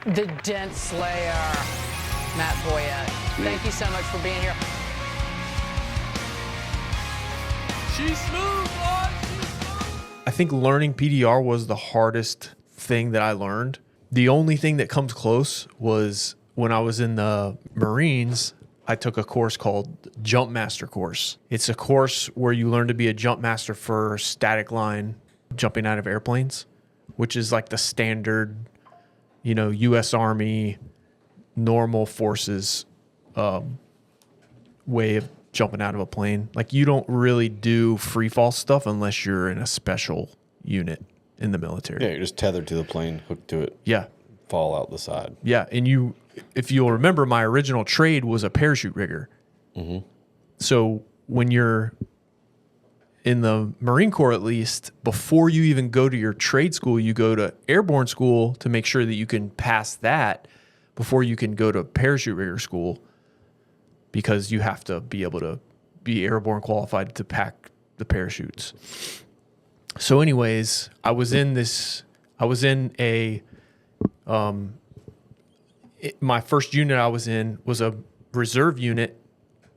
The Dent Slayer, Matt Boyette. Thank you so much for being here. She's smooth, boy. She's smooth. I think learning PDR was the hardest thing that I learned. The only thing that comes close was when I was in the Marines, I took a course called Jump Master course. It's a course where you learn to be a jump master for static line jumping out of airplanes, which is like the standard, U.S. Army normal forces way of jumping out of a plane. Like, you don't really do free fall stuff unless you're in a special unit in the military. Yeah, you're just tethered to the plane, hooked to it. Yeah. Fall out the side. Yeah, and if you'll remember, my original trade was a parachute rigger. Mm-hmm. So when you're in the Marine Corps, at least, before you even go to your trade school, you go to airborne school to make sure that you can pass that before you can go to parachute rigger school, because you have to be able to be airborne qualified to pack the parachutes. So anyways, my first unit I was in was a reserve unit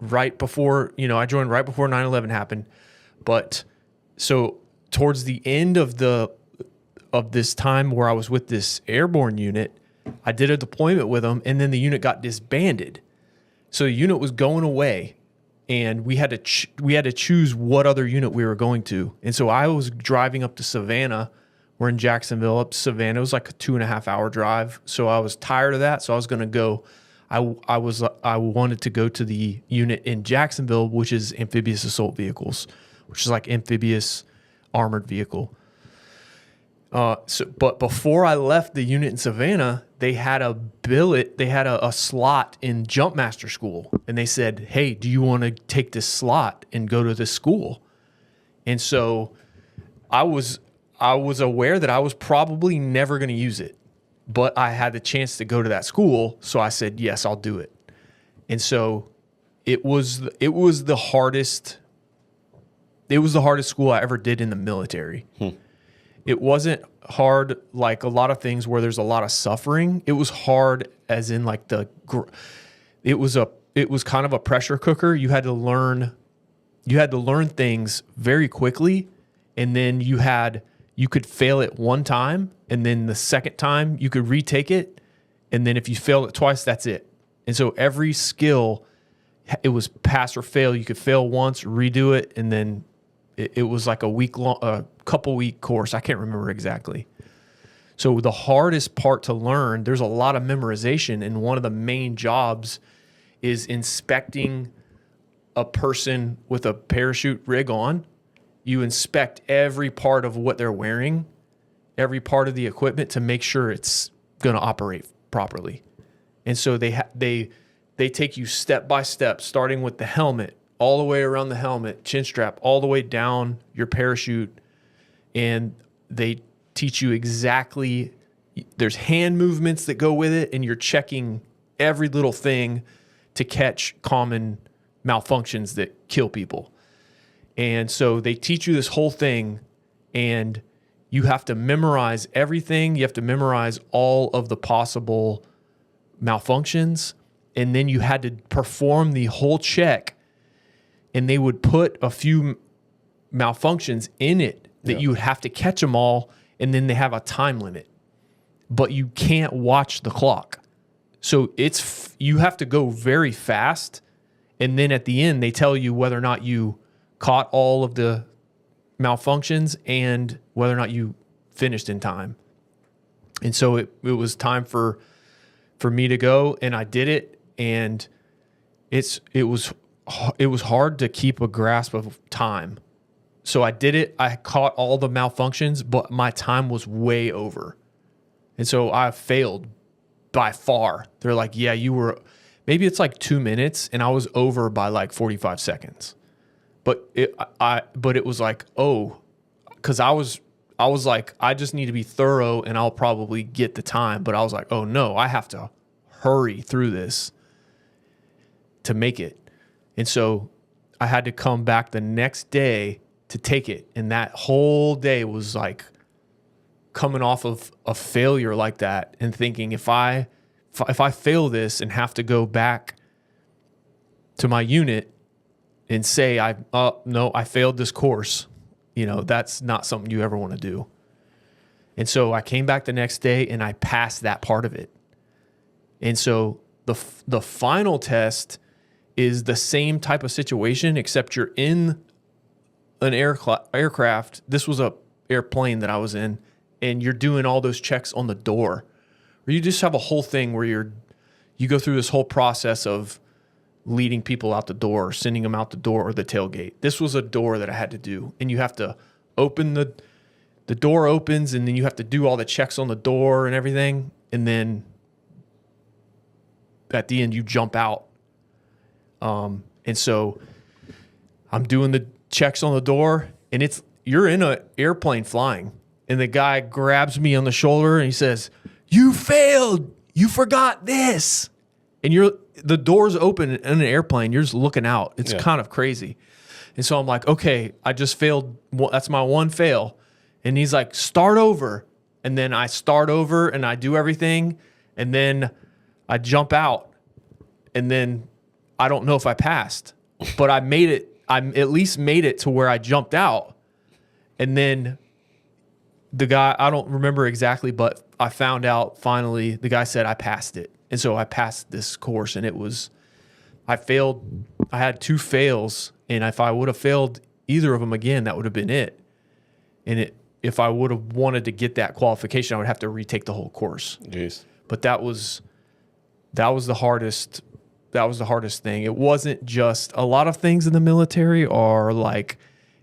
right before, I joined right before 9/11 happened. But so towards the end of this time where I was with this airborne unit, I did a deployment with them, and then the unit got disbanded. So the unit was going away, and we had to choose what other unit we were going to. And so I was driving up to Savannah. We're in Jacksonville, up to Savannah. It was like a 2.5 hour drive. So I was tired of that. So I was going to go. I wanted to go to the unit in Jacksonville, which is amphibious assault vehicles, which is like amphibious armored vehicle. But before I left the unit in Savannah, they had a billet. They had a slot in Jump Master school, and they said, "Hey, do you want to take this slot and go to this school?" And so I was aware that I was probably never going to use it, but I had the chance to go to that school, so I said, "Yes, I'll do it." And so it was the hardest. It was the hardest school I ever did in the military. It wasn't hard like a lot of things where there's a lot of suffering. It was hard as in like it was kind of a pressure cooker. You had to learn things very quickly, and then you could fail it one time, and then the second time you could retake it, and then if you failed it twice, that's it. And so every skill, it was pass or fail. You could fail once, redo it, and then it was like a couple week course. I can't remember exactly. So the hardest part to learn, there's a lot of memorization, and one of the main jobs is inspecting a person with a parachute rig on. You inspect every part of what they're wearing, every part of the equipment, to make sure it's going to operate properly. And so they take you step by step, starting with the helmet, all the way around the helmet, chin strap, all the way down your parachute. And they teach you exactly, there's hand movements that go with it, and you're checking every little thing to catch common malfunctions that kill people. And so they teach you this whole thing, and you have to memorize everything. You have to memorize all of the possible malfunctions. And then you had to perform the whole check, and they would put a few malfunctions in it that you would have to catch them all, and then they have a time limit. But you can't watch the clock. So you have to go very fast, and then at the end they tell you whether or not you caught all of the malfunctions and whether or not you finished in time. And so it was time for me to go, and I did it, and it was hard to keep a grasp of time. So I did it. I caught all the malfunctions, but my time was way over. And so I failed by far. They're like, "Yeah, you were," maybe it's like 2 minutes, and I was over by like 45 seconds. But it was like, because I was like, I just need to be thorough and I'll probably get the time. But I was like, oh no, I have to hurry through this to make it. And so I had to come back the next day to take it. And that whole day was like coming off of a failure like that and thinking if I fail this and have to go back to my unit and say no, I failed this course, that's not something you ever want to do. And so I came back the next day and I passed that part of it. And so the final test is the same type of situation, except you're in an aircraft. This was a airplane that I was in, and you're doing all those checks on the door. Or you just have a whole thing where you go through this whole process of leading people out the door, sending them out the door or the tailgate. This was a door that I had to do, and you have to open the door opens, and then you have to do all the checks on the door and everything, and then at the end you jump out. And so I'm doing the checks on the door, and you're in an airplane flying, and the guy grabs me on the shoulder and he says, "You failed. You forgot this." And the door's open in an airplane. You're just looking out. It's kind of crazy. And so I'm like, okay, I just failed. That's my one fail. And he's like, start over. And then I start over and I do everything. And then I jump out. And then I don't know if I passed, but I made it. I at least made it to where I jumped out. And then the guy, I don't remember exactly, but I found out finally, the guy said I passed it. And so I passed this course, and I failed. I had 2 fails. And if I would have failed either of them again, that would have been it. And if I would have wanted to get that qualification, I would have to retake the whole course. Jeez. But that was the hardest. That was the hardest thing. It wasn't just a lot of things in the military are like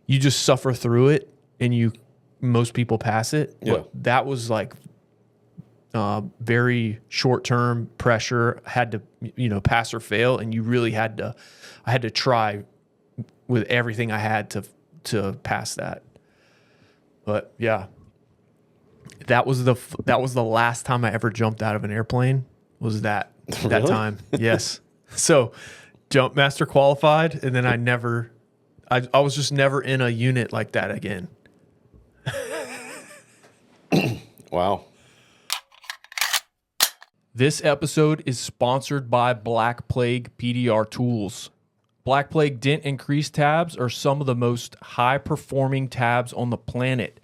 you just suffer through it and most people pass it. Yeah. But that was like very short-term pressure, had to, pass or fail. And I had to try with everything I had to pass that. But yeah, that was the last time I ever jumped out of an airplane was that Really? time. Yes. So jump master qualified. And then I was just never in a unit like that again. Wow. This episode is sponsored by Black Plague PDR Tools. Black Plague dent and crease tabs are some of the most high-performing tabs on the planet.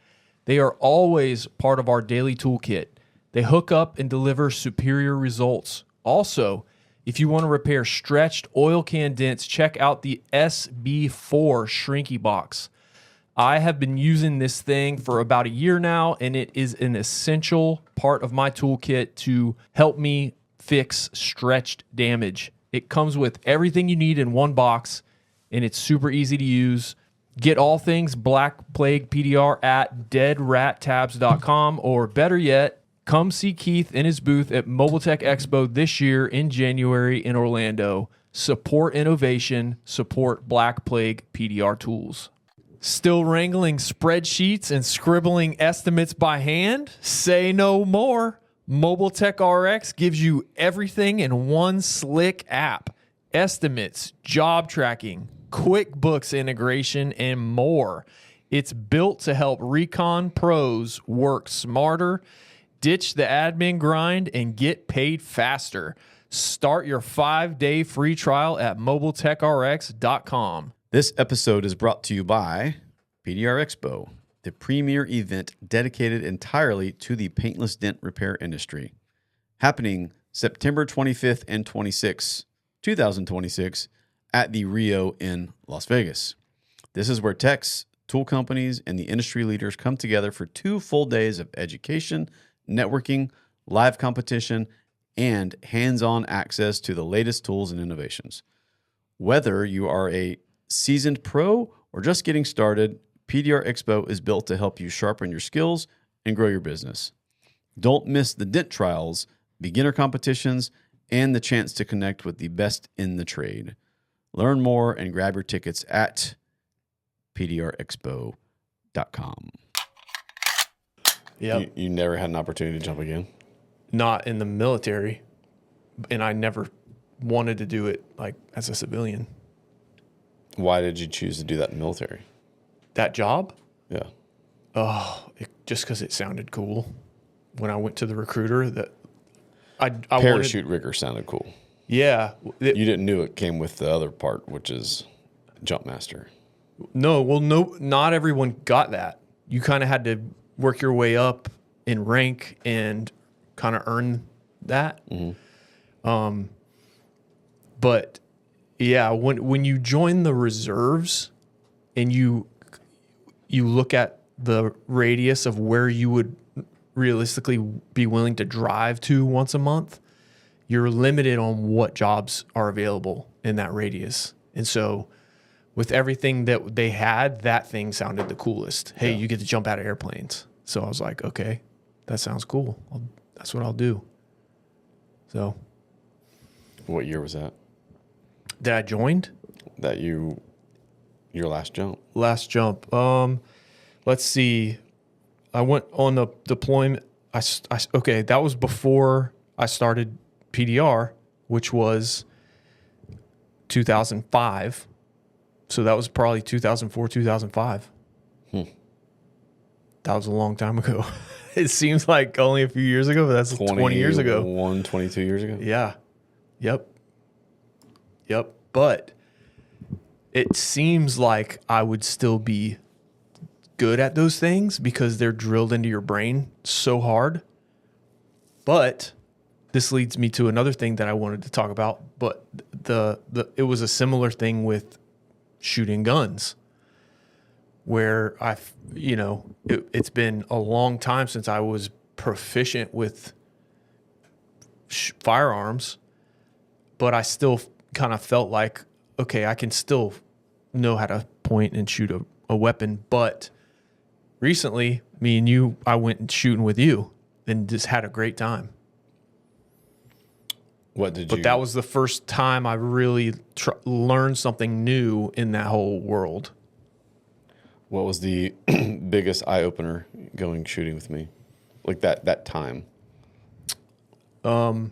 They are always part of our daily toolkit. They hook up and deliver superior results. Also, if you want to repair stretched oil can dents, check out the SB4 Shrinky Box. I have been using this thing for about a year now, and it is an essential part of my toolkit to help me fix stretched damage. It comes with everything you need in one box, and it's super easy to use. Get all things Black Plague PDR at deadrattabs.com, or better yet, come see Keith in his booth at Mobile Tech Expo this year in January in Orlando. Support innovation, support Black Plague PDR Tools. Still wrangling spreadsheets and scribbling estimates by hand? Say no more. Mobile Tech RX gives you everything in one slick app. Estimates, job tracking, QuickBooks integration, and more. It's built to help recon pros work smarter, ditch the admin grind, and get paid faster. Start your 5-day free trial at mobiletechrx.com. This episode is brought to you by PDR Expo, the premier event dedicated entirely to the paintless dent repair industry. Happening September 25th and 26th, 2026, at the Rio in Las Vegas. This is where techs, tool companies, and the industry leaders come together for 2 full days of education, networking, live competition, and hands-on access to the latest tools and innovations. Whether you are a seasoned pro or just getting started, PDR Expo is built to help you sharpen your skills and grow your business. Don't miss the dent trials, beginner competitions, and the chance to connect with the best in the trade. Learn more and grab your tickets at pdrexpo.com. Yeah, You never had an opportunity to jump again? not in the military, and I never wanted to do it like as a civilian. Why did you choose to do that in the military? That job? Yeah. Just because it sounded cool. When I went to the recruiter, that I Parachute rigger sounded cool. Yeah. You didn't knew it came with the other part, which is jump master. No, not everyone got that. You kind of had to work your way up in rank and kind of earn that. But yeah, when you join the reserves and you look at the radius of where you would realistically be willing to drive to once a month, you're limited on what jobs are available in that radius. And so with everything that they had, that thing sounded the coolest. Hey, you get to jump out of airplanes. So I was like, okay, that sounds cool. That's what I'll do. So. What year was that? That I joined? Your last jump. Last jump. Let's see. I went on the deployment. Okay, that was before I started PDR, which was 2005. So that was probably 2004, 2005. That was a long time ago. It seems like only a few years ago, but that's 20 years ago. 22 years ago? Yeah. Yep. But it seems like I would still be good at those things because they're drilled into your brain so hard. But this leads me to another thing that I wanted to talk about. But it was a similar thing with shooting guns, where it's been a long time since I was proficient with firearms, but I still kind of felt like, okay, I can still know how to point and shoot a weapon. But recently, me and you, I went shooting with you and just had a great time. But that was the first time I really learned something new in that whole world. What was the biggest eye opener going shooting with me, like that time? I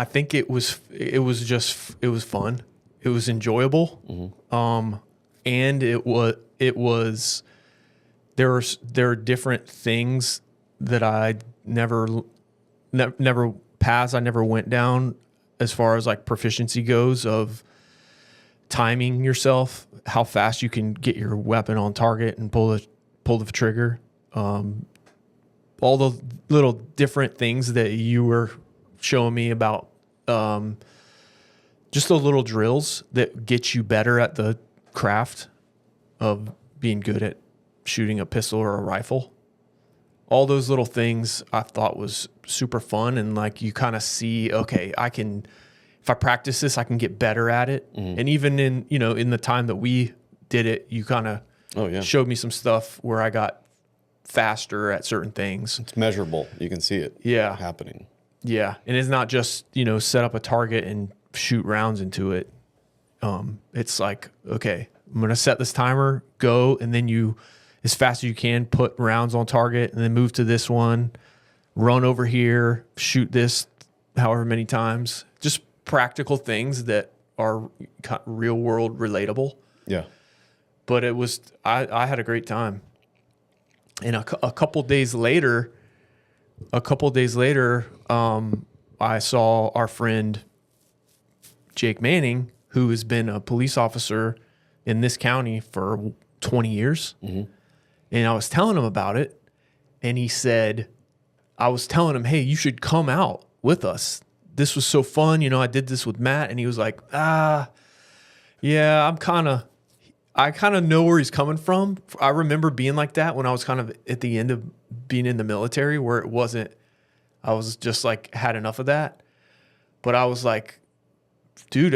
think it was fun. It was enjoyable. And there are different things that I never paths I never went down as far as like proficiency goes, of timing yourself, how fast you can get your weapon on target and pull the trigger. All the little different things that you were showing me about, just the little drills that get you better at the craft of being good at shooting a pistol or a rifle. All those little things I thought was super fun. And like, you kind of see, okay, if I practice this, I can get better at it. And even in the time that we did it, you kind of showed me some stuff where I got faster at certain things. It's measurable. You can see it happening. Yeah. And it's not just, set up a target and shoot rounds into it. It's like, okay, I'm going to set this timer, go, and then you, as fast as you can, put rounds on target and then move to this one, run over here, shoot this however many times. Just practical things that are real world relatable. Yeah. But it was, I had a great time. And a couple days later, I saw our friend Jake Manning, who has been a police officer in this county for 20 years. And I was telling him about it. And he said, I was telling him, hey, you should come out with us. This was so fun. I did this with Matt. And he was like, yeah, I kind of know where he's coming from. I remember being like that when I was kind of at the end of being in the military, where I was just like, had enough of that. But I was like, dude,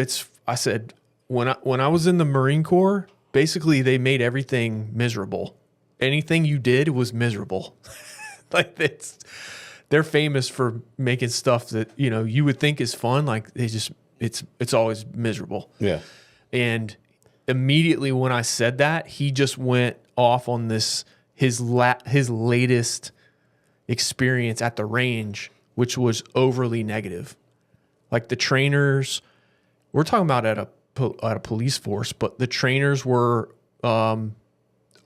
I said, when I was in the Marine Corps, basically they made everything miserable. Anything you did was miserable. Like they're famous for making stuff that, you would think is fun. Like it's always miserable. Yeah. And immediately when I said that, he just went off on his latest experience at the range, which was overly negative. Like the trainers, we're talking about at a police force, but the trainers were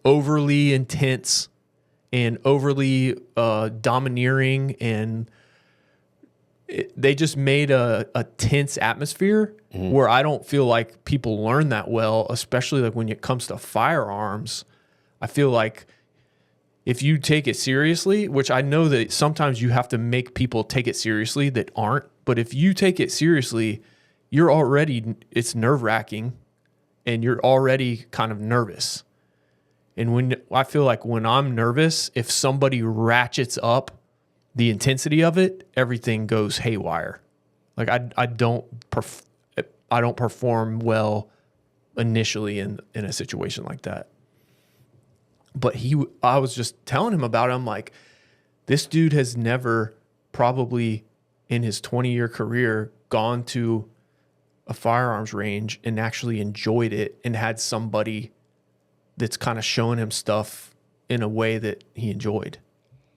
overly intense and overly domineering, and they just made a tense atmosphere where I don't feel like people learn that well, especially like when it comes to firearms. I feel like if you take it seriously, which I know that sometimes you have to make people take it seriously that aren't, but if you take it seriously, it's nerve-wracking and you're already kind of nervous. And I feel like when I'm nervous, if somebody ratchets up the intensity of it, everything goes haywire. Like I don't perform well initially in a situation like that. But I was just telling him about it. I'm like, this dude has never probably in his 20-year career gone to a firearms range and actually enjoyed it and had somebody that's kind of showing him stuff in a way that he enjoyed.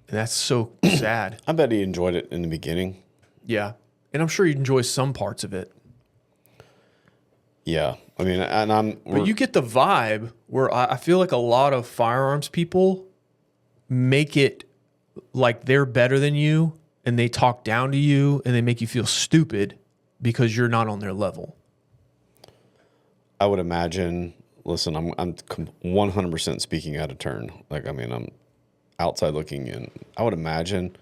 And that's so sad. I bet he enjoyed it in the beginning. Yeah. And I'm sure he enjoys some parts of it. Yeah. I mean, But you get the vibe where I feel like a lot of firearms people make it like they're better than you and they talk down to you and they make you feel stupid because you're not on their level. I would imagine, listen, I'm 100% speaking out of turn. Like, I mean, I'm outside looking in. I would imagine,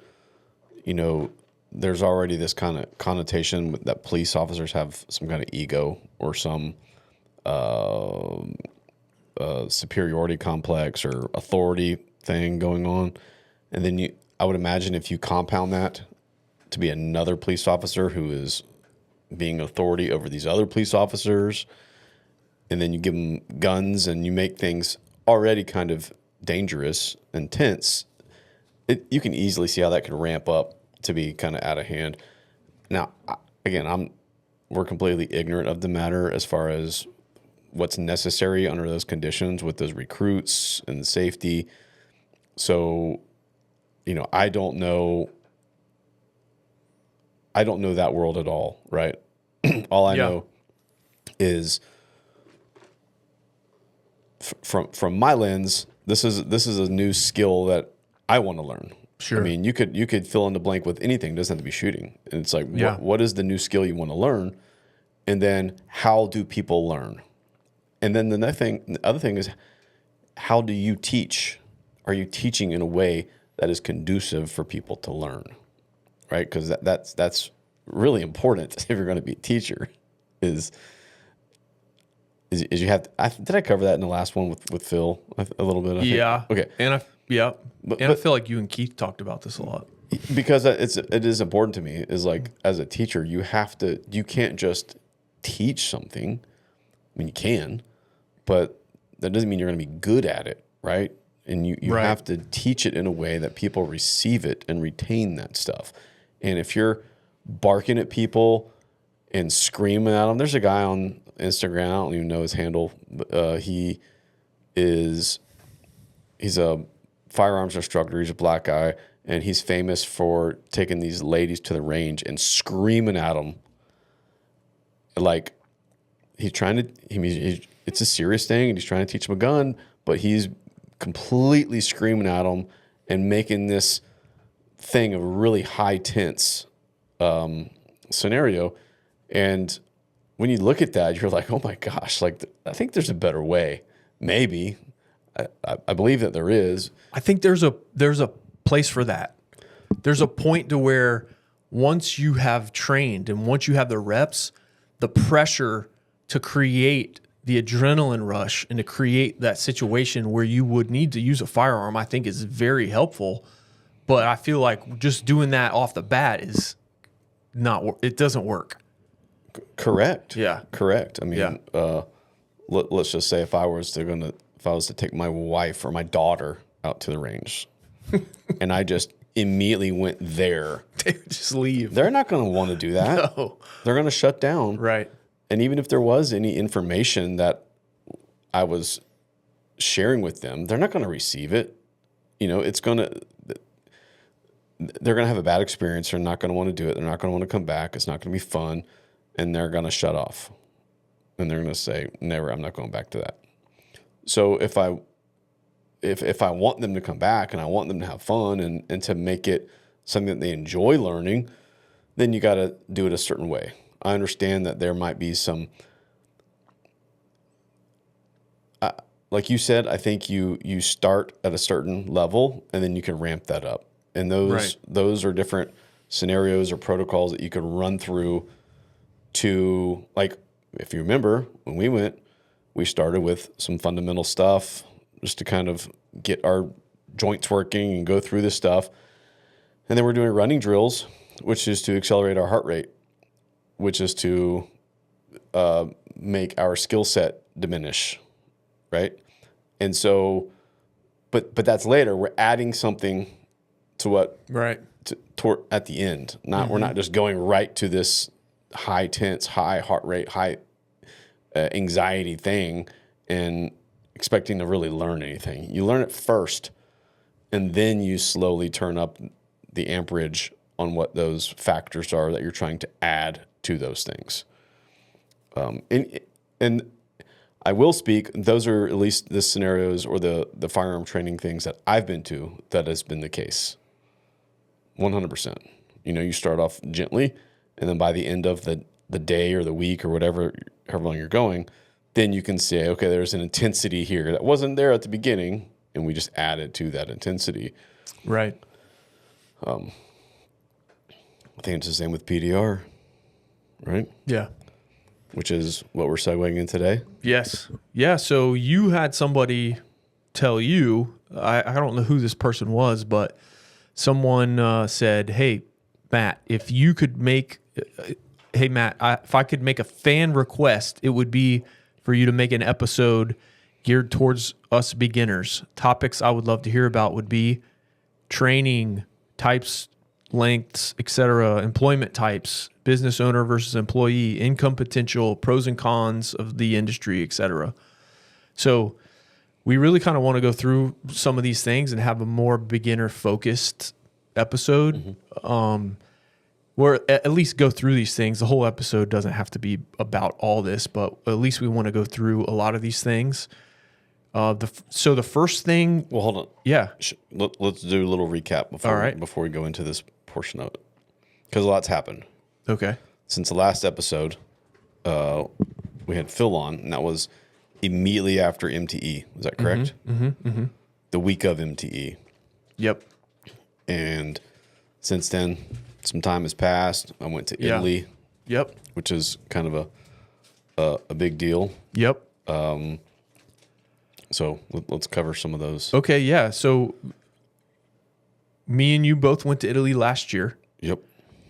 there's already this kind of connotation that police officers have some kind of ego or some superiority complex or authority thing going on. And then I would imagine if you compound that to be another police officer who is being authority over these other police officers, and then you give them guns and you make things already kind of dangerous and tense, you can easily see how that could ramp up to be kind of out of hand. Now, again, we're completely ignorant of the matter as far as what's necessary under those conditions with those recruits and safety. So, I don't know that world at all, right? All I know is from my lens, this is a new skill that I want to learn. Sure. I mean, you could fill in the blank with anything. It doesn't have to be shooting. And it's like, Yeah. what is the new skill you want to learn? And then how do people learn? And then the other thing is, how do you teach? Are you teaching in a way that is conducive for people to learn? Right? Because that's really important if you're going to be a teacher. Is you have to, did I cover that in the last one with Phil a little bit? I think? Yeah. Okay. And I feel like you and Keith talked about this a lot. Because it is important to me, is like, as a teacher, you can't just teach something. I mean, you can, but that doesn't mean you're going to be good at it, right? And you Right. have to teach it in a way that people receive it and retain that stuff. And if you're barking at people and screaming at them, there's a guy on Instagram, I don't even know his handle, but he's a firearms instructor. He's a black guy, and he's famous for taking these ladies to the range and screaming at them. Like, it's a serious thing, and he's trying to teach them a gun, but he's completely screaming at them and making this thing a really high tense scenario. And when you look at that, you're like, oh my gosh, like, I think there's a better way. Maybe. I believe that there is. I think there's a place for that. There's a point to where once you have trained and once you have the reps, the pressure to create the adrenaline rush and to create that situation where you would need to use a firearm, I think is very helpful. But I feel like just doing that off the bat is it doesn't work. Correct. Yeah. Correct. I mean, let's just say if I was to take my wife or my daughter out to the range and I just immediately went there, They would just leave. they're not going to want to do that. No. They're going to shut down. Right. And even if there was any information that I was sharing with them, they're not going to receive it. They're going to have a bad experience. They're not going to want to do it. They're not going to want to come back. It's not going to be fun. And they're going to shut off. And they're going to say, never, I'm not going back to that. So if I if I want them to come back and I want them to have fun and to make it something that they enjoy learning, then you got to do it a certain way. I understand that there might be some, like you said, I think you start at a certain level and then you can ramp that up. And those are different scenarios or protocols that you can run through to, like, if you remember, when we went, we started with some fundamental stuff just to kind of get our joints working and go through this stuff. And then we're doing running drills, which is to accelerate our heart rate, which is to make our skill set diminish, right? And so, but that's later. We're adding something to what at the end. We're not just going right to this high tense, high heart rate, high anxiety thing and expecting to really learn anything. You learn it first, and then you slowly turn up the amperage on what those factors are that you're trying to add to those things. And I will speak, those are at least the scenarios or the firearm training things that I've been to that has been the case. 100%. You start off gently, and then by the end of the day or the week or whatever, however long you're going, then you can say, okay, there's an intensity here that wasn't there at the beginning, and we just added to that intensity. Right. I think it's the same with PDR, right? Yeah. Which is what we're segueing in today. Yes. Yeah. So you had somebody tell you, I don't know who this person was, but someone said, hey, Matt, if you could make, if I could make a fan request, it would be for you to make an episode geared towards us beginners. Topics I would love to hear about would be training, types, lengths, etc., employment types, business owner versus employee, income potential, pros and cons of the industry, etc. So we really kind of want to go through some of these things and have a more beginner-focused episode. Or at least go through these things. The whole episode doesn't have to be about all this, but at least we want to go through a lot of these things. So the first thing... Well, hold on. Yeah. Let's do a little recap before we go into this portion of it. Because a lot's happened. Okay. Since the last episode, we had Phil on, and that was immediately after MTE. Is that correct? The week of MTE. Yep. And since then, some time has passed. I went to Italy. Yep. Which is kind of a big deal. Yep. So let's cover some of those. Okay, yeah. So me and you both went to Italy last year. Yep.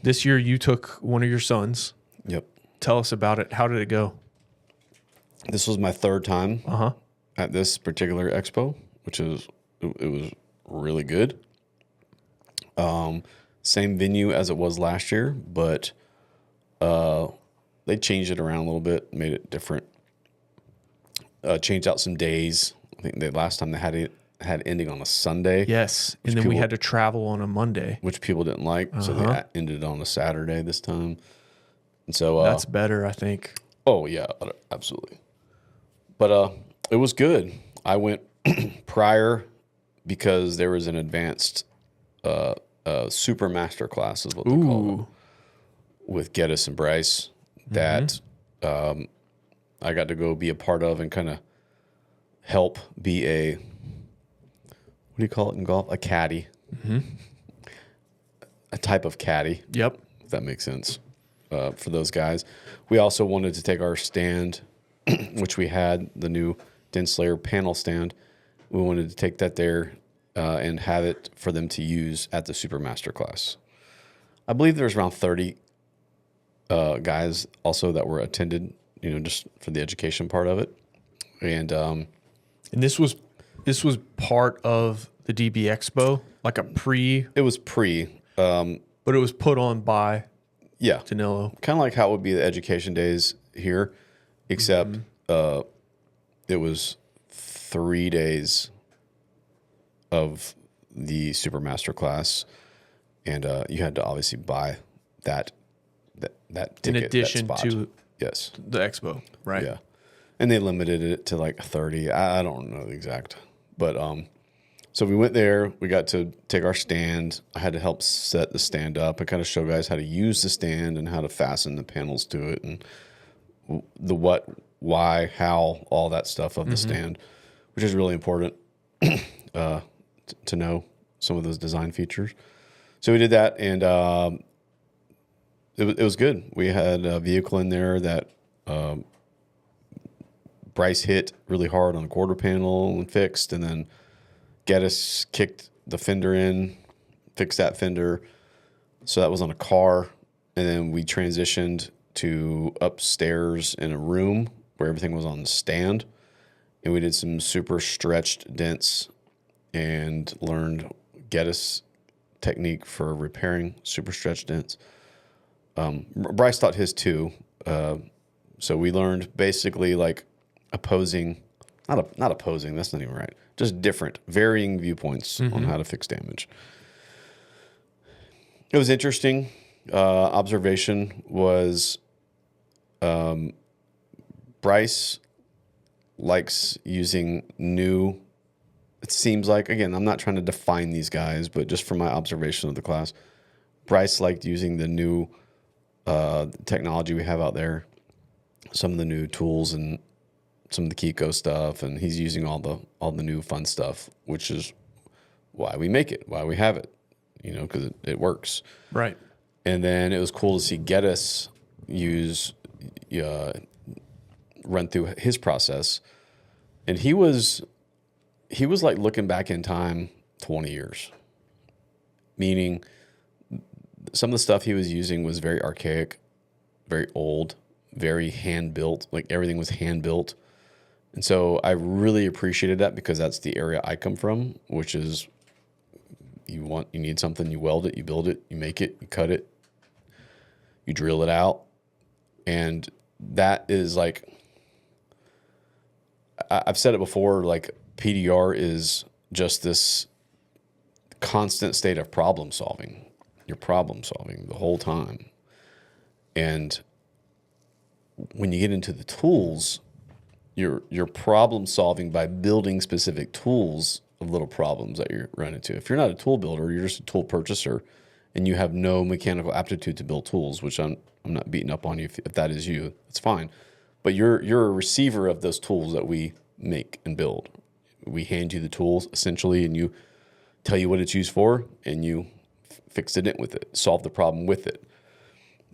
This year you took one of your sons. Yep. Tell us about it. How did it go? This was my third time at this particular expo, which is it was really good. Same venue as it was last year, but they changed it around a little bit, made it different. Changed out some days. I think the last time they had ending on a Sunday. Yes, and then we had to travel on a Monday, which people didn't like, so they ended on a Saturday this time. And so that's better, I think. Oh yeah, absolutely. But it was good. I went prior because there was an advanced super master class is what they call them, with Geddes and Bryce that I got to go be a part of and kind of help be a, what do you call it in golf? A caddy. A type of caddy. Yep. If that makes sense for those guys. We also wanted to take our stand, which we had, the new Dent Slayer panel stand. We wanted to take that there and have it for them to use at the Super Master class. I believe there's around 30 guys also that were attended, just for the education part of it. And this was part of the DB Expo, like a pre. It was pre. But it was put on by Danilo. Kind of like how it would be the education days here, except it was 3 days of the Super Master class, and you had to obviously buy that ticket, in addition that spot. to the expo, right? Yeah, and they limited it to like 30. I don't know the exact, but So we went there. We got to take our stand. I had to help set the stand up and kind of show guys how to use the stand and how to fasten the panels to it and the what, why, how, all that stuff of the stand, which is really important to know some of those design features. So we did that, and it was good. We had a vehicle in there that Bryce hit really hard on the quarter panel and fixed, and then Geddes kicked the fender in, fixed that fender. So that was on a car. And then we transitioned to upstairs in a room where everything was on the stand. And we did some super stretched dents and learned Geddes technique for repairing super stretched dents. Bryce taught his too. So we learned basically like opposing, not opposing, that's not even right. Just different, varying viewpoints on how to fix damage. It was interesting. Observation was Bryce likes using new, it seems like, again, I'm not trying to define these guys, but just from my observation of the class, Bryce liked using the new technology we have out there, some of the new tools and some of the Kiko stuff, and he's using all the new fun stuff, which is why we make it, why we have it, because it works. Right. And then it was cool to see Geddes run through his process, and he was like looking back in time 20 years, meaning some of the stuff he was using was very archaic, very old, very hand built, like everything was hand built. And so I really appreciated that because that's the area I come from, which is you need something, you weld it, you build it, you make it, you cut it, you drill it out. And that is like, I've said it before, like PDR is just this constant state of problem solving. You're problem solving the whole time. And when you get into the tools, you're problem solving by building specific tools of little problems that you run into. If you're not a tool builder, you're just a tool purchaser, and you have no mechanical aptitude to build tools, which I'm not beating up on you if that is you. It's fine. But you're a receiver of those tools that we make and build. We hand you the tools essentially, and you tell you what it's used for, and you fix the dent with it, solve the problem with it.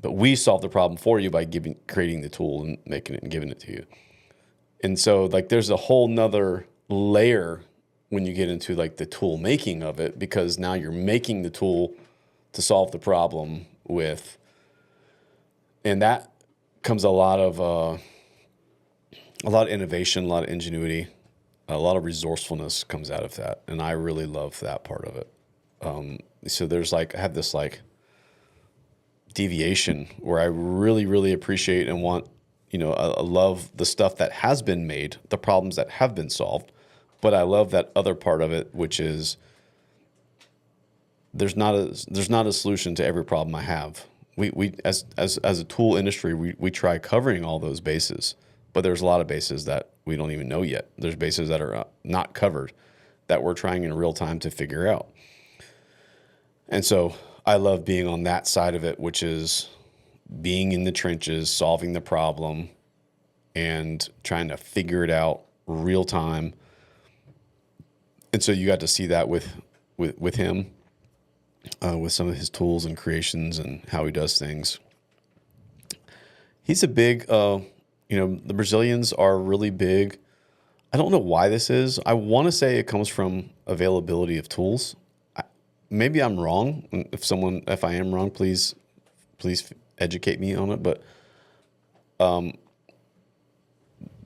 But we solve the problem for you by creating the tool and making it and giving it to you. And so like there's a whole nother layer when you get into like the tool making of it, because now you're making the tool to solve the problem with, and that comes a lot of innovation, a lot of ingenuity, a lot of resourcefulness comes out of that. And I really love that part of it. So there's like, I have this like deviation where I really, really appreciate and want, I love the stuff that has been made, the problems that have been solved, but I love that other part of it, which is there's not a solution to every problem I have. We as a tool industry, we try covering all those bases, but there's a lot of bases that we don't even know yet. There's bases that are not covered that we're trying in real time to figure out. And so I love being on that side of it, which is being in the trenches, solving the problem, and trying to figure it out real time. And so you got to see that with him, with some of his tools and creations and how he does things. He's a big, the Brazilians are really big. I don't know why this is. I want to say it comes from availability of tools. Maybe I'm Wrong. If I am wrong, please educate me on it. But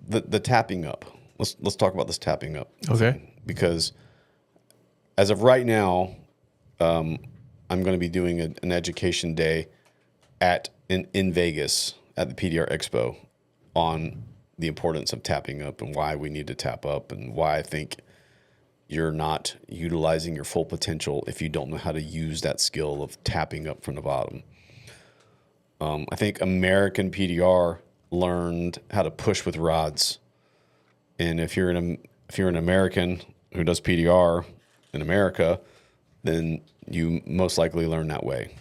the tapping up. Let's talk about this tapping up. Okay. Because as of right now, I'm going to be doing an education day in Vegas at the PDR Expo on the importance of tapping up and why we need to tap up and why I think you're not utilizing your full potential if you don't know how to use that skill of tapping up from the bottom. I think American PDR learned how to push with rods, and if you're an American who does PDR, in America, then you most likely learn that way.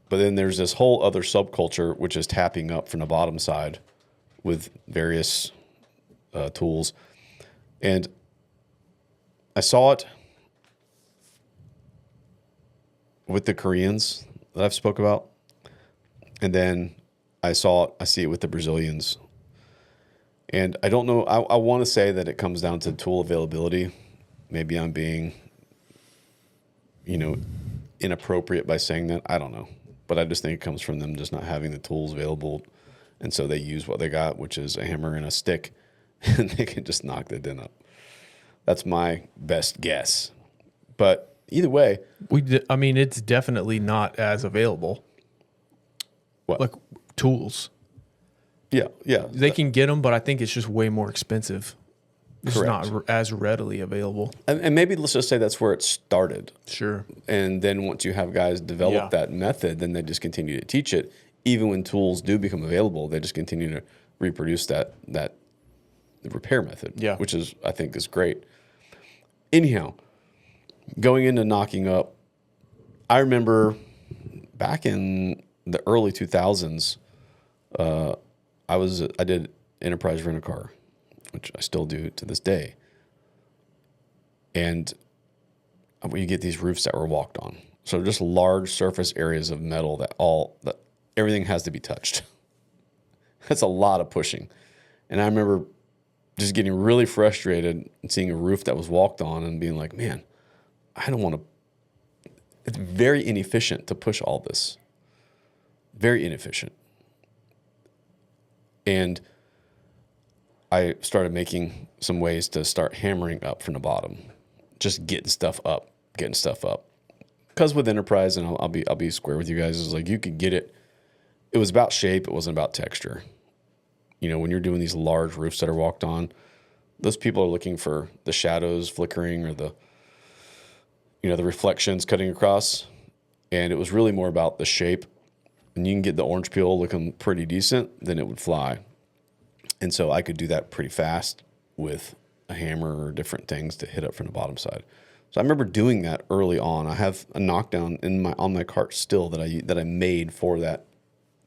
But then there's this whole other subculture, which is tapping up from the bottom side with various tools. And I saw it with the Koreans that I've spoke about. And then I see it with the Brazilians. And I don't know, I want to say that it comes down to tool availability. Maybe I'm being, inappropriate by saying that. I don't know. But I just think it comes from them just not having the tools available. And so they use what they got, which is a hammer and a stick, and they can just knock the dent up. That's my best guess. But either way. It's definitely not as available. What? Like tools. Yeah. They can get them, but I think it's just way more expensive. It's Correct. not as readily available. And maybe let's just say that's where it started. Sure. And then once you have guys develop that method, then they just continue to teach it. Even when tools do become available, they just continue to reproduce that repair method, which is, I think, is great. Anyhow, going into knocking up, I remember back in the early 2000s, I did enterprise rent-a-car, which I still do to this day. And you get these roofs that were walked on. So just large surface areas of metal that everything has to be touched. That's a lot of pushing. And I remember just getting really frustrated and seeing a roof that was walked on and being like, man, I don't want to. It's very inefficient to push all this. Very inefficient. And I started making some ways to start hammering up from the bottom, just getting stuff up. Because with enterprise, and I'll be square with you guys, is like you could get it. It was about shape. It wasn't about texture. When you're doing these large roofs that are walked on, those people are looking for the shadows flickering or the reflections cutting across. And it was really more about the shape. And you can get the orange peel looking pretty decent, then it would fly. And so I could do that pretty fast with a hammer or different things to hit up from the bottom side. So I remember doing that early on. I have a knockdown on my cart still that I made for that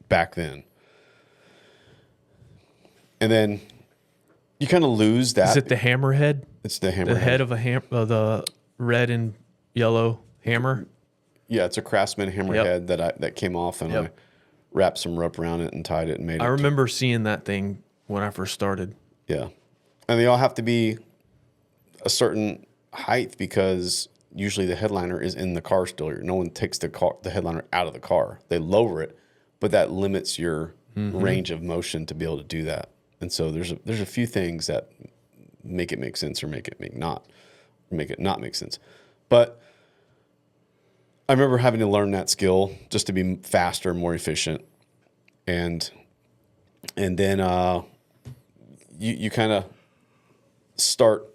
back then. And then you kind of lose that. Is it the hammerhead? It's the hammerhead. The head of the red and yellow hammer? Yeah, it's a Craftsman hammerhead that came off, and I wrapped some rope around it and tied it and made it. I remember seeing that thing when I first started. Yeah. And they all have to be a certain height because usually the headliner is in the car still. No one takes the headliner out of the car. They lower it, but that limits your range of motion to be able to do that. And so there's a few things that make it make sense or make it not make sense. But I remember having to learn that skill just to be faster, more efficient. And then you kind of start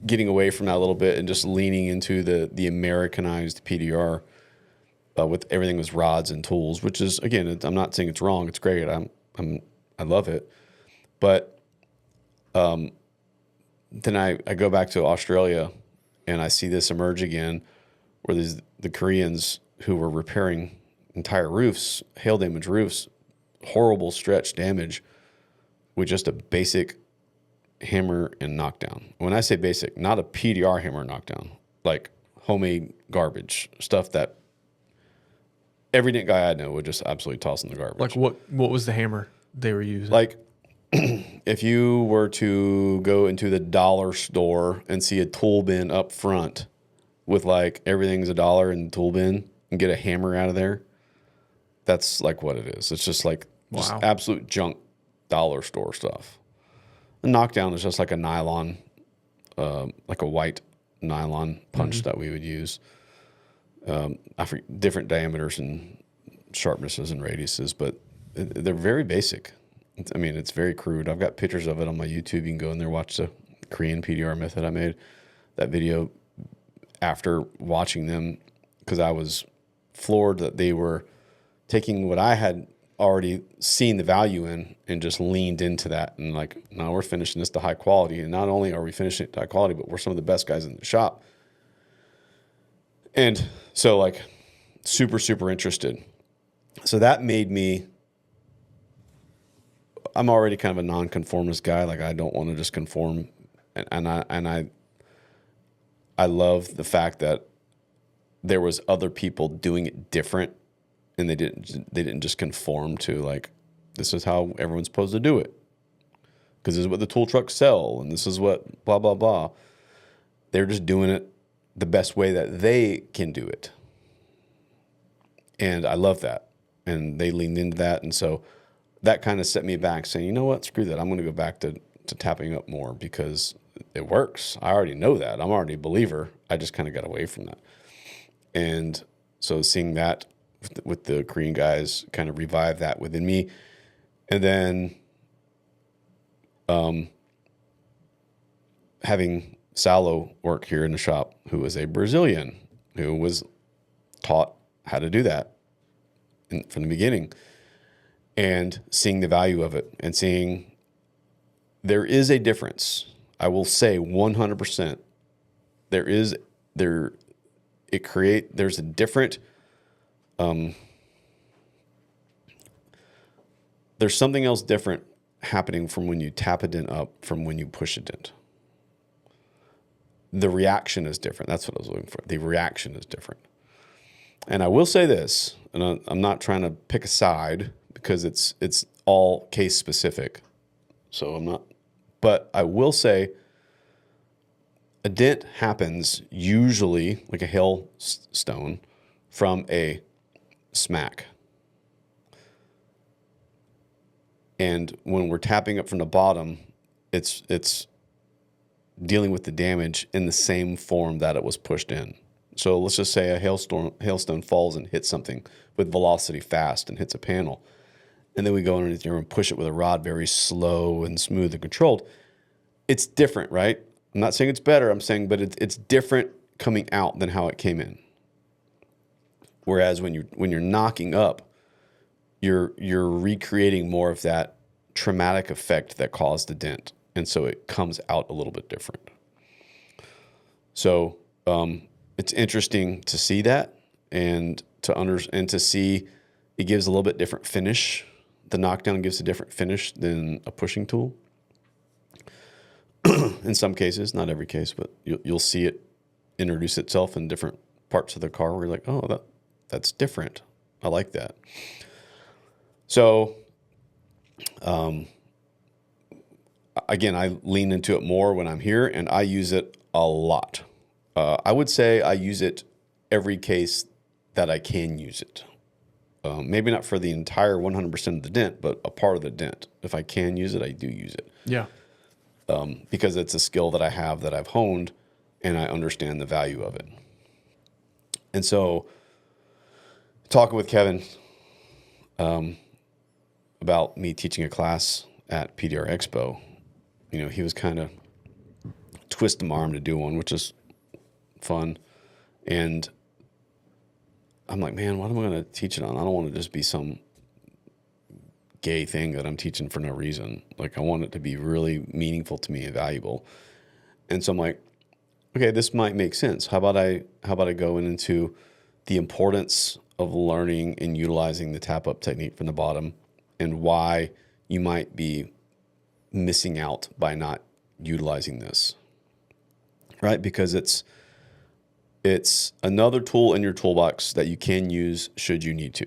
getting away from that a little bit and just leaning into the Americanized PDR with everything with rods and tools, which is, again, I'm not saying it's wrong. It's great. I love it. But then I go back to Australia and I see this emerge again where the Koreans who were repairing entire roofs, hail damage roofs, horrible stretch damage with just a basic hammer and knockdown. When I say basic, not a PDR hammer knockdown, like homemade garbage stuff that every dent guy I know would just absolutely toss in the garbage. Like what was the hammer they were using? Like if you were to go into the dollar store and see a tool bin up front with like everything's $1 in the tool bin and get a hammer out of there, that's like what it is. It's just like just absolute junk dollar store stuff. A knockdown is just like a nylon, like a white nylon punch that we would use. I forget different diameters and sharpnesses and radiuses, but they're very basic. It's very crude. I've got pictures of it on my YouTube. You can go in there, watch the Korean PDR method I made. That video after watching them, because I was floored that they were taking what I had already seen the value in and just leaned into that. And like, now we're finishing this to high quality. And not only are we finishing it to high quality, but we're some of the best guys in the shop. And so like super, super interested. So that made me, I'm already kind of a nonconformist guy. Like I don't want to just conform. And I love the fact that there was other people doing it different, and they didn't just conform to like, this is how everyone's supposed to do it, because this is what the tool trucks sell, and this is what blah blah blah. They're just doing it the best way that they can do it, and I love that. And they leaned into that, and so that kind of set me back, saying, you know what, screw that. I'm going to go back to tapping up more because it works. I already know that. I'm already a believer. I just kind of got away from that. And so seeing that with the Korean guys kind of revive that within me. And then having Salo work here in the shop, who was a Brazilian, who was taught how to do that from the beginning, and seeing the value of it and seeing there is a difference. I will say 100%. There's a different, there's something else different happening from when you tap a dent up from when you push a dent. The reaction is different. That's what I was looking for. The reaction is different. And I will say this, and I'm not trying to pick a side because it's all case specific. So I'm not, but I will say a dent happens usually like a hailstone from a smack. And when we're tapping up from the bottom, it's dealing with the damage in the same form that it was pushed in. So let's just say a hailstone falls and hits something with velocity fast and hits a panel. And then we go underneath here and push it with a rod very slow and smooth and controlled. It's different, right? I'm not saying it's better. I'm saying, but it's different coming out than how it came in. Whereas when you're knocking up, you're recreating more of that traumatic effect that caused the dent, and so it comes out a little bit different. So it's interesting to see that and to see it gives a little bit different finish. The knockdown gives a different finish than a pushing tool. In some cases, not every case, but you'll see it introduce itself in different parts of the car where you're like, oh, that's different. I like that. So, again, I lean into it more when I'm here, and I use it a lot. I would say I use it every case that I can use it. Maybe not for the entire 100% of the dent, but a part of the dent. If I can use it, I do use it. Yeah. Because it's a skill that I have that I've honed, and I understand the value of it. And so, talking with Kevin about me teaching a class at PDR Expo, he was kind of twisting my arm to do one, which is fun. And I'm like, man, what am I going to teach it on? I don't want to just be some gay thing that I'm teaching for no reason. Like, I want it to be really meaningful to me and valuable. And so I'm like, okay, this might make sense. How about I go into the importance of learning and utilizing the tap up technique from the bottom, and why you might be missing out by not utilizing this, right? Because it's another tool in your toolbox that you can use should you need to.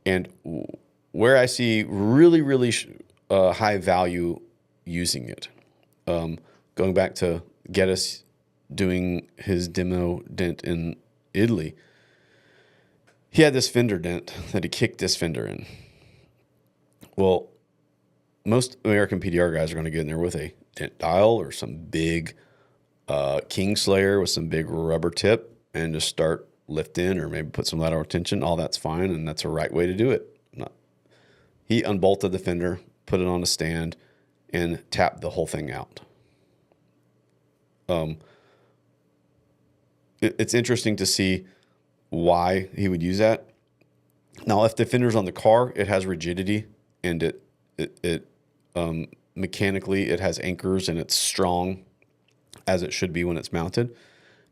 And where I see really, really high value using it, going back to Geddes doing his demo dent in Italy, he had this fender dent that he kicked this fender in. Well, most American PDR guys are going to get in there with a dent dial or some big King Slayer with some big rubber tip and just start lifting, or maybe put some lateral tension. All that's fine, and that's a right way to do it. He unbolted the fender, put it on a stand, and tapped the whole thing out. It's interesting to see why he would use that. Now, if the fender's on the car, it has rigidity, and it mechanically it has anchors and it's strong as it should be when it's mounted.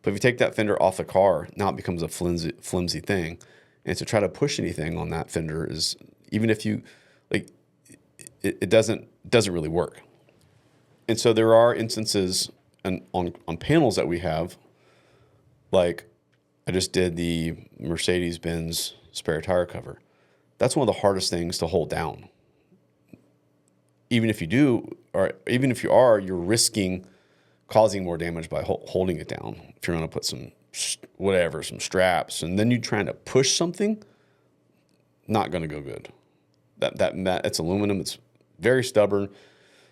But if you take that fender off the car, now it becomes a flimsy thing. And to try to push anything on that fender is, even if you like, it doesn't really work. And so there are instances on panels that we have, like I just did the Mercedes-Benz spare tire cover. That's one of the hardest things to hold down. Even if you do, or even if you are, you're risking causing more damage by holding it down. If you're going to put some straps, and then you're trying to push something, not going to go good. That it's aluminum. It's very stubborn.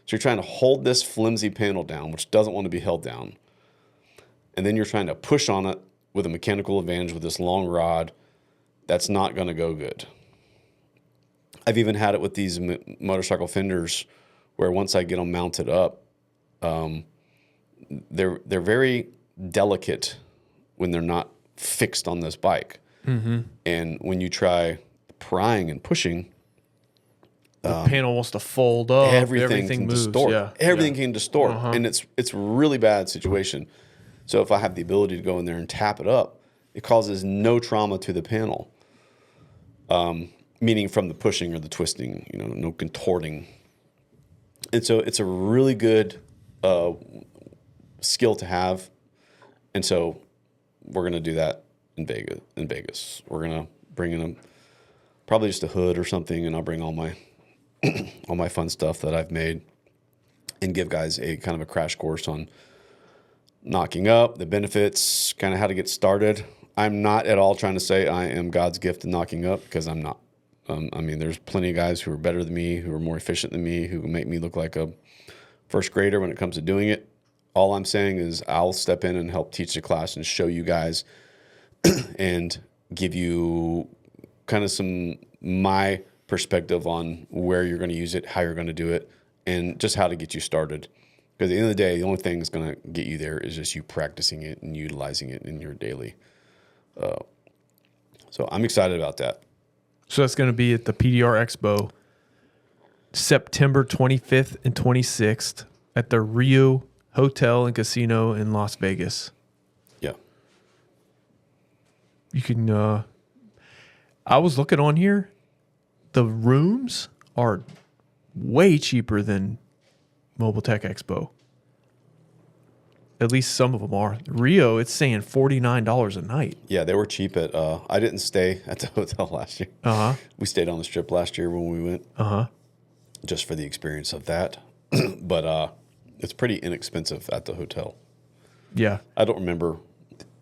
So you're trying to hold this flimsy panel down, which doesn't want to be held down. And then you're trying to push on it with a mechanical advantage with this long rod. That's not going to go good. I've even had it with these motorcycle fenders where once I get them mounted up, they're very delicate when they're not fixed on this bike. Mm-hmm. And when you try prying and pushing, the panel wants to fold up. Everything can moves. distort. Yeah. Everything can distort, and it's a really bad situation. So if I have the ability to go in there and tap it up, it causes no trauma to the panel. Meaning from the pushing or the twisting, no contorting. And so it's a really good skill to have. And so we're going to do that in Vegas. We're going to bring in probably just a hood or something, and I'll bring all my all my fun stuff that I've made and give guys a kind of a crash course on knocking up, the benefits, kind of how to get started. I'm not at all trying to say I am God's gift to knocking up, because I'm not. There's plenty of guys who are better than me, who are more efficient than me, who make me look like a first grader when it comes to doing it. All I'm saying is I'll step in and help teach the class and show you guys and give you kind of my perspective on where you're going to use it, how you're going to do it, and just how to get you started. Because at the end of the day, the only thing that's going to get you there is just you practicing it and utilizing it in your daily. So I'm excited about that. So that's going to be at the PDR Expo, September 25th and 26th at the Rio Hotel and Casino in Las Vegas. Yeah. You can, I was looking on here. The rooms are way cheaper than Mobile Tech Expo. At least some of them are. Rio, it's saying $49 a night. Yeah, they were cheap at, I didn't stay at the hotel last year. Uh-huh. We stayed on the Strip last year when we went. Uh-huh. Just for the experience of that. But it's pretty inexpensive at the hotel. Yeah. I don't remember.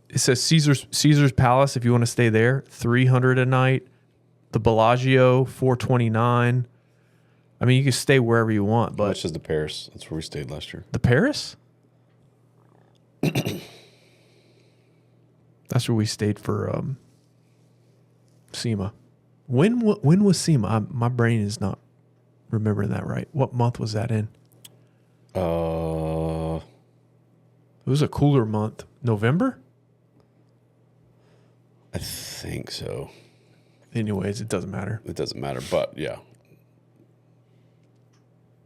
It says Caesar's Palace, if you want to stay there, $300 a night. The Bellagio, $429. I mean, you can stay wherever you want, but How much is the Paris? That's where we stayed last year. the Paris? That's where we stayed for SEMA. When was SEMA? My brain is not remembering that right. What month was that in? It was a cooler month. November? I think so. Anyways, it doesn't matter. It doesn't matter, but yeah.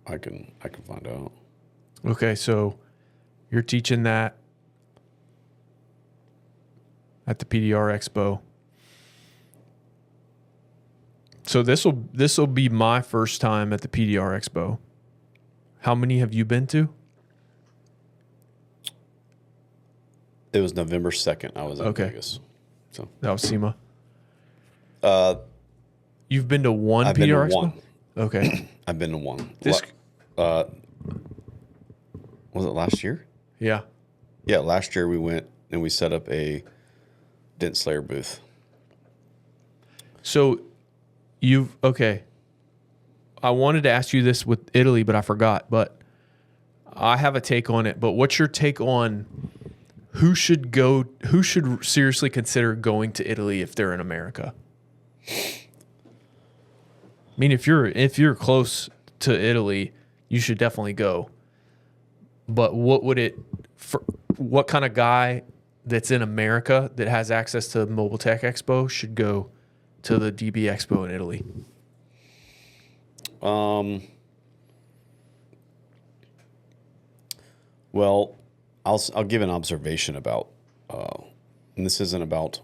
I can find out. Okay, so you're teaching that at the PDR Expo. So this will be my first time at the PDR Expo. How many have you been to? It was November 2nd. I was in Okay. Vegas. So That was SEMA. You've been to one I've been PDR to Expo? one. Okay. I've been to one. This- Was it last year? Yeah. Yeah, last year we went and we set up a Dent Slayer booth. So okay. I wanted to ask you this with Italy, but I forgot. But I have a take on it. But what's your take on who should seriously consider going to Italy if they're in America? I mean, if you're close to Italy, you should definitely go. But what kind of guy that's in America that has access to Mobile Tech Expo should go to the DB Expo in Italy? Well, I'll give an observation about, and this isn't about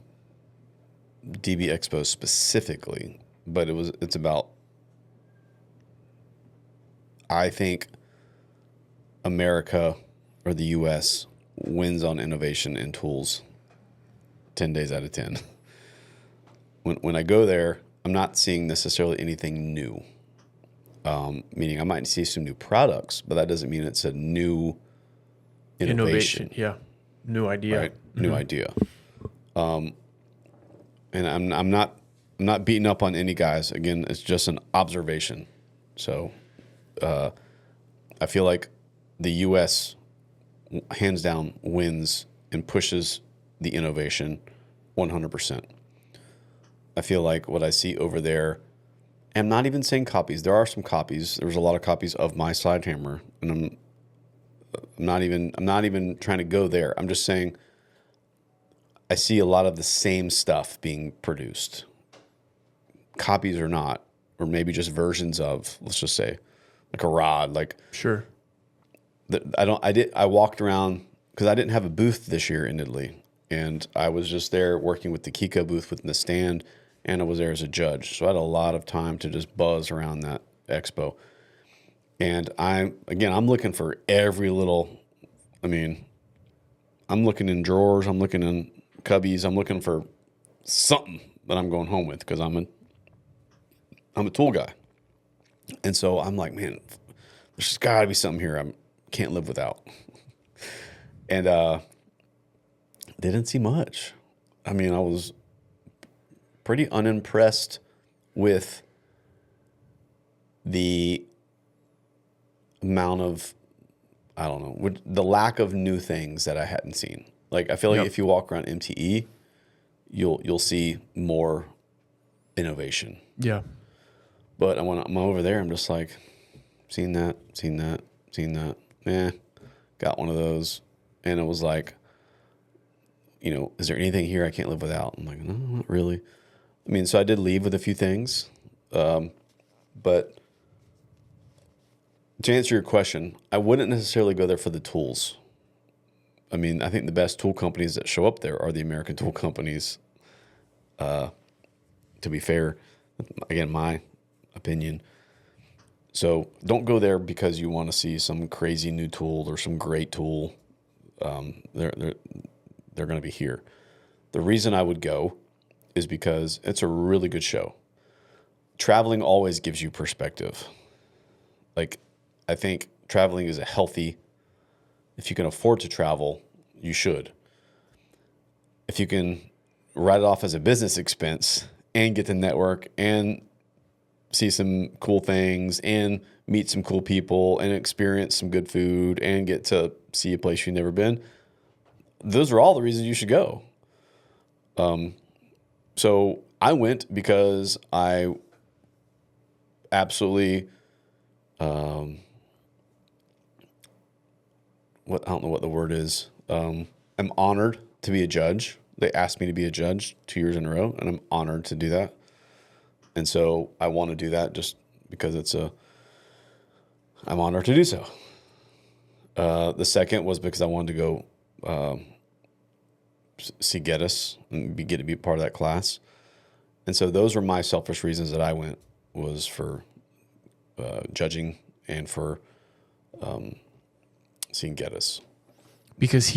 DB Expo specifically, but it's about, I think America or the U.S. wins on innovation and tools 10 days out of 10. When I go there, I'm not seeing necessarily anything new. Meaning I might see some new products, but that doesn't mean it's a new innovation. Yeah. New idea. Right? New idea. And I'm not beating up on any guys. Again, it's just an observation. So I feel like the U.S. hands down wins and pushes the innovation 100%. I feel like what I see over there, and I'm not even saying copies. There are some copies. There was a lot of copies of my slide hammer, and I'm not even trying to go there. I'm just saying I see a lot of the same stuff being produced. Copies or not, or maybe just versions of, let's just say, like a rod. Like Sure. I walked around because I didn't have a booth this year in Italy, and I was just there working with the Kiko booth with the stand, and I was there as a judge. So I had a lot of time to just buzz around that expo. And I'm looking for every little, I'm looking in drawers, I'm looking in cubbies, I'm looking for something that I'm going home with because I'm a tool guy. And so I'm like, man, there's just got to be something here I can't live without. And didn't see much. I was pretty unimpressed with the amount of, the lack of new things that I hadn't seen. Like, I feel like if you walk around MTE, you'll see more innovation. Yeah. But when I'm over there, I'm just like, seen that. Got one of those. And it was like, is there anything here I can't live without? I'm like, no, not really. So I did leave with a few things. But to answer your question, I wouldn't necessarily go there for the tools. I think the best tool companies that show up there are the American tool companies. To be fair, again, my opinion. So don't go there because you want to see some crazy new tool or some great tool. They're going to be here. The reason I would go is because it's a really good show. Traveling always gives you perspective. Like, I think traveling is if you can afford to travel, you should. If you can write it off as a business expense and get to network and see some cool things and meet some cool people and experience some good food and get to see a place you've never been, those are all the reasons you should go. So I went because I absolutely, I don't know what the word is. I'm honored to be a judge. They asked me to be a judge 2 years in a row, and I'm honored to do that. And so I want to do that just because I'm honored to do so. The second was because I wanted to go see Geddes and get to be part of that class. And so those were my selfish reasons that I went, was for judging and for seeing Geddes. Because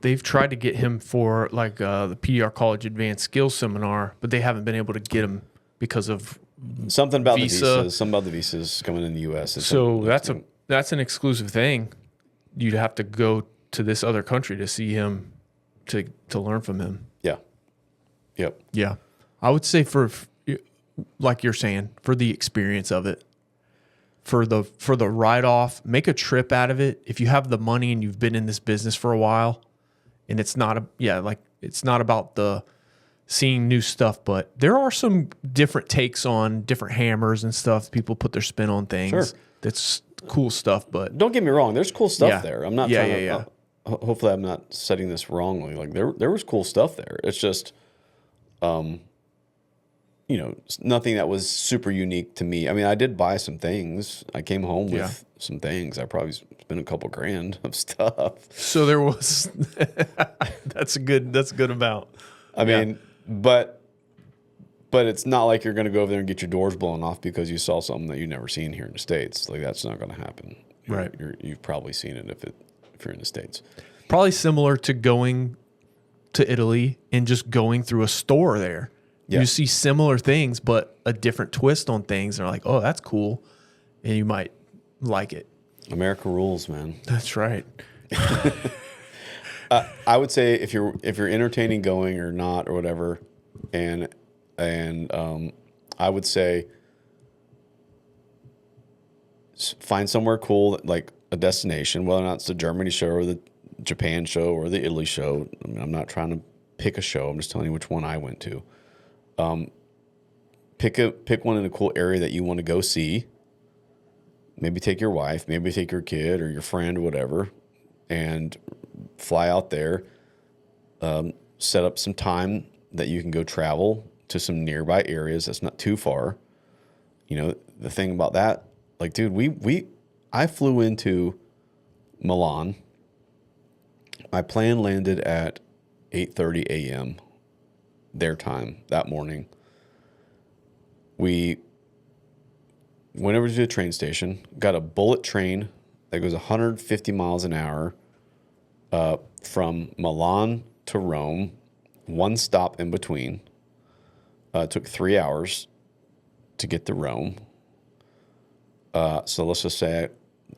they've tried to get him for like the PDR College Advanced Skills Seminar, but they haven't been able to get him because of something about visa. the visas. Something about the visas coming in the U.S. So that's an exclusive thing. You'd have to go to this other country to see him, to learn from him. Yeah. Yep. Yeah. I would say like you're saying, for the experience of it, for the write-off, make a trip out of it. If you have the money and you've been in this business for a while, and it's not about the seeing new stuff, but there are some different takes on different hammers and stuff. People put their spin on things. Sure. That's cool stuff, but don't get me wrong. There's cool stuff Yeah. there. I'm not Yeah, trying yeah, to. Hopefully, I'm not setting this wrongly. Like there was cool stuff there. It's just, nothing that was super unique to me. I mean, I did buy some things. I came home with some things. I probably spent a couple grand of stuff. So there was, that's a good amount. I mean, but it's not like you're going to go over there and get your doors blown off because you saw something that you've never seen here in the States. Like, that's not going to happen. Right. You've probably seen it if you're in the States. Probably similar to going to Italy and just going through a store there. Yeah. You see similar things, but a different twist on things. And they're like, oh, that's cool. And you might like it. America rules, man. That's right. I would say if you're entertaining going or not or whatever, and I would say find somewhere cool, like a destination, whether or not it's the Germany show or the Japan show or the Italy show. I mean, I'm not trying to pick a show. I'm just telling you which one I went to. Pick one in a cool area that you want to go see. Maybe take your wife, maybe take your kid or your friend or whatever, and fly out there. Set up some time that you can go travel to some nearby areas that's not too far. The thing about that, like, dude, I flew into Milan. My plane landed at 8:30 a.m. their time that morning. We went over to the train station, got a bullet train that goes 150 miles an hour from Milan to Rome, one stop in between. It took 3 hours to get to Rome. So let's just say,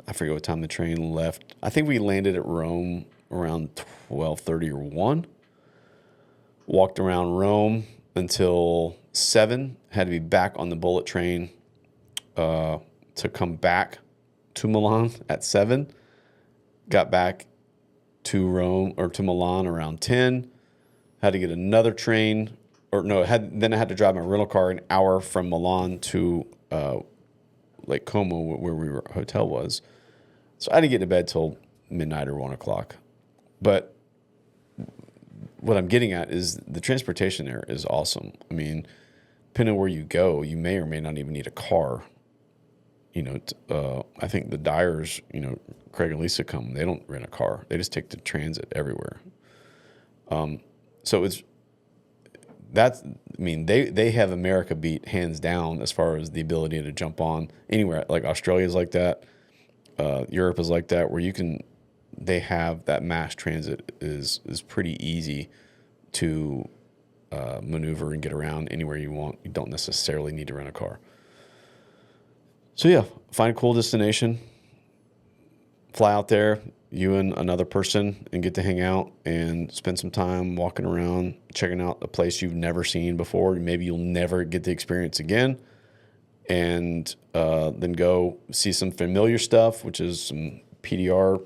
I forget what time the train left. I think we landed at Rome around 12:30 or 1. Walked around Rome until 7. Had to be back on the bullet train to come back to Milan at 7. Got back to Rome or to Milan around 10. Had to get another train, then I had to drive my rental car an hour from Milan to Lake Como, where our hotel was. So I had to get to bed till midnight or 1 o'clock. But what I'm getting at is the transportation there is awesome. I mean, depending on where you go, you may or may not even need a car. I think the Dyers, Craig and Lisa come, they don't rent a car. They just take the transit everywhere. So they have America beat hands down as far as the ability to jump on anywhere. Like Australia's like that. Europe is like that, where they have that mass transit is pretty easy to maneuver and get around anywhere you want. You don't necessarily need to rent a car. So yeah, find a cool destination, fly out there, you and another person, and get to hang out and spend some time walking around, checking out a place you've never seen before. Maybe you'll never get the experience again. And then go see some familiar stuff, which is some PDR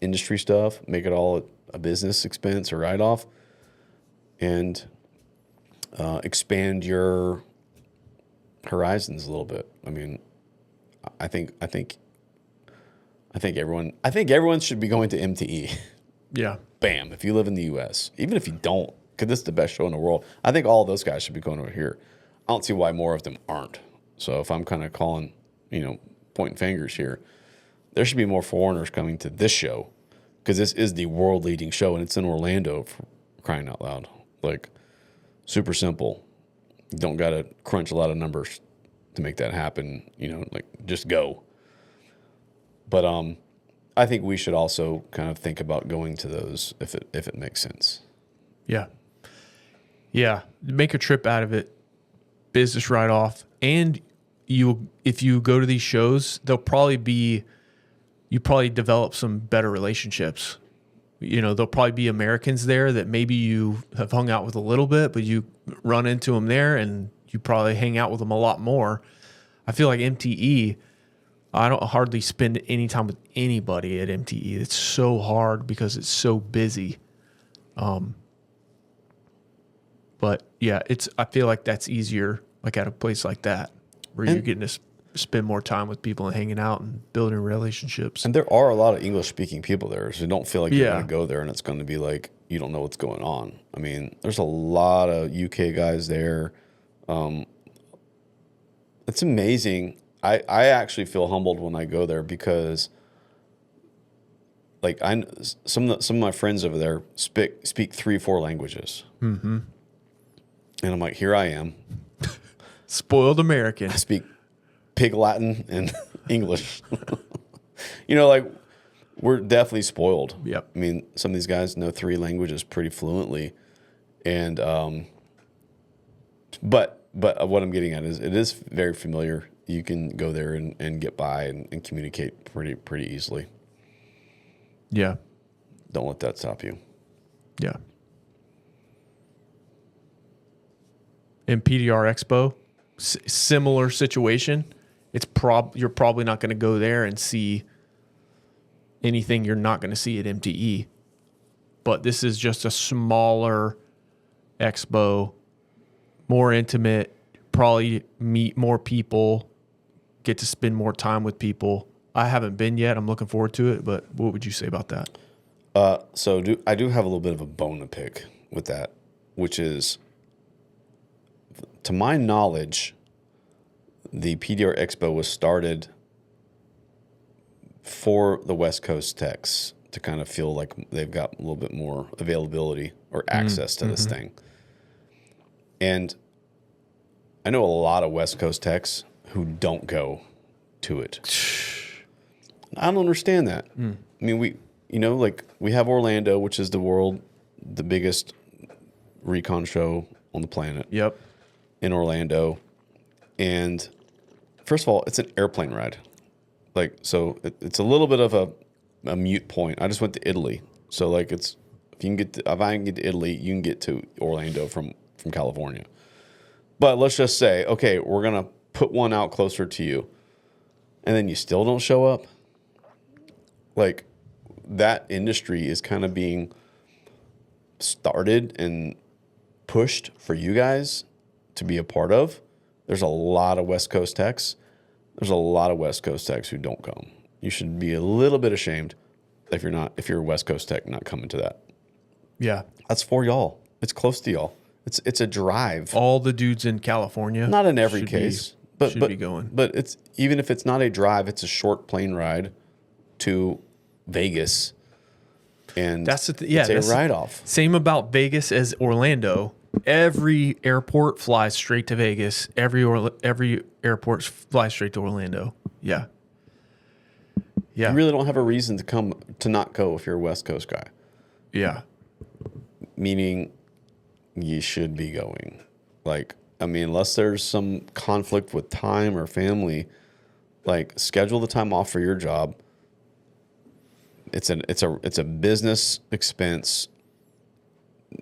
industry stuff, make it all a business expense or write-off, and expand your horizons a little bit. I mean, I think everyone should be going to MTE. Yeah. Bam. If you live in the U.S., even if you don't, because this is the best show in the world, I think all of those guys should be going over here. I don't see why more of them aren't. So if I'm kind of calling, pointing fingers here, there should be more foreigners coming to this show, because this is the world-leading show, and it's in Orlando, for crying out loud. Like, super simple. You don't got to crunch a lot of numbers to make that happen. Just go. But I think we should also kind of think about going to those if it makes sense. Yeah. Yeah. Make a trip out of it. Business write-off. And if you go to these shows, you probably develop some better relationships. There'll probably be Americans there that maybe you have hung out with a little bit, but you run into them there and you probably hang out with them a lot more. I feel like MTE, I don't hardly spend any time with anybody at MTE. It's so hard because it's so busy. But yeah, I feel like that's easier, like at a place like that, where you're getting to spend more time with people and hanging out and building relationships. And there are a lot of English-speaking people there, so don't feel like you're going to go there and it's going to be like you don't know what's going on. I mean, there's a lot of UK guys there. It's amazing. I actually feel humbled when I go there because, like, some of my friends over there speak 3-4 languages, and I'm like, here I am. Spoiled American. I speak Pig Latin and English. You know, like, we're definitely spoiled. Yep. I mean, some of these guys know 3 languages pretty fluently, and but what I'm getting at is it is very familiar. You can go there and get by and communicate pretty easily. Yeah. Don't let that stop you. Yeah. In PDR Expo, similar situation. You're probably not going to go there and see anything you're not going to see at MTE. But this is just a smaller expo, more intimate, probably meet more people, get to spend more time with people. I haven't been yet. I'm looking forward to it, but what would you say about that? So I do have a little bit of a bone to pick with that, which is, to my knowledge, the PDR Expo was started for the West Coast techs to kind of feel like they've got a little bit more availability or access to this thing. And I know a lot of West Coast techs who don't go to it. I don't understand that. I mean, we have Orlando, which is the biggest recon show on the planet. Yep. In Orlando. And first of all, it's an airplane ride. Like, so it's a little bit of a mute point. I just went to Italy. So, like, if I can get to Italy, you can get to Orlando from California. But let's just say, okay, we're going to put one out closer to you. And then you still don't show up. Like, that industry is kind of being started and pushed for you guys to be a part of. There's a lot of West Coast techs. There's a lot of West Coast techs who don't come. You should be a little bit ashamed if you're a West Coast tech not coming to that. Yeah. That's for y'all. It's close to y'all. It's a drive. All the dudes in California. Not in every case, but be going. But it's, even if it's not a drive, it's a short plane ride to Vegas. And That's it's a write-off. Same about Vegas as Orlando. Every airport flies straight to Vegas. Every airport flies straight to Orlando. Yeah. Yeah. You really don't have a reason to not go if you're a West Coast guy. Yeah. Meaning you should be going. Like, I mean, unless there's some conflict with time or family, like, schedule the time off for your job. It's a business expense.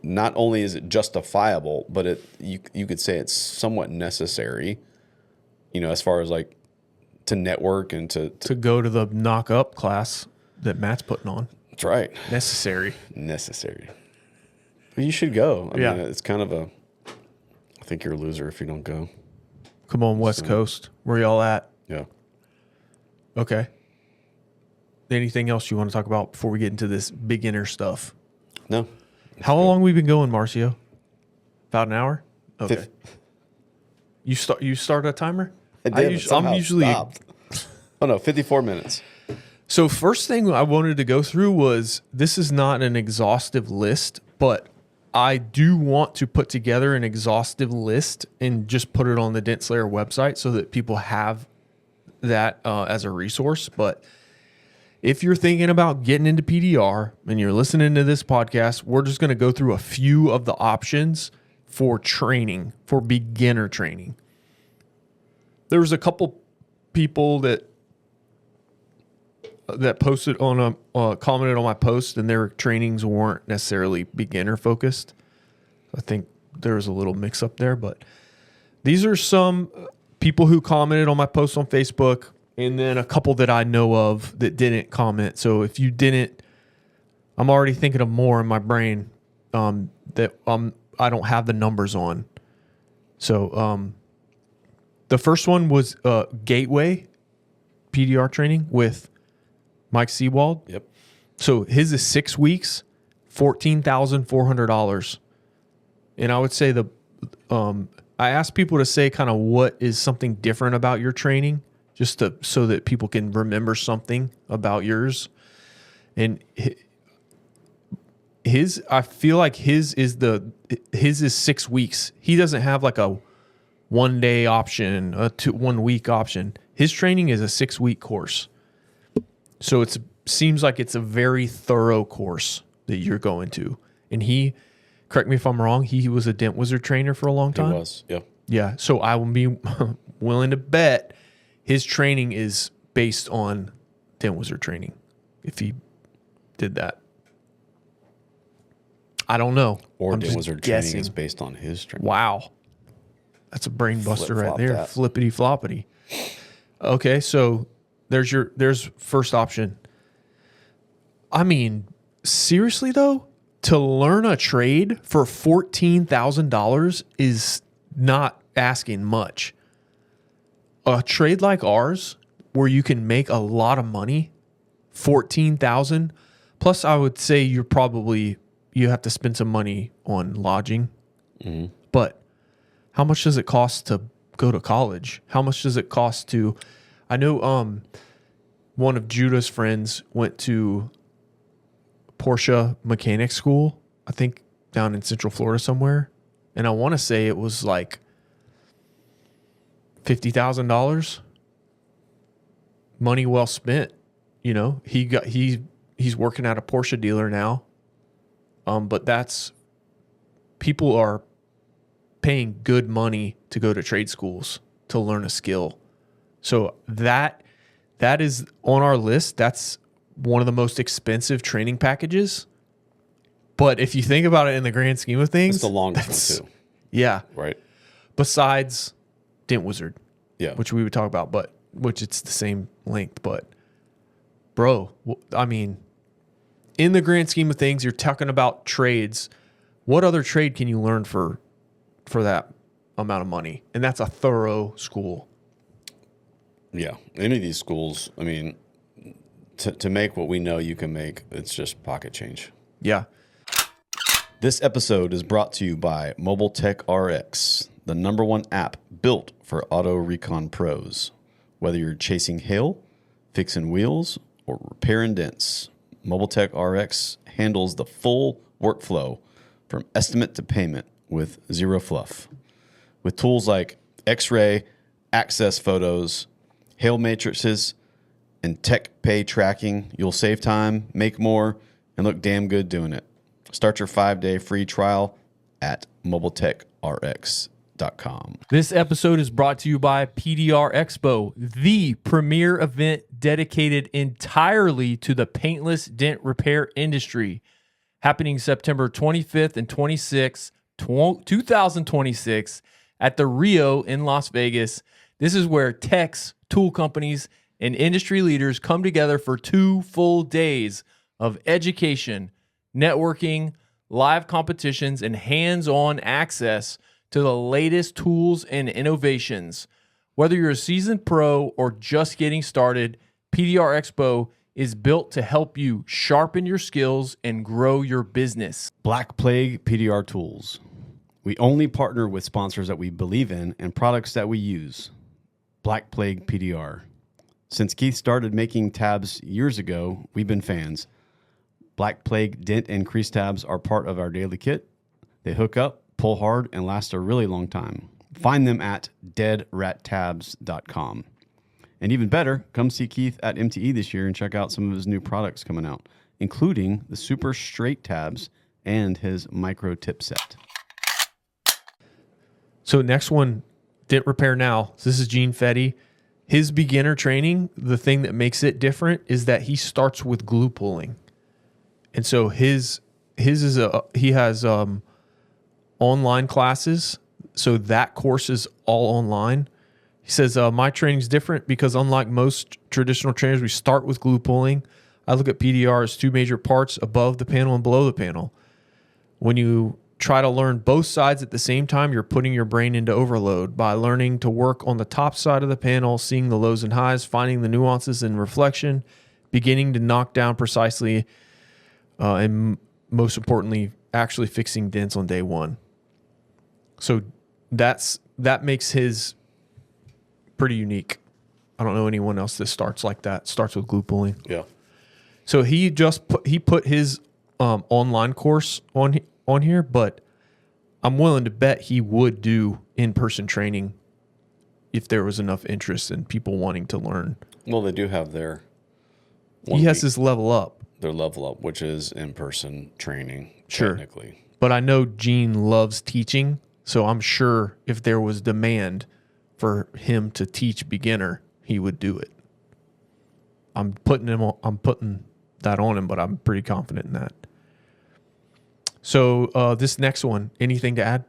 Not only is it justifiable, but you could say it's somewhat necessary, as far as, like, to network and to go to the knock up class that Matt's putting on. That's right. Necessary. But you should go. I Yeah. mean, it's kind of I think you're a loser if you don't go. Come on, West Coast. Where y'all at? Yeah. Okay. Anything else you want to talk about before we get into this beginner stuff? No. How long we been going, Marcio? About an hour? Okay. You start a timer? I did, I'm usually stopped. Oh no, 54 minutes. So first thing I wanted to go through was, this is not an exhaustive list, but I do want to put together an exhaustive list and just put it on the Dent Slayer website so that people have that as a resource. But if you're thinking about getting into PDR and you're listening to this podcast, we're just going to go through a few of the options for training, for beginner training. There was a couple people that posted on commented on my post, and their trainings weren't necessarily beginner focused. I think there was a little mix up there, but these are some people who commented on my post on Facebook, and then a couple that I know of that didn't comment. So if you didn't, I'm already thinking of more in my brain that I don't have the numbers on. So the first one was Gateway PDR training with Mike Seawald. Yep. So his is 6 weeks, $14,400. And I would say I I ask people to say kind of what is something different about your training, so that people can remember something about yours. And I feel like his is 6 weeks. He doesn't have like a 1 day option, 1 week option. His training is a 6 week course. So seems like it's a very thorough course that you're going to. And correct me if I'm wrong, he was a Dent Wizard trainer for a long time. He was, yeah. Yeah. So I will be willing to bet his training is based on Dent Wizard training if he did that. I don't know. Or I'm Dent just Wizard guessing. training is based on his training. Wow. That's a brain buster right Flip-flop there. that. Flippity floppity. Okay, so there's first option. I mean, seriously though, to learn a trade for $14,000 is not asking much. A trade like ours, where you can make a lot of money, $14,000. Plus, I would say you have to spend some money on lodging. Mm-hmm. But how much does it cost to go to college? How much does it cost to? I know one of Judah's friends went to Porsche mechanic school, I think down in Central Florida somewhere. And I want to say it was like $50,000. Money well spent. You know, he's working at a Porsche dealer now. But people are paying good money to go to trade schools to learn a skill. So that is on our list. That's one of the most expensive training packages. But if you think about it in the grand scheme of things, It's the longest one too. Yeah. Right. Besides Dent Wizard, Yeah. which we would talk about, but which it's the same length. But bro, I mean, in the grand scheme of things, you're talking about trades. What other trade can you learn for that amount of money? And that's a thorough school. Yeah. Any of these schools, I mean, to make what we know you can make, it's just pocket change. Yeah. This episode is brought to you by Mobile Tech RX, the #1 app built for auto recon pros. Whether you're chasing hail, fixing wheels, or repairing dents, Mobile Tech RX handles the full workflow from estimate to payment with zero fluff. With tools like X-ray, access photos, hail matrices, and tech pay tracking, you'll save time, make more, and look damn good doing it. Start your 5-day free trial at mobiletechrx.com. This episode is brought to you by PDR Expo, the premier event dedicated entirely to the paintless dent repair industry, happening September 25th and 26th, 2026 at the Rio in Las Vegas. This is where techs, tool companies, and industry leaders come together for 2 full days of education, networking, live competitions, and hands-on access to the latest tools and innovations. Whether you're a seasoned pro or just getting started, PDR Expo is built to help you sharpen your skills and grow your business. Black Plague PDR Tools. We only partner with sponsors that we believe in and products that we use. Black Plague PDR. Since Keith started making tabs years ago, we've been fans. Black Plague dent and crease tabs are part of our daily kit. They hook up, pull hard, and last a really long time. Find them at deadrattabs.com. And even better, come see Keith at MTE this year and check out some of his new products coming out, including the super straight tabs and his micro tip set. So next one, Dent Repair Now. So this is Gene Fetty. His beginner training, the thing that makes it different is that he starts with glue pulling. And so he has online classes. So that course is all online. He says, my training's different because unlike most traditional trainers, we start with glue pulling. I look at PDR as 2 major parts, above the panel and below the panel. When you try to learn both sides at the same time, you're putting your brain into overload. By learning to work on the top side of the panel, seeing the lows and highs, finding the nuances in reflection, beginning to knock down precisely, and most importantly, actually fixing dents on day one. So that's that makes his pretty unique. I don't know anyone else that starts like that, starts with glue pulling. Yeah. So he put his online course on here, but I'm willing to bet he would do in-person training if there was enough interest in people wanting to learn. Well, they do have their He has his level up. their level up, which is in-person training, Sure. technically. But I know Gene loves teaching, so I'm sure if there was demand for him to teach beginner, he would do it. I'm putting that on him, but I'm pretty confident in that. So this next one, anything to add?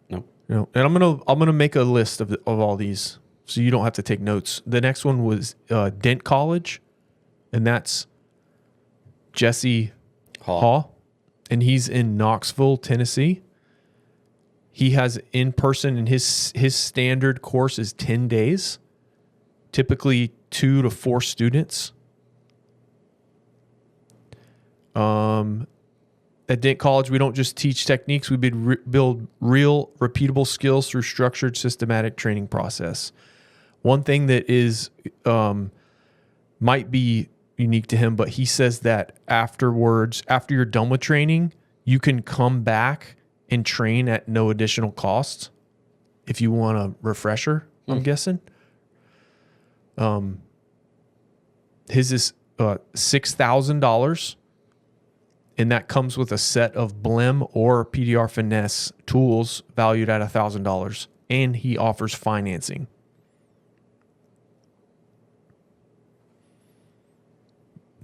No. No. And I'm gonna make a list of all these, so you don't have to take notes. The next one was Dent College, and that's Jesse Haw, and he's in Knoxville, Tennessee. He has in person, and his standard course is 10 days, typically 2 to 4 students. At Dent College, we don't just teach techniques; we build real, repeatable skills through structured, systematic training process. One thing that is might be unique to him, but he says that afterwards, after you're done with training, you can come back and train at no additional cost if you want a refresher, I'm guessing. His is $6,000, and that comes with a set of BLEM or PDR Finesse tools valued at $1,000, and he offers financing.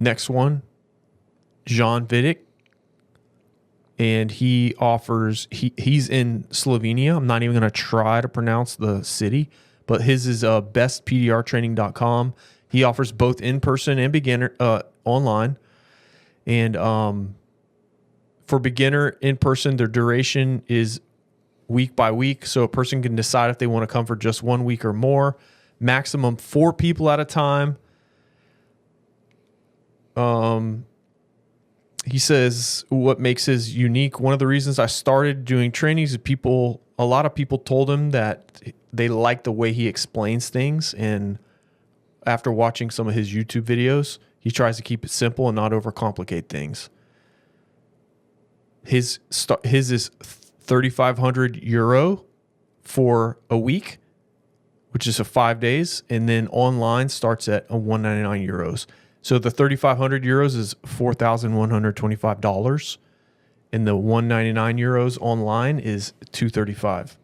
Next one, Jean Vidic, and he offers, he's in Slovenia. I'm not even going to try to pronounce the city, but his is bestpdrtraining.com. He offers both in-person and beginner online. And for beginner in-person, their duration is week by week, so a person can decide if they want to come for just 1 week or more. Maximum 4 people at a time. He says what makes his unique. One of the reasons I started doing trainings is a lot of people told him that they like the way he explains things. And after watching some of his YouTube videos, he tries to keep it simple and not overcomplicate things. His is 3,500 euro for a week, which is 5 days. And then online starts at 199 euros. So the 3,500 euros is $4,125, and the 199 euros online is $235.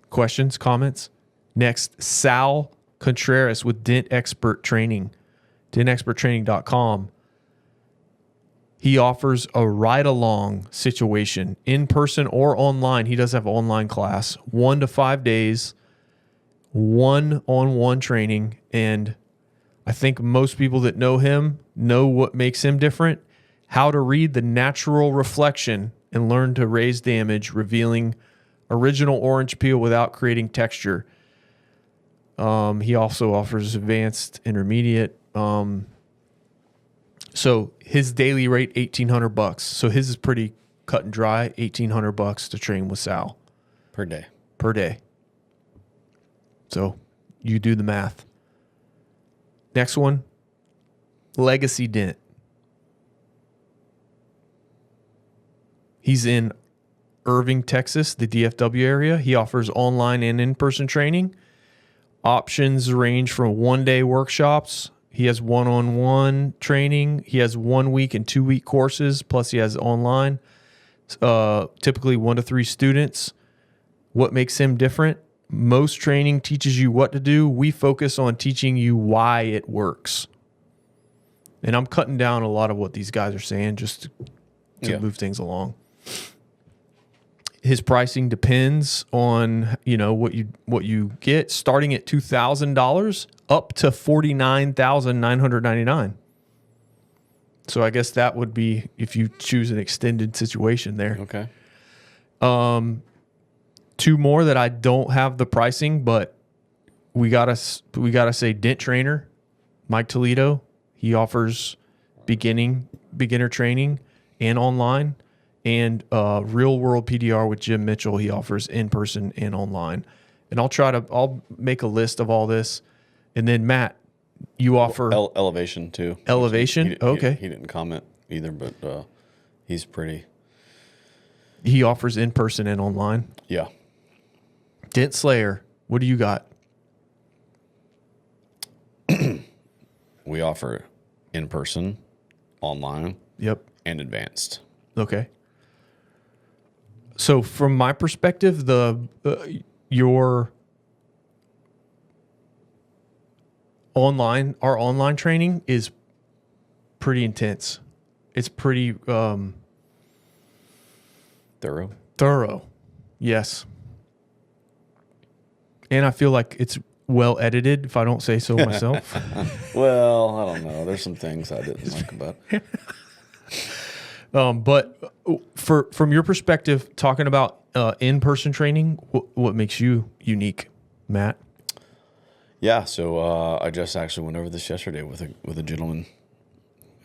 Questions, comments? Next, Sal Contreras with Dent Expert Training, dentexperttraining.com. He offers a ride-along situation, in person or online. He does have an online class, 1 to 5 days, one-on-one training, and I think most people that know him know what makes him different. How to read the natural reflection and learn to raise damage, revealing original orange peel without creating texture. He also offers advanced intermediate. So his daily rate, $1,800. So his is pretty cut and dry, $1,800 to train with Sal. Per day. So you do the math. Next one, Legacy Dent. He's in Irving, Texas, the DFW area. He offers online and in-person training. Options range from 1-day workshops. He has one-on-one training. He has 1 week and 2 week courses, plus he has online. Typically 1 to 3 students. What makes him different? Most training teaches you what to do. We focus on teaching you why it works. And I'm cutting down a lot of what these guys are saying just to move things along. His pricing depends on, what you get, starting at $2,000 up to $49,999. So I guess that would be if you choose an extended situation there. Okay. 2 more that I don't have the pricing, but we gotta say Dent Trainer, Mike Toledo. He offers beginner training and online, and Real World PDR with Jim Mitchell. He offers in person and online. And I'll make a list of all this. And then Matt, you offer Elevation too. Elevation. Okay. He didn't comment either, but he's pretty. He offers in person and online. Yeah. Dent Slayer, what do you got? We offer in person, online, Yep. and advanced. Okay. So from my perspective, our online training is pretty intense. It's pretty thorough. Yes. And I feel like it's well edited, if I don't say so myself. Well, I don't know. There's some things I didn't like about it. But from your perspective, talking about in-person training, what makes you unique, Matt? Yeah, so I just actually went over this yesterday with a gentleman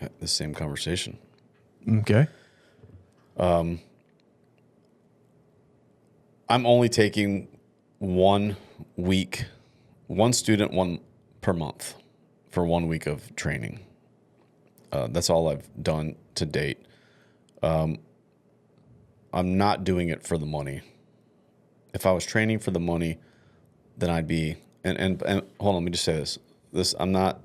at the same conversation. Okay. I'm only taking 1 student per month for 1 week of training. That's all I've done to date. I'm not doing it for the money. If I was training for the money, then I'd be, and hold on, let me just say this. I'm not,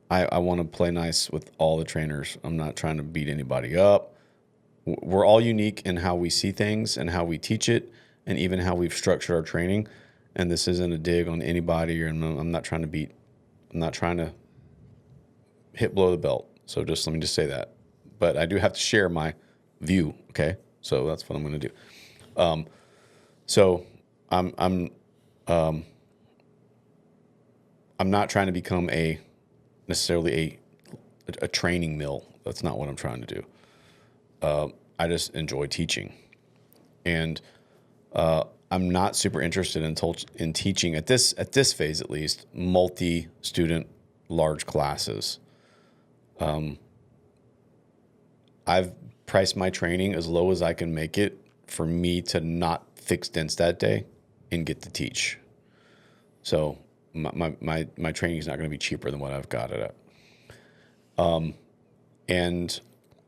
I want to play nice with all the trainers. I'm not trying to beat anybody up. We're all unique in how we see things and how we teach it, and even how we've structured our training. And this isn't a dig on anybody, or I'm not trying to hit below the belt. So let me just say that. But I do have to share my view. Okay. So that's what I'm going to do. So I'm not trying to become necessarily a training mill. That's not what I'm trying to do. I just enjoy teaching, and I'm not super interested in teaching at this phase, at least, multi-student large classes. I've priced my training as low as I can make it for me to not fix dents that day and get to teach. So my training is not going to be cheaper than what I've got it at.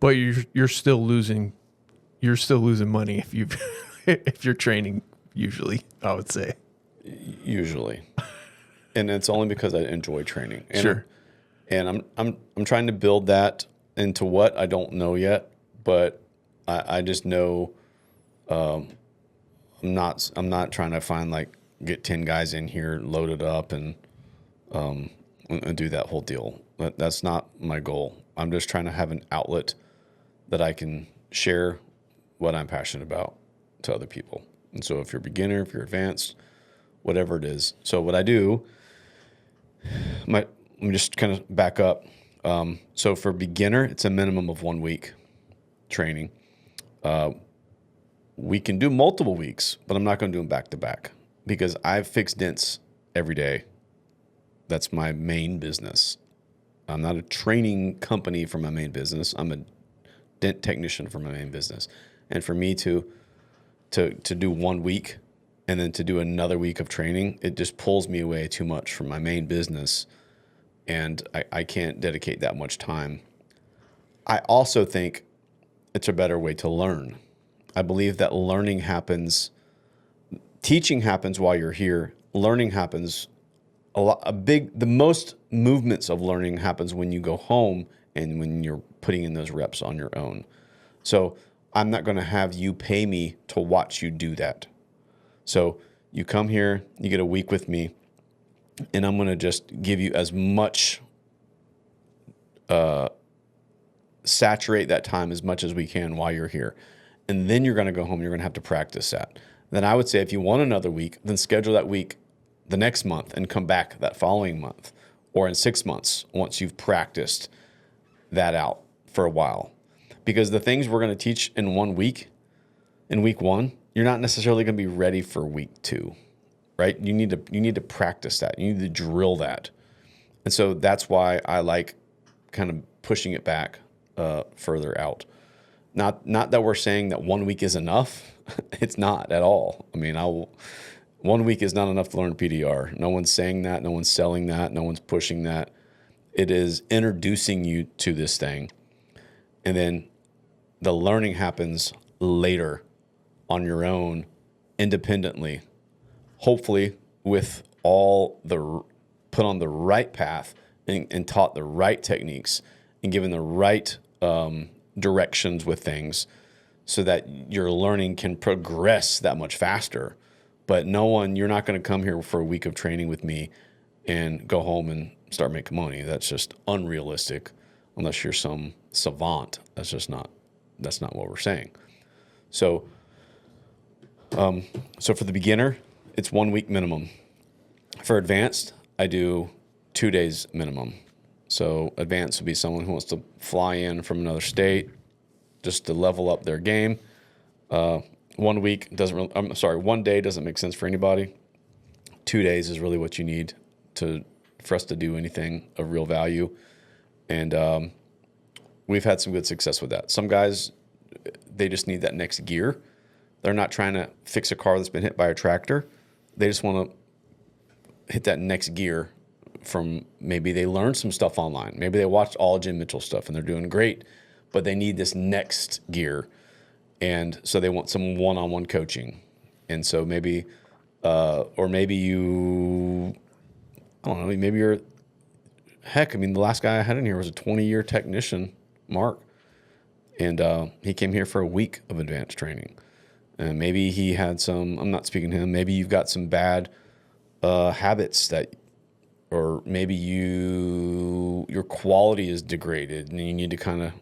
But you're still losing money if you're training. Usually, I would say. Usually, and it's only because I enjoy training. And, sure. And I'm trying to build that into what I don't know yet, but I just know I'm not trying to find get 10 guys in here loaded up and do that whole deal. That's not my goal. I'm just trying to have an outlet that I can share what I'm passionate about to other people. And so if you're a beginner, if you're advanced, whatever it is. So what I do, let me just kind of back up. So for beginner, it's a minimum of 1 week training. We can do multiple weeks, but I'm not going to do them back to back because I fix dents every day. That's my main business. I'm not a training company for my main business. I'm a dent technician for my main business. And for me to do 1 week and then to do another week of training, it just pulls me away too much from my main business. And I can't dedicate that much time. I also think it's a better way to learn. I believe that teaching happens while you're here. Learning happens the most movements of learning happens when you go home and when you're putting in those reps on your own. So I'm not going to have you pay me to watch you do that. So you come here, you get a week with me, and I'm going to just give you as much, saturate that time as much as we can while you're here. And then you're going to go home, you're going to have to practice that. Then I would say if you want another week, then schedule that week the next month and come back that following month, or in 6 months once you've practiced that out for a while. Because the things we're going to teach in 1 week, in week 1, you're not necessarily going to be ready for week 2, right? You need to practice that. You need to drill that. And so that's why I like kind of pushing it back further out. Not that we're saying that 1 week is enough. It's not at all. I mean, 1 week is not enough to learn PDR. No one's saying that. No one's selling that. No one's pushing that. It is introducing you to this thing. And then the learning happens later on your own, independently, hopefully with all the put on the right path and taught the right techniques and given the right directions with things so that your learning can progress that much faster. But you're not going to come here for a week of training with me and go home and start making money. That's just unrealistic unless you're some savant. That's not what we're saying. So for the beginner, it's 1 week minimum. For advanced, I do 2 days minimum. So advanced would be someone who wants to fly in from another state just to level up their game. 1 week doesn't really, 1 day doesn't make sense for anybody. 2 days is really what you need for us to do anything of real value. And we've had some good success with that. Some guys, they just need that next gear. They're not trying to fix a car that's been hit by a tractor. They just want to hit that next gear from maybe they learned some stuff online. Maybe they watched all Jim Mitchell stuff and they're doing great, but they need this next gear. And so they want some one-on-one coaching. And so maybe, or maybe you, I don't know, maybe you're, heck, I mean, the last guy I had in here was a 20-year technician, Marc. And he came here for a week of advanced training. And maybe he had some, I'm not speaking to him, maybe you've got some bad habits or maybe your quality is degraded and you need to kind of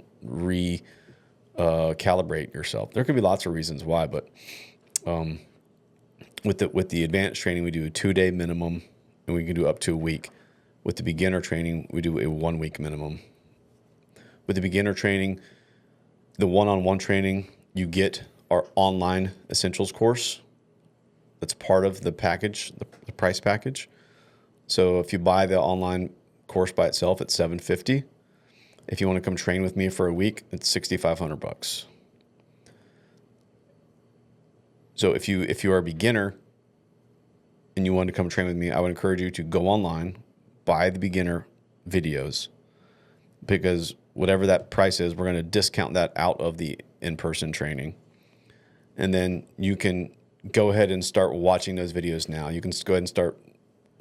calibrate yourself. There could be lots of reasons why, but with the advanced training, we do a 2 day minimum and we can do up to a week. With the beginner training, we do a 1 week minimum. With the beginner training, the one-on-one training, you get our online essentials course. That's part of the package, the price package. So if you buy the online course by itself, it's $750. If you want to come train with me for a week, it's $6,500. So if you are a beginner and you want to come train with me, I would encourage you to go online, buy the beginner videos, because whatever that price is, we're going to discount that out of the in-person training. And then you can go ahead and start watching those videos now. You can go ahead and start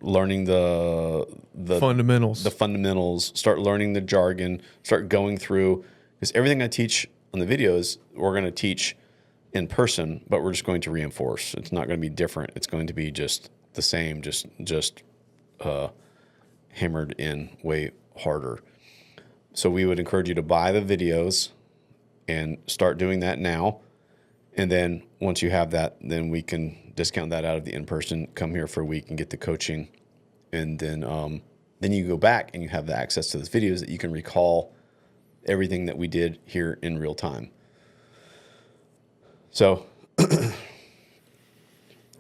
learning the fundamentals, start learning the jargon, start going through, because everything I teach on the videos, we're going to teach in person, but we're just going to reinforce. It's not going to be different. It's going to be just the same, just hammered in way harder. So we would encourage you to buy the videos and start doing that now. And then once you have that, then we can discount that out of the in-person, come here for a week and get the coaching. And then you go back and you have the access to those videos that you can recall everything that we did here in real time. So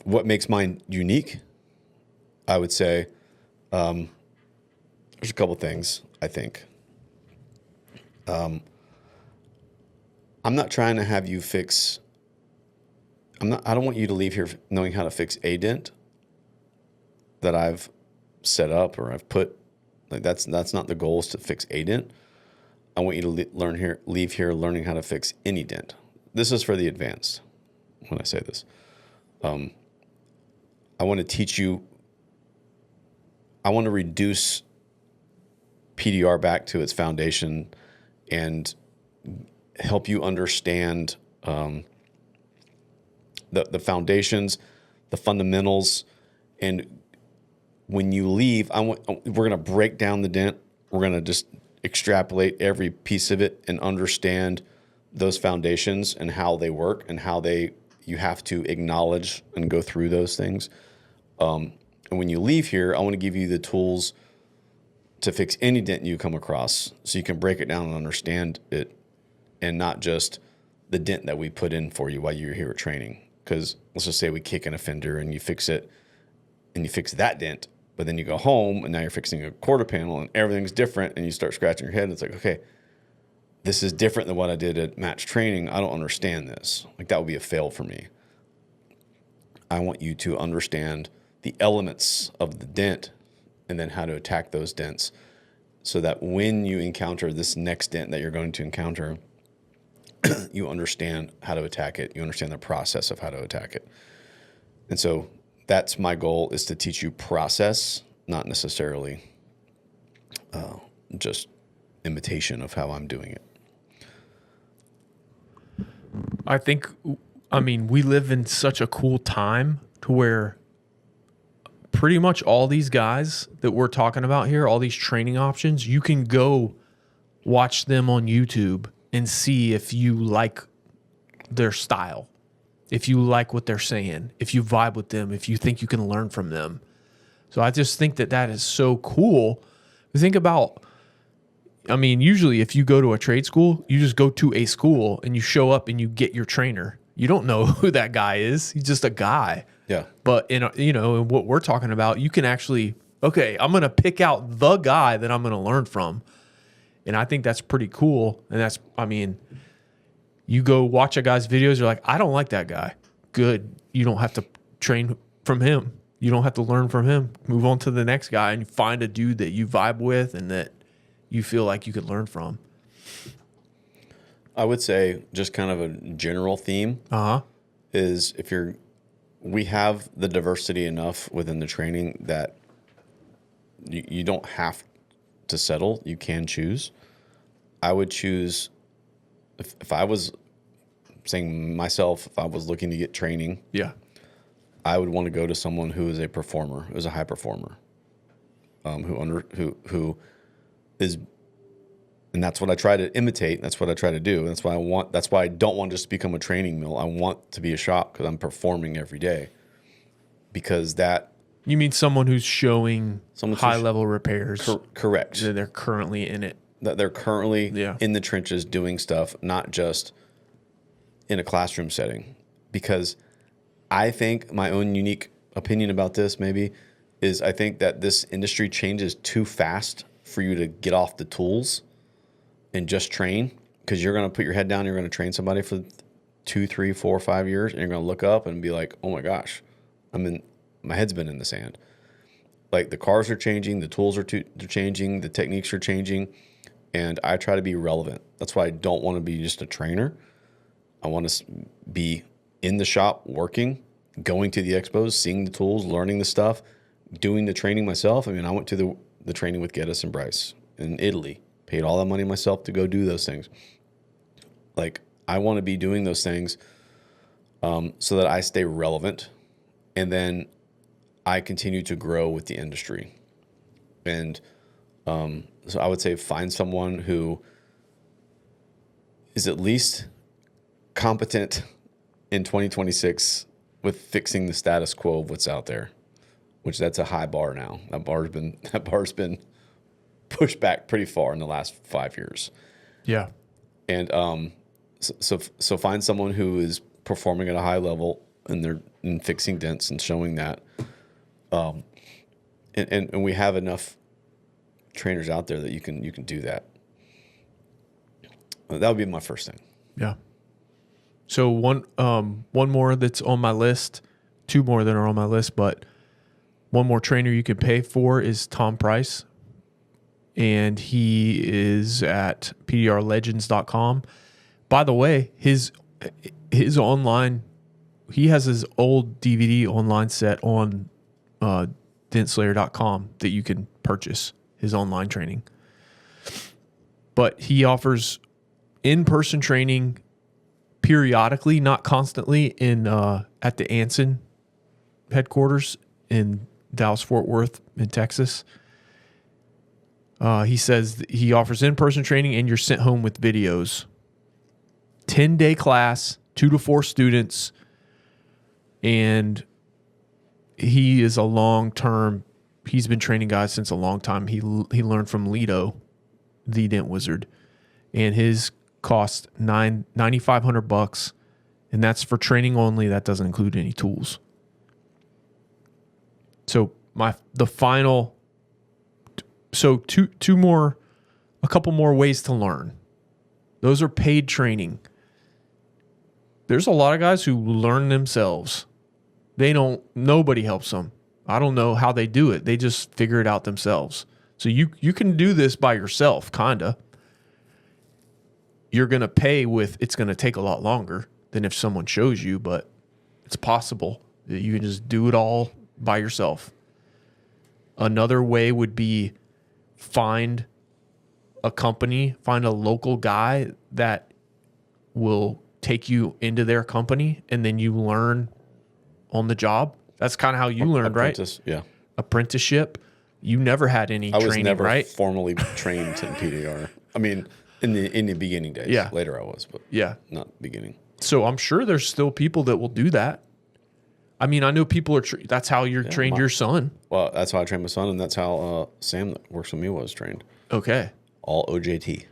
what makes mine unique? I would say there's a couple things, I think. I'm not trying to have you fix... I don't want you to leave here knowing how to fix a dent that I've set up or I've put. Like that's not the goal, is to fix a dent. I want you to leave here learning how to fix any dent. This is for the advanced when I say this. I want to teach you, I want to reduce PDR back to its foundation and help you understand the foundations, the fundamentals. And when you leave, we're going to break down the dent. We're going to just extrapolate every piece of it and understand those foundations and how they work and how you have to acknowledge and go through those things. And when you leave here, I want to give you the tools to fix any dent you come across so you can break it down and understand it, and not just the dent that we put in for you while you're here at training. Because let's just say we kick an offender and you fix it and you fix that dent, but then you go home and now you're fixing a quarter panel and everything's different and you start scratching your head and it's like, okay, this is different than what I did at match training. I don't understand this. Like, that would be a fail for me. I want you to understand the elements of the dent and then how to attack those dents so that when you encounter this next dent that you're going to encounter, you understand how to attack it. You understand the process of how to attack it. And so that's my goal, is to teach you process, not necessarily just imitation of how I'm doing it. I mean, we live in such a cool time to where pretty much all these guys that we're talking about here, all these training options, you can go watch them on YouTube and see if you like their style, if you like what they're saying, if you vibe with them, if you think you can learn from them. So I just think that that is so cool. Think about, I mean, usually if you go to a trade school, you just go to a school and you show up and you get your trainer. You don't know who that guy is. He's just a guy. Yeah. But in what we're talking about, you can actually, okay, I'm going to pick out the guy that I'm going to learn from. And I think that's pretty cool. And that's, I mean, you go watch a guy's videos, you're like, I don't like that guy. Good. You don't have to train from him. You don't have to learn from him. Move on to the next guy and find a dude that you vibe with and that you feel like you could learn from. I would say just kind of a general theme is we have the diversity enough within the training that you don't have to settle. You can choose. I would choose, if I was saying myself, if I was looking to get training, I would want to go to someone who is a performer, who is a high performer, who is, and that's what I try to imitate. That's what I try to do. That's why I don't want to just become a training mill. I want to be a shop because I'm performing every day. Because that. You mean someone who's showing high level repairs? Correct. That they're currently in it. That they're currently in the trenches doing stuff, not just in a classroom setting. Because I think my own unique opinion about this maybe is I think that this industry changes too fast for you to get off the tools and just train, because you're going to put your head down, you're going to train somebody for 2, 3, 4, 5 years, and you're going to look up and be like, oh my gosh, my head's been in the sand. Like, the cars are changing, the tools are they're changing, the techniques are changing, and I try to be relevant. That's why I don't want to be just a trainer. I want to be in the shop working, going to the expos, seeing the tools, learning the stuff, doing the training myself. I mean, I went to the training with Geddes and Bryce in Italy, paid all that money myself to go do those things. Like, I want to be doing those things so that I stay relevant, and then I continue to grow with the industry. And so I would say find someone who is at least competent in 2026 with fixing the status quo of what's out there, which that's a high bar now. That bar's been pushed back pretty far in the last 5 years. Yeah. And so find someone who is performing at a high level and they're fixing dents and showing that. And we have enough trainers out there that you can do that. That would be my first thing. Yeah. So one more that's on my list, 2 more that are on my list, but one more trainer you can pay for is Tom Price. And he is at PDRlegends.com. By the way, his online, he has his old DVD online set on DentSlayer.com that you can purchase, his online training. But he offers in-person training periodically, not constantly, in at the Anson headquarters in Dallas-Fort Worth in Texas. He says he offers in-person training and you're sent home with videos. 10-day class, 2 to 4 students, and he is a long-term. He's been training guys since a long time. He learned from Lido, the Dent Wizard, and his cost $9,500, and that's for training only. That doesn't include any tools. So a couple more ways to learn. Those are paid training. There's a lot of guys who learn themselves. Nobody helps them. I don't know how they do it. They just figure it out themselves. So you can do this by yourself, kinda. You're going to pay it's going to take a lot longer than if someone shows you, but it's possible that you can just do it all by yourself. Another way would be find a company, find a local guy that will take you into their company, and then you learn on the job. That's kind of how you learned, Apprentice, right? Yeah. Apprenticeship. You never had any I was training, never right? formally trained in PDR. I mean, in the beginning days. Yeah. Later I was, but Yeah. not beginning. So I'm sure there's still people that will do that. I mean, I know people are. That's how you're trained your son. Well, that's how I trained my son, and that's how Sam that works with me was trained. Okay. All OJT.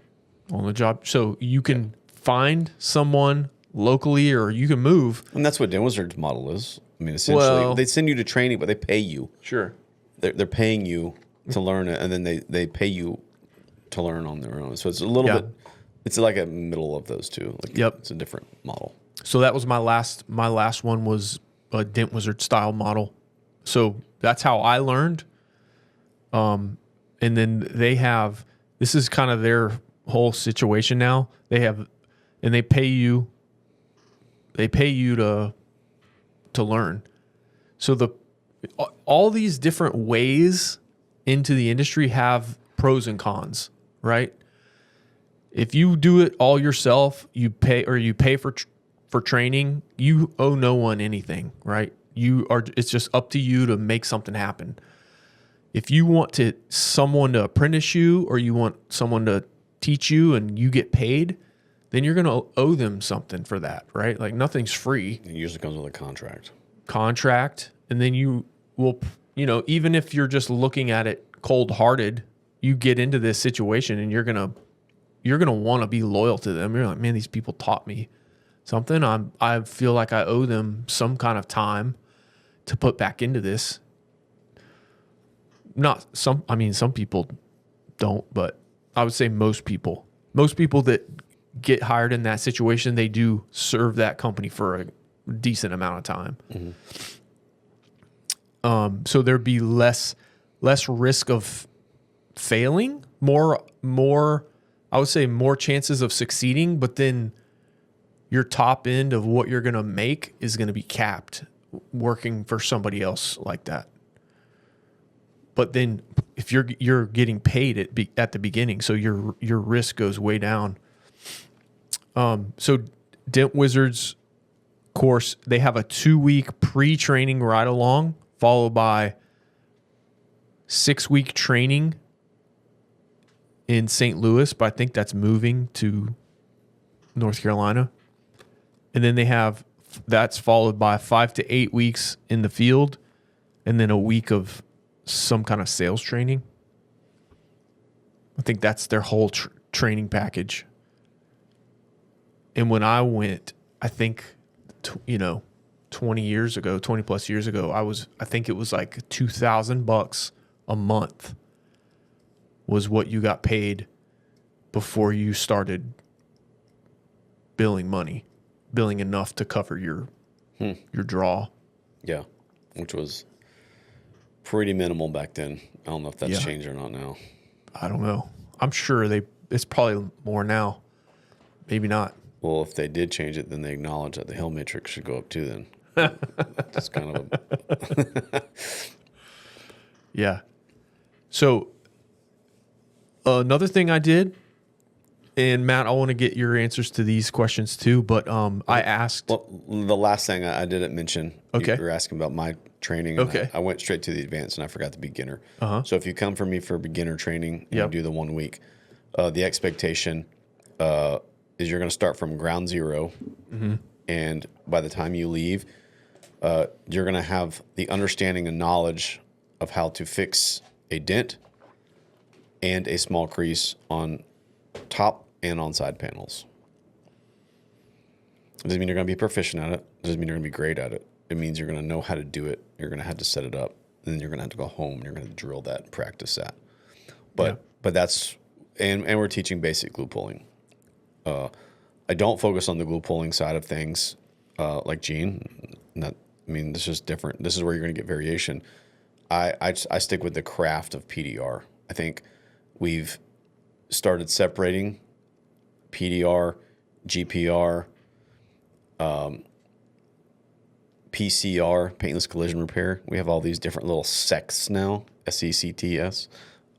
On the job. So you can find someone locally, or you can move. And that's what Dent Wizard's model is. I mean, essentially, they send you to training, but they pay you. Sure. They're paying you to learn it, and then they pay you to learn on their own. So it's a little bit. It's like a middle of those two. Like, Yep. It's a different model. So that was my last one was a Dent Wizard style model. So that's how I learned. And then this is kind of their whole situation now. And they pay you to learn. So all these different ways into the industry have pros and cons, right? If you do it all yourself, you pay for training, you owe no one anything, right? It's just up to you to make something happen. If you want someone to apprentice you, or you want someone to teach you and you get paid, then you're going to owe them something for that, right? Like, nothing's free. It usually comes with a contract. And then you will, even if you're just looking at it cold-hearted, you get into this situation and you're going to want to be loyal to them. You're like, man, these people taught me something. I feel like I owe them some kind of time to put back into this. Some people don't, but I would say most people that get hired in that situation, they do serve that company for a decent amount of time. Mm-hmm. So there'd be less risk of failing, more, I would say more chances of succeeding, but then your top end of what you're going to make is going to be capped working for somebody else like that. But then if you're getting paid at the beginning, so your risk goes way down. So Dent Wizards course, they have a 2-week pre-training ride along, followed by 6-week training in St. Louis, but I think that's moving to North Carolina. And then that's followed by 5 to 8 weeks in the field, and then a week of some kind of sales training. I think that's their whole training package. And when I went, I think, 20 plus years ago, I think it was like $2,000 a month was what you got paid before you started billing enough to cover your draw. Yeah, which was pretty minimal back then. I don't know if that's changed or not now. I don't know. I'm sure it's probably more now. Maybe not. Well, if they did change it, then they acknowledge that the Hill Matrix should go up too then. It's kind of Yeah. So another thing I did, and Matt, I want to get your answers to these questions too, but I asked. Well, the last thing I didn't mention, Okay. you were asking about my training. And Okay. I went straight to the advanced and I forgot the beginner. Uh-huh. So if you come from me for beginner training and Yep. you do the 1 week, the expectation is you're going to start from ground zero. Mm-hmm. And by the time you leave, you're going to have the understanding and knowledge of how to fix a dent and a small crease on top and on side panels. It doesn't mean you're going to be proficient at it. It doesn't mean you're going to be great at it. It means you're going to know how to do it. You're going to have to set it up. And then you're going to have to go home and you're going to drill that and practice that. But that's, and we're teaching basic glue pulling. I don't focus on the glue pulling side of things like Gene. This is different. This is where you're going to get variation. I stick with the craft of PDR. I think we've started separating PDR, GPR, PCR, paintless collision repair. We have all these different little sects now, SECTS,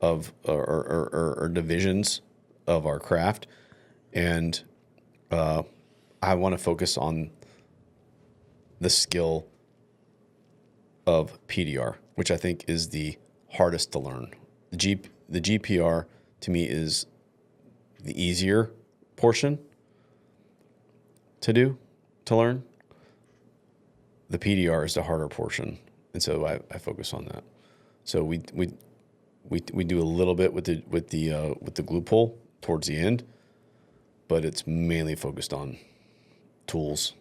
of or divisions of our craft, and I want to focus on the skill of PDR, which I think is the hardest to learn. The GPR to me is the easier portion to learn. The PDR is the harder portion, and so I focus on that. So we do a little bit with the glue pull towards the end, but it's mainly focused on tools,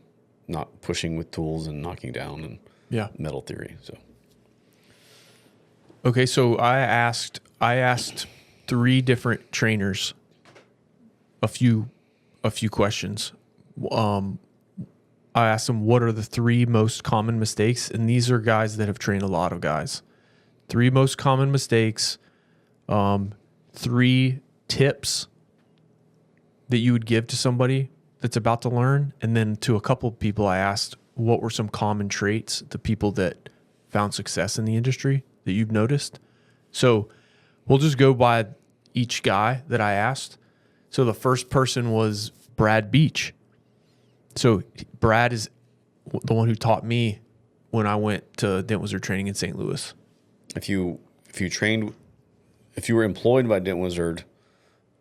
not pushing with tools and knocking down and metal theory. So okay, so I asked 3 different trainers a few questions. I asked them what are the 3 most common mistakes, and these are guys that have trained a lot of guys. 3 most common mistakes, 3 tips that you would give to somebody that's about to learn, and then to a couple of people I asked what were some common traits, the people that found success in the industry that you've noticed. So we'll just go by each guy that I asked. So the first person was Brad Beech. So Brad is the one who taught me when I went to Dent Wizard training in St. Louis. if you were employed by Dent Wizard,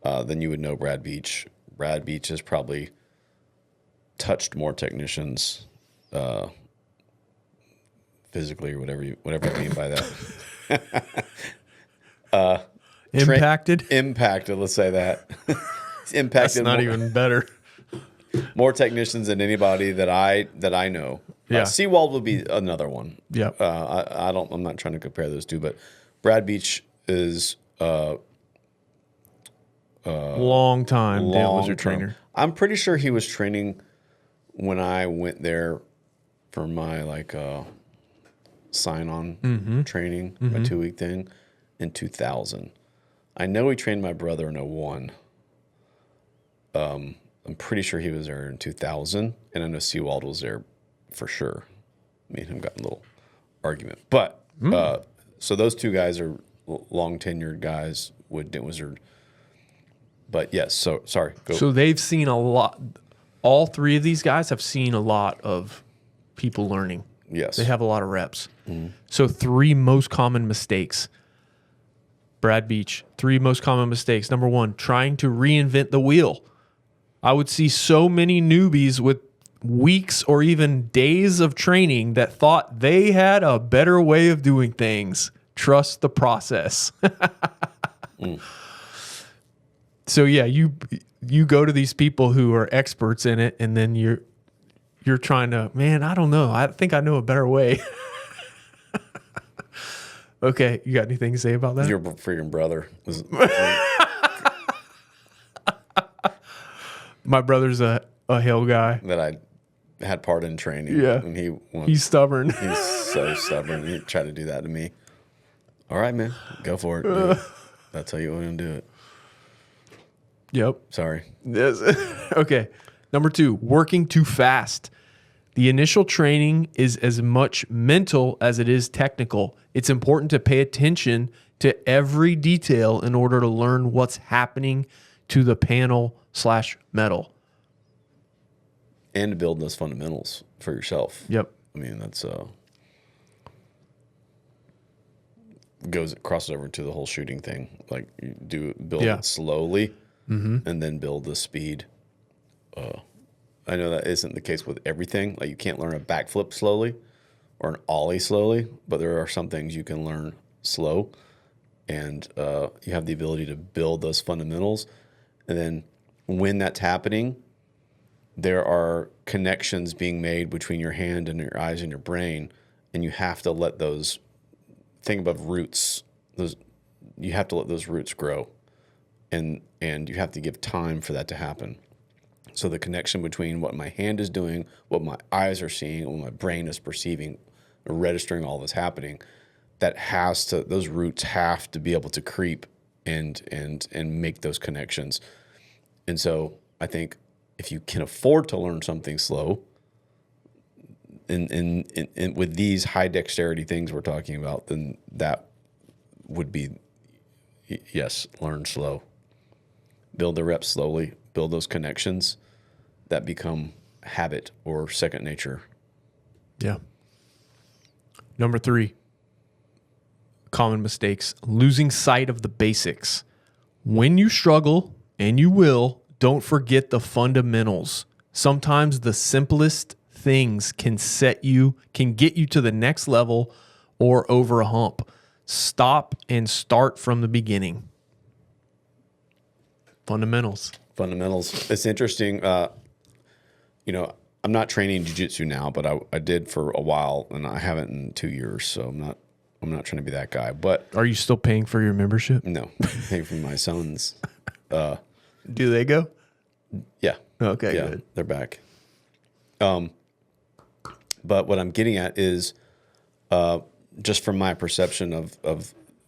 then you would know Brad Beech. Brad Beech has probably touched more technicians physically, or whatever you mean by that. Impacted? Impacted, let's say that. He's impacted. That's not even better. More technicians than anybody that I know. Yeah. Seawald would be another one. Yeah. I'm not trying to compare those two, but Brad Beech is long time Dent Wizard trainer. I'm pretty sure he was training when I went there for my sign-on training, my 2-week thing in 2000. I know he trained my brother in 2001. I'm pretty sure he was there in 2000, and I know Seawald was there for sure. Me and him got in a little argument. But, so those two guys are long-tenured guys with Dent Wizard. But, yes, so, sorry. Go. So they've seen a lot. All 3 of these guys have seen a lot of people learning. Yes. They have a lot of reps. So 3 most common mistakes. Brad Beech, 3 most common mistakes. Number 1, trying to reinvent the wheel. I would see so many newbies with weeks or even days of training that thought they had a better way of doing things. Trust the process. So yeah, you go to these people who are experts in it, and then you're trying to, man, I don't know. I think I know a better way. Okay, you got anything to say about that? Your freaking brother. My brother's a hill guy. That I had part in training. Yeah. And He's stubborn. He's so stubborn. He tried to do that to me. All right, man. Go for it. Do it. That's how you want to do it. Yep. Sorry. Yes. Okay. Number 2, working too fast. The initial training is as much mental as it is technical. It's important to pay attention to every detail in order to learn what's happening to the panel/metal. And to build those fundamentals for yourself. Yep. I mean, that's crosses over into the whole shooting thing. Like you build it slowly and then build the speed. I know that isn't the case with everything. Like you can't learn a backflip slowly or an ollie slowly, but there are some things you can learn slow, and you have the ability to build those fundamentals. And then when that's happening, there are connections being made between your hand and your eyes and your brain, and you have to let those, think about roots, you have to let those roots grow, and you have to give time for that to happen. So the connection between what my hand is doing, what my eyes are seeing, what my brain is perceiving, registering all this happening, those roots have to be able to creep and make those connections. And so I think if you can afford to learn something slow, in with these high dexterity things we're talking about, then that would be, yes, learn slow. Build the reps slowly, build those connections that become habit or second nature. Yeah. Number 3, common mistakes, losing sight of the basics. When you struggle, and you will, don't forget the fundamentals. Sometimes the simplest things can get you to the next level or over a hump. Stop and start from the beginning. Fundamentals. It's interesting. I'm not training jiu-jitsu now, but I did for a while, and I haven't in 2 years. So I'm not trying to be that guy. But Are you still paying for your membership? no, paying for my sons. Do they go? Yeah. Okay, Yeah, good. they're back. But what I'm getting at is, just from my perception of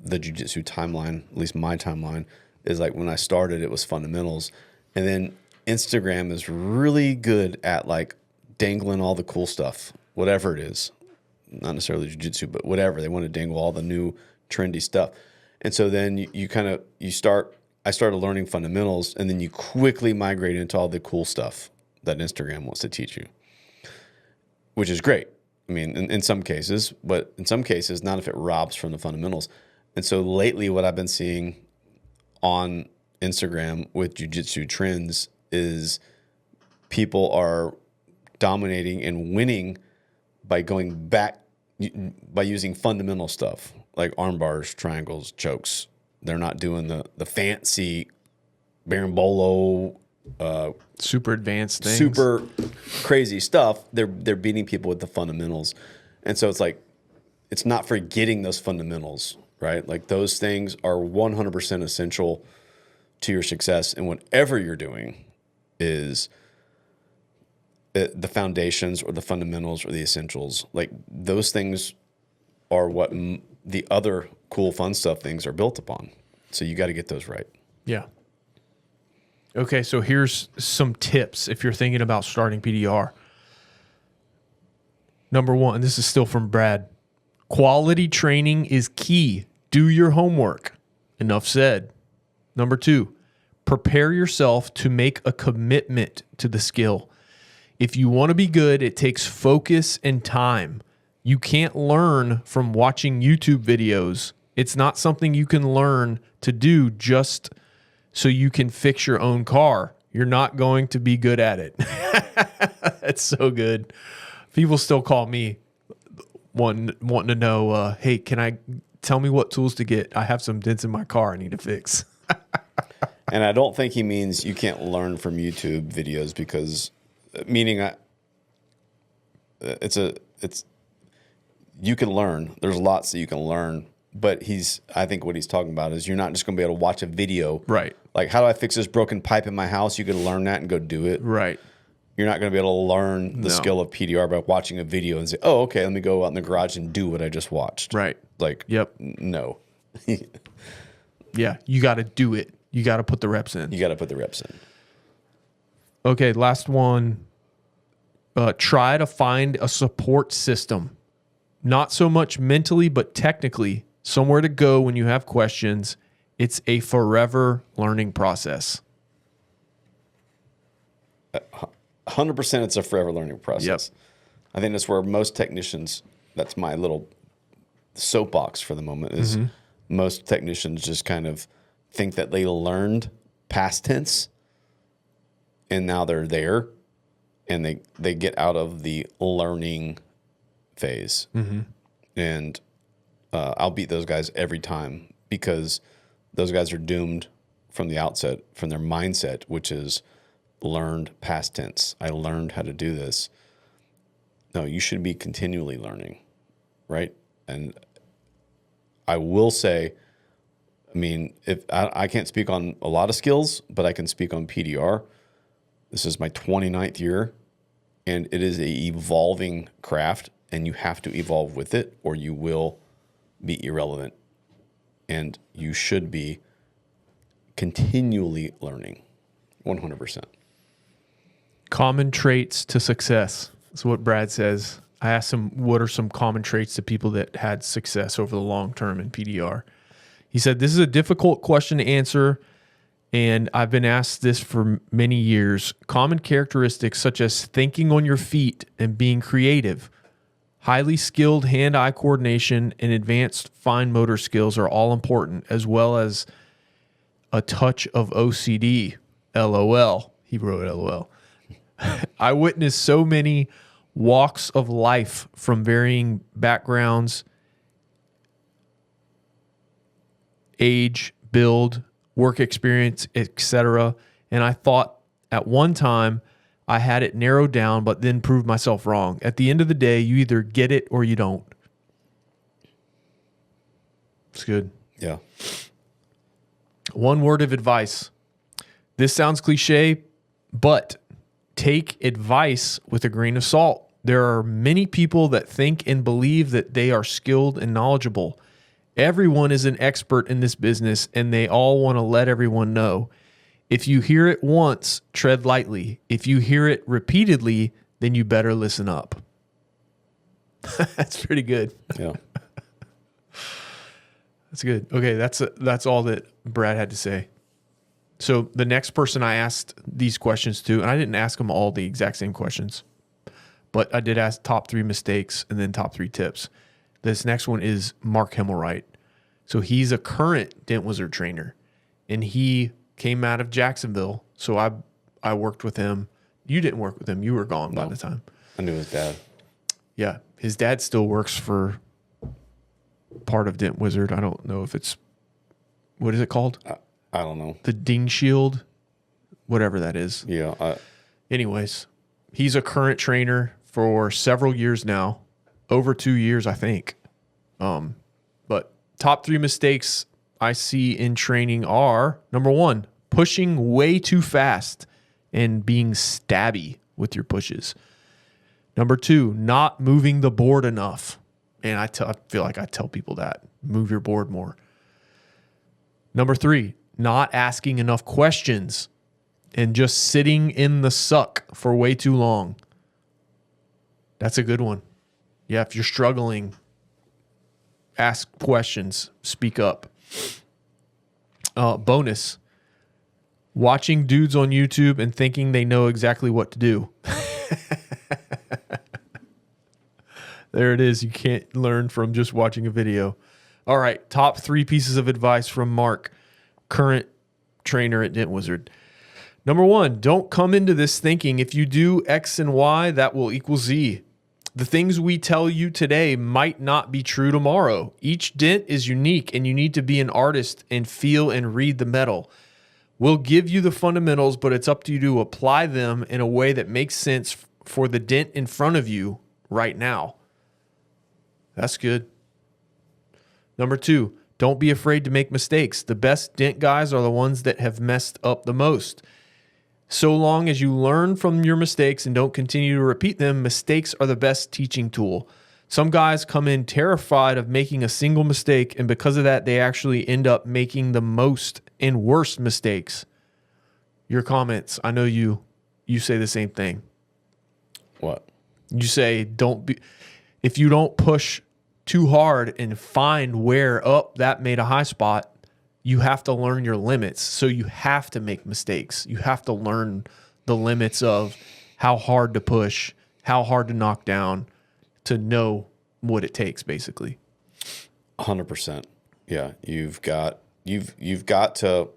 the jiu-jitsu timeline, at least my timeline, is like when I started, it was fundamentals. And then Instagram is really good at like dangling all the cool stuff, whatever it is. Not necessarily jiu-jitsu, but whatever. They want to dangle all the new trendy stuff. And so then I started learning fundamentals, and then you quickly migrate into all the cool stuff that Instagram wants to teach you, which is great. I mean, in some cases, but in some cases, not if it robs from the fundamentals. And so lately, what I've been seeing on Instagram with jiu-jitsu trends is people are dominating and winning by going back, by using fundamental stuff like arm bars, triangles, chokes. They're not doing the fancy berimbolo, Super advanced things. super crazy stuff. They're beating people with the fundamentals. And so it's like, it's not forgetting those fundamentals, right? Like those things are 100% essential to your success. And whatever you're doing is the foundations or the fundamentals or the essentials. Like those things are what the other cool, fun stuff things are built upon. So you got to get those right. Yeah. Okay, so here's some tips if you're thinking about starting PDR. Number 1, this is still from Brad. Quality training is key. Do your homework. Enough said. Number 2, prepare yourself to make a commitment to the skill. If you want to be good, it takes focus and time. You can't learn from watching YouTube videos. It's not something you can learn to do just so you can fix your own car. You're not going to be good at it. That's so good. People still call me wanting to know, hey, can I tell me what tools to get? I have some dents in my car I need to fix. And I don't think he means you can't learn from YouTube videos, because meaning you can learn. There's lots that you can learn, but I think what he's talking about is you're not just going to be able to watch a video. Right. Like, how do I fix this broken pipe in my house? You could learn that and go do it. Right. You're not going to be able to learn the skill of PDR by watching a video and say, oh, okay, let me go out in the garage and do what I just watched. Right. Like, Yep. No. Yeah, you got to do it. You got to put the reps in. You got to put the reps in. Okay, last one. Try to find a support system. Not so much mentally, but technically. Somewhere to go when you have questions. It's a forever learning process. 100% it's a forever learning process. Yep. I think that's where most technicians, that's my little soapbox for the moment, is most technicians just kind of think that they learned past tense and now they're there, and they get out of the learning phase. And I'll beat those guys every time, because those guys are doomed from the outset, from their mindset, which is learned past tense. I learned how to do this. No, you should be continually learning, right? And I will say, I mean, if I can't speak on a lot of skills, but I can speak on PDR. This is my 29th year, and it is a evolving craft, and you have to evolve with it or you will be irrelevant. And you should be continually learning. 100%. Common traits to success. That's what Brad says. I asked him, what are some common traits to people that had success over the long term in PDR? He said, this is a difficult question to answer, and I've been asked this for many years. Common characteristics such as thinking on your feet and being creative, highly skilled hand-eye coordination, and advanced fine motor skills are all important, as well as a touch of OCD. LOL. He wrote LOL. I witnessed so many walks of life from varying backgrounds, age, build, work experience, etc. And I thought at one time I had it narrowed down, but then proved myself wrong. At the end of the day, you either get it or you don't. It's good. Yeah. One word of advice. This sounds cliche, but take advice with a grain of salt. There are many people that think and believe that they are skilled and knowledgeable. Everyone is an expert in this business, and they all want to let everyone know. If you hear it once, tread lightly. If you hear it repeatedly, then you better listen up. That's pretty good. Yeah. That's good. Okay, that's all that Brad had to say. So the next person I asked these questions to, and I didn't ask them all the exact same questions, but I did ask top 3 mistakes and then top 3 tips. This next one is Marc Himmelwright. So he's a current Dent Wizard trainer, and he came out of Jacksonville. So I worked with him. You didn't work with him. You were gone by the time. I knew his dad. Yeah. His dad still works for part of Dent Wizard. I don't know if it's, what is it called? I don't know. The Ding Shield, whatever that is. Yeah. Anyways, he's a current trainer for several years now, over 2 years, I think. But top 3 mistakes I see in training are, number 1, pushing way too fast and being stabby with your pushes. Number 2, not moving the board enough. And I feel like I tell people that. Move your board more. Number 3, not asking enough questions and just sitting in the suck for way too long. That's a good one. Yeah, if you're struggling, ask questions, speak up. Bonus, watching dudes on YouTube and thinking they know exactly what to do. There it is. You can't learn from just watching a video. All right, top 3 pieces of advice from Marc, current trainer at Dent Wizard. Number 1, don't come into this thinking if you do X and Y, that will equal Z. The things we tell you today might not be true tomorrow. Each dent is unique, and you need to be an artist and feel and read the metal. We'll give you the fundamentals, but it's up to you to apply them in a way that makes sense for the dent in front of you right now. That's good. Number 2, don't be afraid to make mistakes. The best dent guys are the ones that have messed up the most. So long as you learn from your mistakes and don't continue to repeat them, mistakes are the best teaching tool. Some guys come in terrified of making a single mistake, and because of that, they actually end up making the most and worst mistakes. Your comments, I know you say the same thing. What? You say if you don't push too hard and find where, that made a high spot, you have to learn your limits. So you have to make mistakes. You have to learn the limits of how hard to push, how hard to knock down, to know what it takes, basically. 100%. Yeah, you've got to.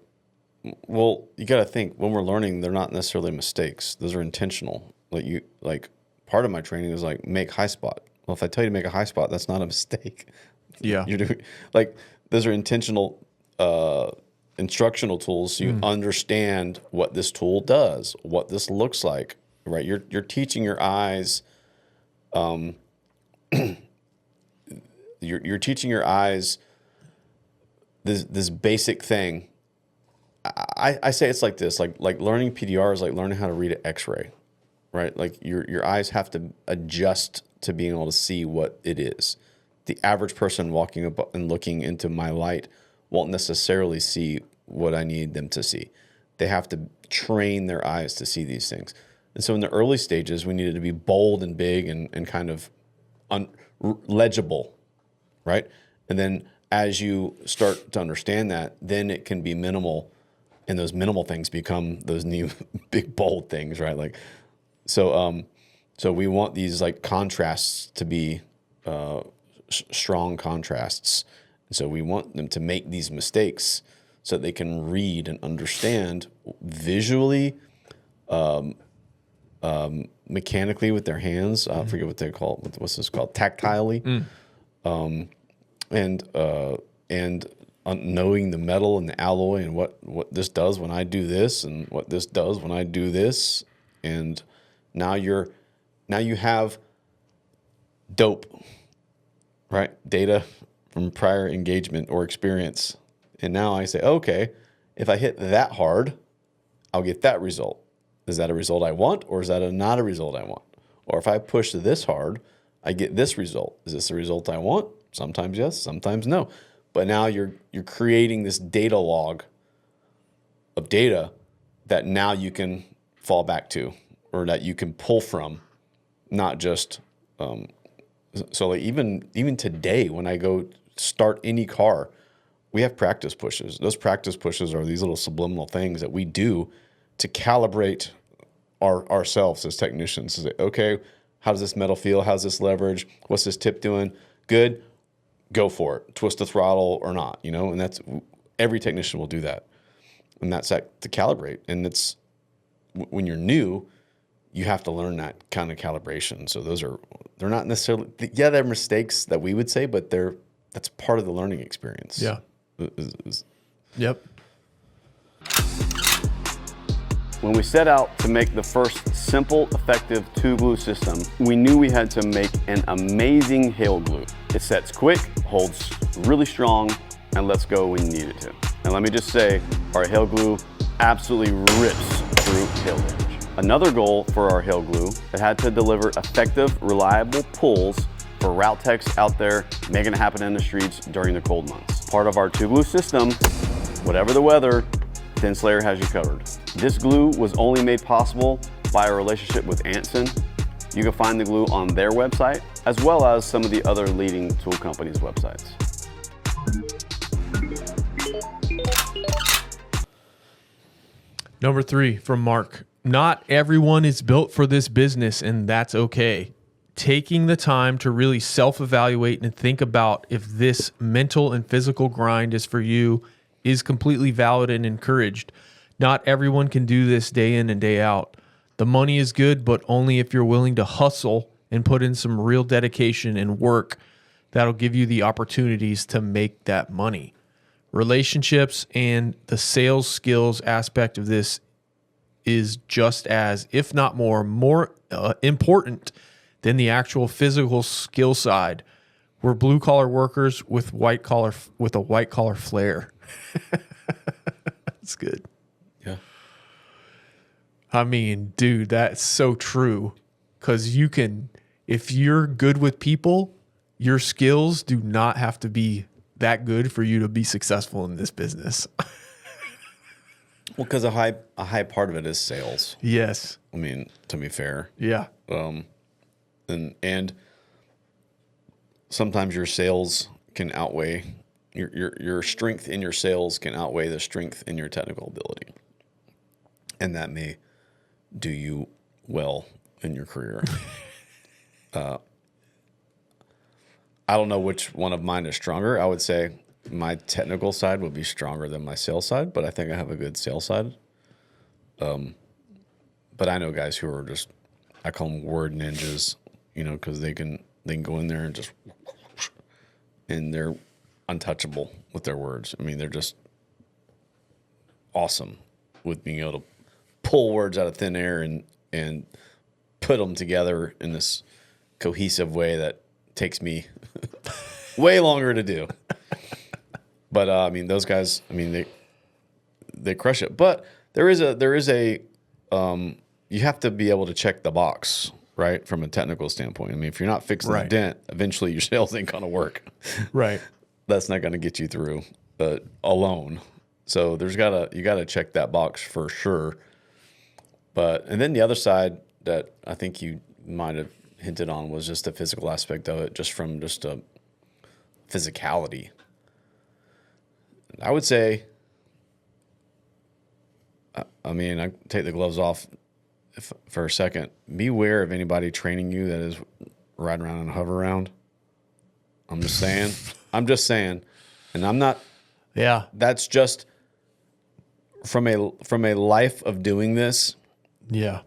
Well, you got to think when we're learning, they're not necessarily mistakes. Those are intentional. Like part of my training is like make high spot. Well, if I tell you to make a high spot, that's not a mistake. Yeah, you're doing those are intentional instructional tools, so you understand what this tool does, what this looks like. Right? You're teaching your eyes. You're teaching your eyes this basic thing I say it's like this, like learning PDR is like learning how to read an X-ray, right? Like your eyes have to adjust to being able to see what it is. The average person walking up and looking into my light won't necessarily see what I need them to see. They have to train their eyes to see these things. And so in the early stages, we needed to be bold and big and kind of legible, right? And then as you start to understand that, then it can be minimal, and those minimal things become those new big bold things, right? Like, so we want these like contrasts to be strong contrasts. And so we want them to make these mistakes so that they can read and understand visually, mechanically with their hands. I forget what they call it. What's this called? Tactilely. And knowing the metal and the alloy and what this does when I do this and what this does when I do this. And now you have dope, right? Data from prior engagement or experience. And now I say, okay, if I hit that hard, I'll get that result. Is that a result I want, or is that not a result I want? Or if I push this hard, I get this result. Is this the result I want? Sometimes yes, sometimes no. But now you're creating this data log of data that now you can fall back to, or that you can pull from, not just. So like even today, when I go start any car, we have practice pushes. Those practice pushes are these little subliminal things that we do to calibrate ourselves as technicians. To say, okay, how does this metal feel? How's this leverage? What's this tip doing? Good, go for it. Twist the throttle or not, and that's, every technician will do that. And that's to calibrate. And it's, when you're new, you have to learn that kind of calibration. So they're not necessarily, they're mistakes that we would say, but that's part of the learning experience. Yeah. Yep. When we set out to make the first simple, effective tube glue system, we knew we had to make an amazing hail glue. It sets quick, holds really strong, and lets go when you need it to. And let me just say, our hail glue absolutely rips through hail damage. Another goal for our hail glue, it had to deliver effective, reliable pulls for route techs out there making it happen in the streets during the cold months. Part of our tube glue system, whatever the weather, Dent Slayer has you covered. This glue was only made possible by our relationship with Anson. You can find the glue on their website, as well as some of the other leading tool companies' websites. Number 3 from Mark. Not everyone is built for this business, and that's okay. Taking the time to really self-evaluate and think about if this mental and physical grind is for you is completely valid and encouraged. Not everyone can do this day in and day out. The money is good, but only if you're willing to hustle and put in some real dedication and work that'll give you the opportunities to make that money. Relationships and the sales skills aspect of this is just as, if not more important than the actual physical skill side. We're blue collar workers with a white collar flair. That's good. Yeah. I mean, dude, that's so true. Because if you're good with people, your skills do not have to be that good for you to be successful in this business. Well, because a high part of it is sales. Yes. I mean, to be fair. Yeah. And sometimes your sales can outweigh your strength in your sales can outweigh the strength in your technical ability, and that may do you well in your career. I don't know which one of mine is stronger. I would say my technical side would be stronger than my sales side, but I think I have a good sales side. But I know guys who are just, I call them word ninjas, because they can go in there and just, and they're untouchable with their words. I mean, they're just awesome with being able to pull words out of thin air and put them together in this cohesive way that takes me way longer to do. But I mean, those guys, I mean, they crush it. But there is a you have to be able to check the box, right, from a technical standpoint. I mean, if you're not fixing the dent, eventually your sales ain't gonna work. Right. That's not gonna get you through, but alone. So you gotta check that box for sure. But and then the other side that I think you might have hinted on was just the physical aspect of it, just from just a physicality. I would say, I mean, I take the gloves off for a second. Beware of anybody training you that is riding around and hover around. I'm just saying. I'm just saying. And I'm not. Yeah. That's just from a life of doing this. Yeah.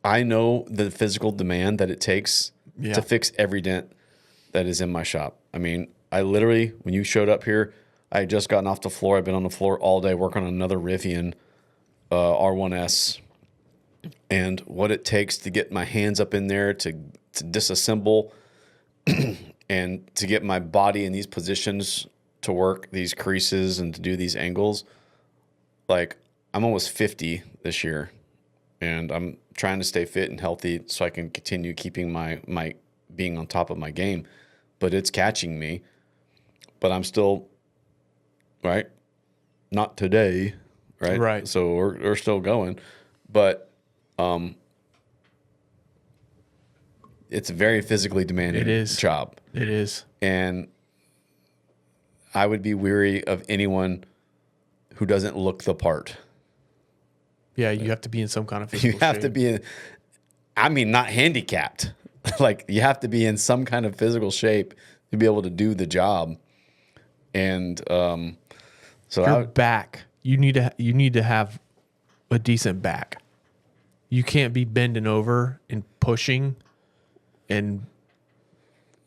I know the physical demand that it takes to fix every dent that is in my shop. I mean, I literally, when you showed up here, I had just gotten off the floor. I've been on the floor all day working on another Rivian R1S, and what it takes to get my hands up in there to disassemble and to get my body in these positions to work these creases and to do these angles. Like, I'm almost 50 this year, and I'm trying to stay fit and healthy so I can continue keeping my being on top of my game. But it's catching me. But I'm still, right? Not today, right? Right. So we're still going. But it's a very physically demanding job. It is. And I would be weary of anyone who doesn't look the part. Yeah, you have to be in some kind of physical You have shape. to be in, I mean, not handicapped. Like, you have to be in some kind of physical shape to be able to do the job. And so Your back. You need to have a decent back. You can't be bending over and pushing, and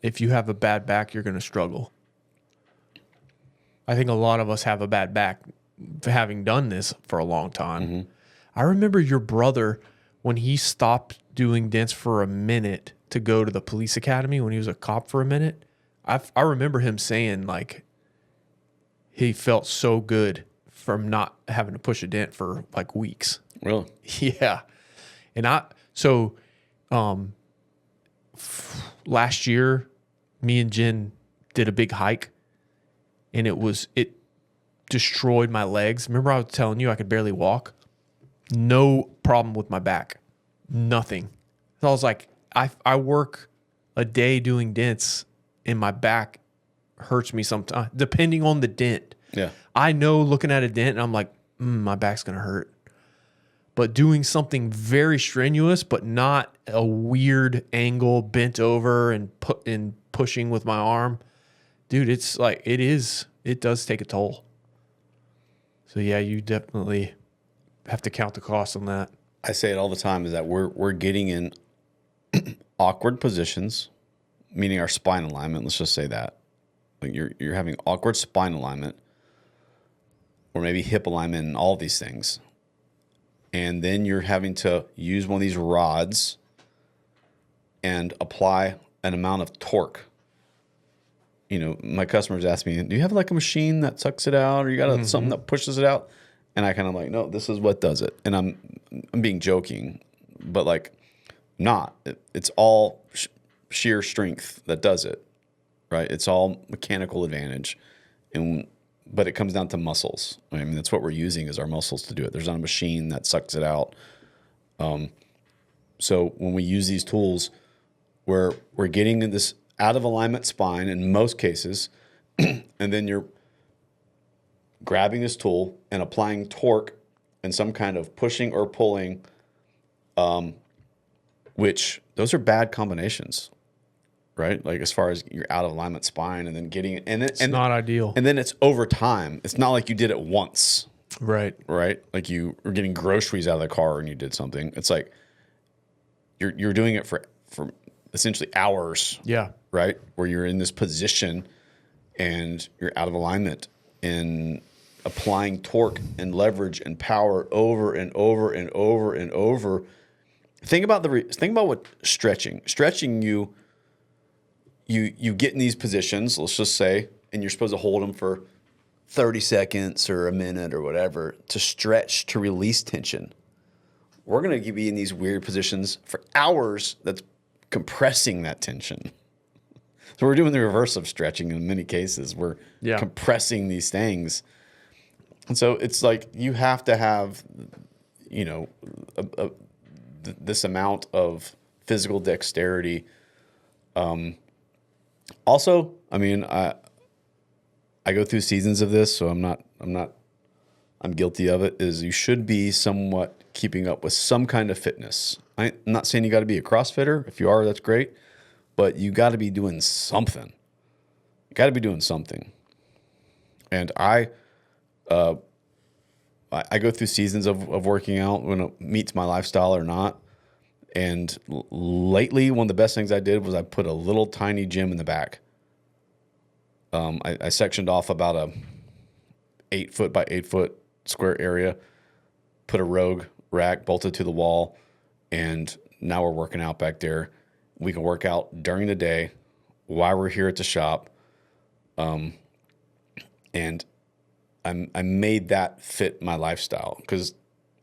if you have a bad back, you're going to struggle. I think a lot of us have a bad back having done this for a long time. Mm-hmm. I remember your brother when he stopped doing dents for a minute to go to the police academy when he was a cop for a minute. I remember him saying, like, he felt so good from not having to push a dent for like weeks. really, Yeah. And last year, me and Jen did a big hike, and it destroyed my legs. Remember I was telling you I could barely walk? No problem with my back. Nothing. So I was like, I work a day doing dents, and my back hurts me sometimes, depending on the dent. yeah. I know looking at a dent, and I'm like, my back's going to hurt. But doing something very strenuous, but not a weird angle, bent over and pushing with my arm, dude, it's like, it does take a toll. So yeah, you definitely have to count the cost on that. I say it all the time, is that we're getting in awkward positions, meaning our spine alignment. Let's just say that. Like, you're having awkward spine alignment, or maybe hip alignment, and all these things. And then you're having to use one of these rods and apply an amount of torque. You know, my customers ask me, do you have like a machine that sucks it out, or you got something that pushes it out? And I kind of like, no, this is what does it. And I'm being joking, but like, not. It's all sheer strength that does it, right? It's all mechanical advantage. But it comes down to muscles. I mean, that's what we're using, is our muscles to do it. There's not a machine that sucks it out. So when we use these tools, we're getting in this out of alignment spine in most cases, and then you're grabbing this tool and applying torque and some kind of pushing or pulling, which those are bad combinations. Right? Like, as far as you're out of alignment spine and then getting it, and then, It's not ideal. And then it's over time. It's not like you did it once, Right. right? Like you were getting groceries out of the car and you did something. It's like you're doing it for essentially hours. Yeah. Right? Where you're in this position and you're out of alignment and applying torque and leverage and power over and over and over and over. Think about what stretching you get in these positions, let's just say, and you're supposed to hold them for 30 seconds or a minute or whatever to stretch, to release tension. We're going to be in these weird positions for hours that's compressing that tension. So we're doing the reverse of stretching in many cases. We're compressing these things. And so it's like you have to have, you know, this amount of physical dexterity. Also, I mean, I go through seasons of this, so I'm guilty of it, is you should be somewhat keeping up with some kind of fitness. I'm not saying you got to be a CrossFitter. If you are, that's great. But you got to be doing something. You got to be doing something. And I go through seasons of working out when it meets my lifestyle or not. And lately, one of the best things I did was I put a little tiny gym in the back. I sectioned off about a 8 foot by 8 foot square area, put a Rogue rack bolted to the wall, and now we're working out back there. We can work out during the day while we're here at the shop. And I made that fit my lifestyle, because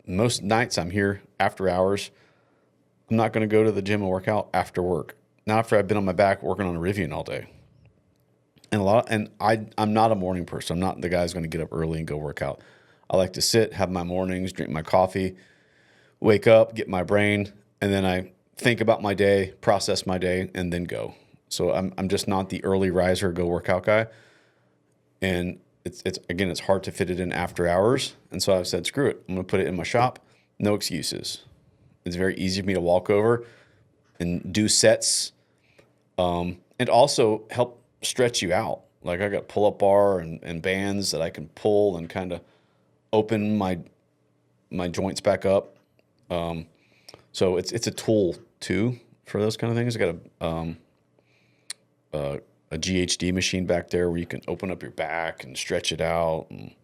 most nights I'm here after hours. I'm not going to go to the gym and work out after work. Not after I've been on my back working on a Rivian all day. And I'm not a morning person. I'm not the guy who's going to get up early and go work out. I like to sit, have my mornings, drink my coffee, wake up, get my brain, and then I think about my day, process my day, and then go. So I'm just not the early riser, go workout guy. And it's hard to fit it in after hours. And so I've said, screw it. I'm going to put it in my shop. No excuses. It's very easy for me to walk over and do sets, and also help stretch you out. Like I got pull-up bar and bands that I can pull and kind of open my joints back up. So it's a tool too for those kind of things. I got a GHD machine back there where you can open up your back and stretch it out. And